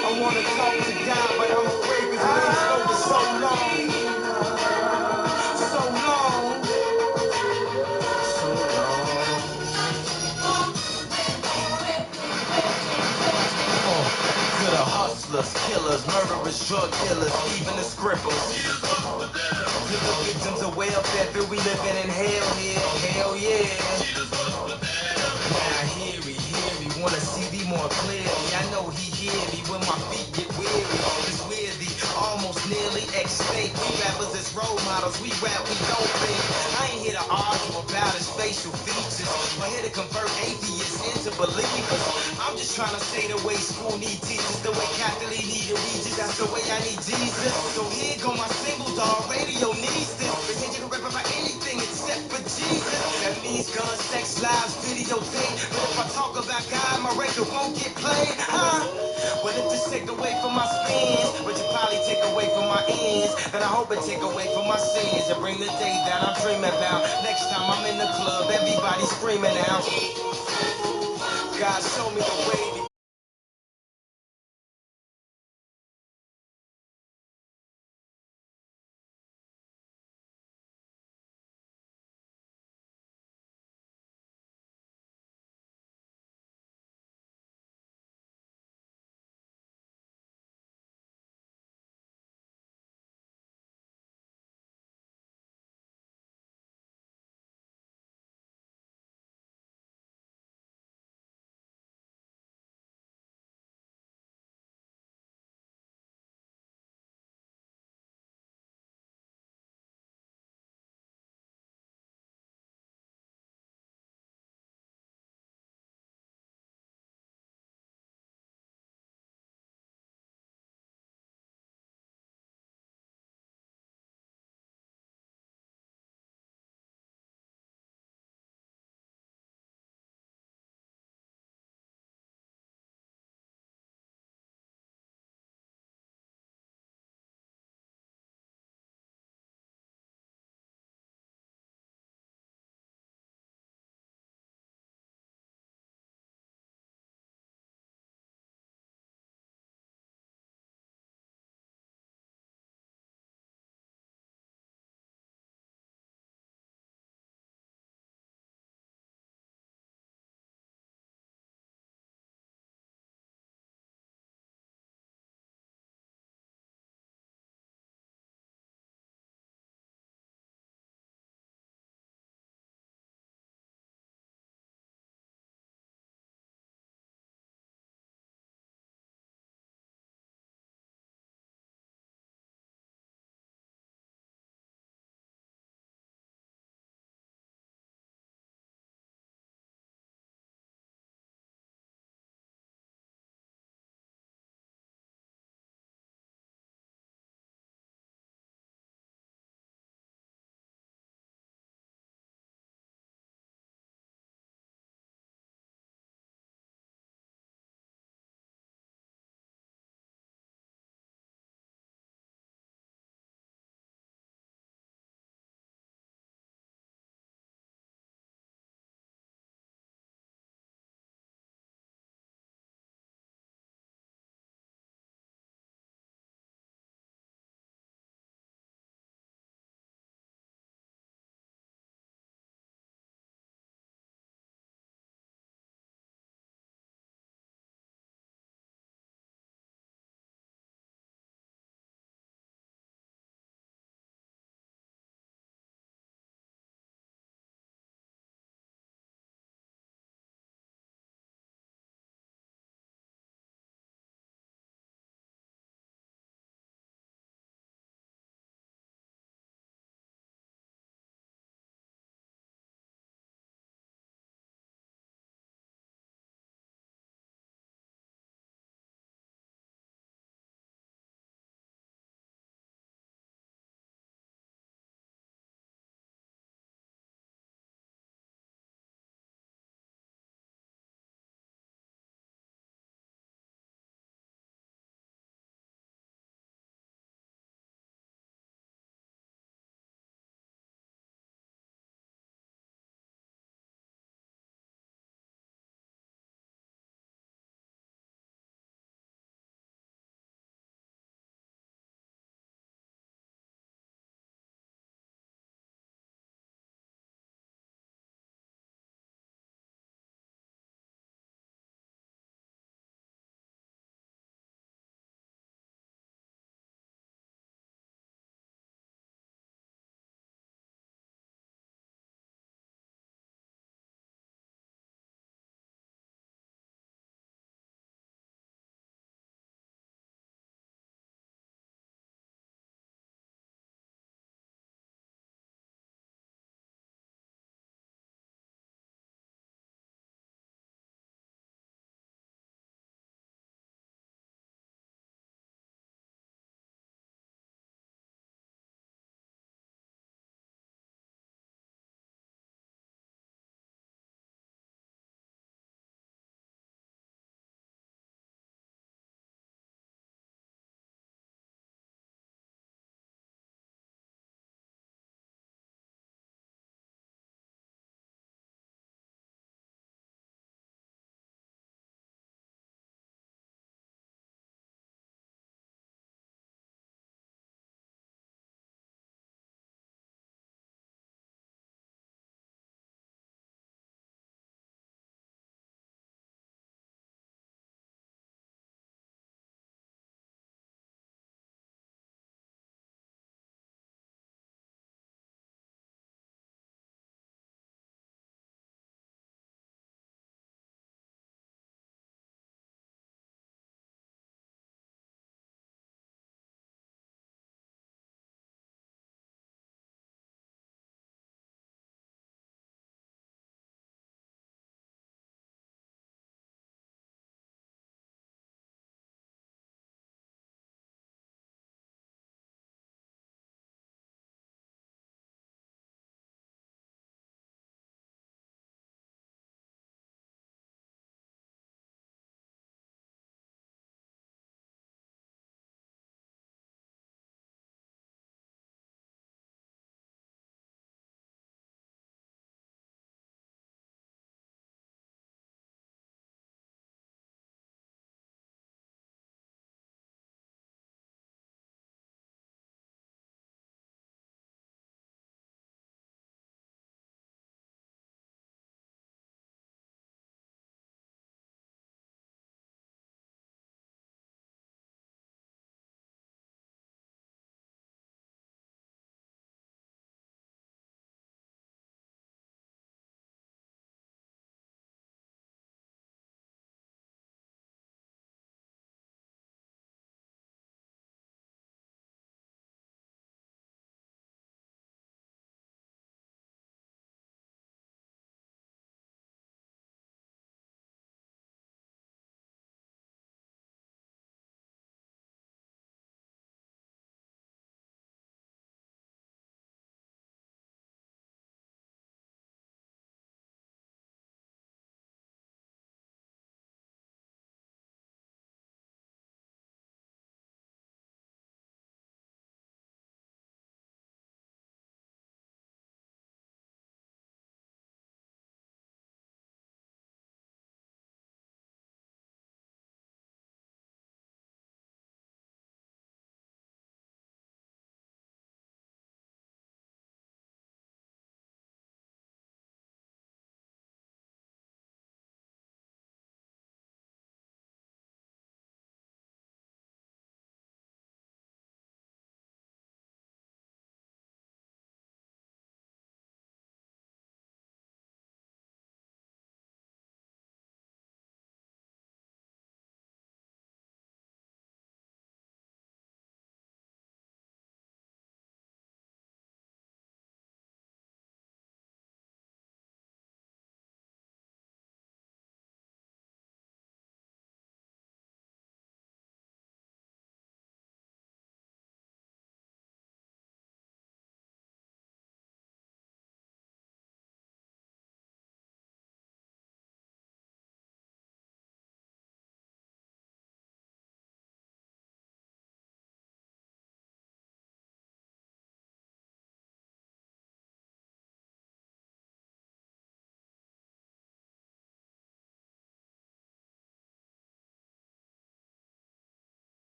I wanna talk to God, but I'm afraid cause he ain't spoken so long. So long. So long. To the hustlers, killers, murderers, drug dealers, even the scribbles. To the victims of welfare, feel we living in hell here, hell yeah. Now hear me, wanna see thee more clearly. I know he hear me when my feet get weary. It's weird, almost nearly extinct. We rappers as role models, we rap, we don't think. I ain't here to argue about his facial features, but here to convert atheists into believers. I'm just trying to say the way school need teachers, the way Catholic need the Regis, that's the way I need Jesus. So here go my single, dog, radio needs this. They say you can rap about anything except for Jesus. That means guns, sex, lives, videotape. But if I talk about God, my record won't get played, huh? Well, if this take away from my spins, but you probably take away from my ends, then I hope it take away from my sins and bring the day that I'm dreaming about. Next time I'm in the club, everybody screaming out. God show me the way.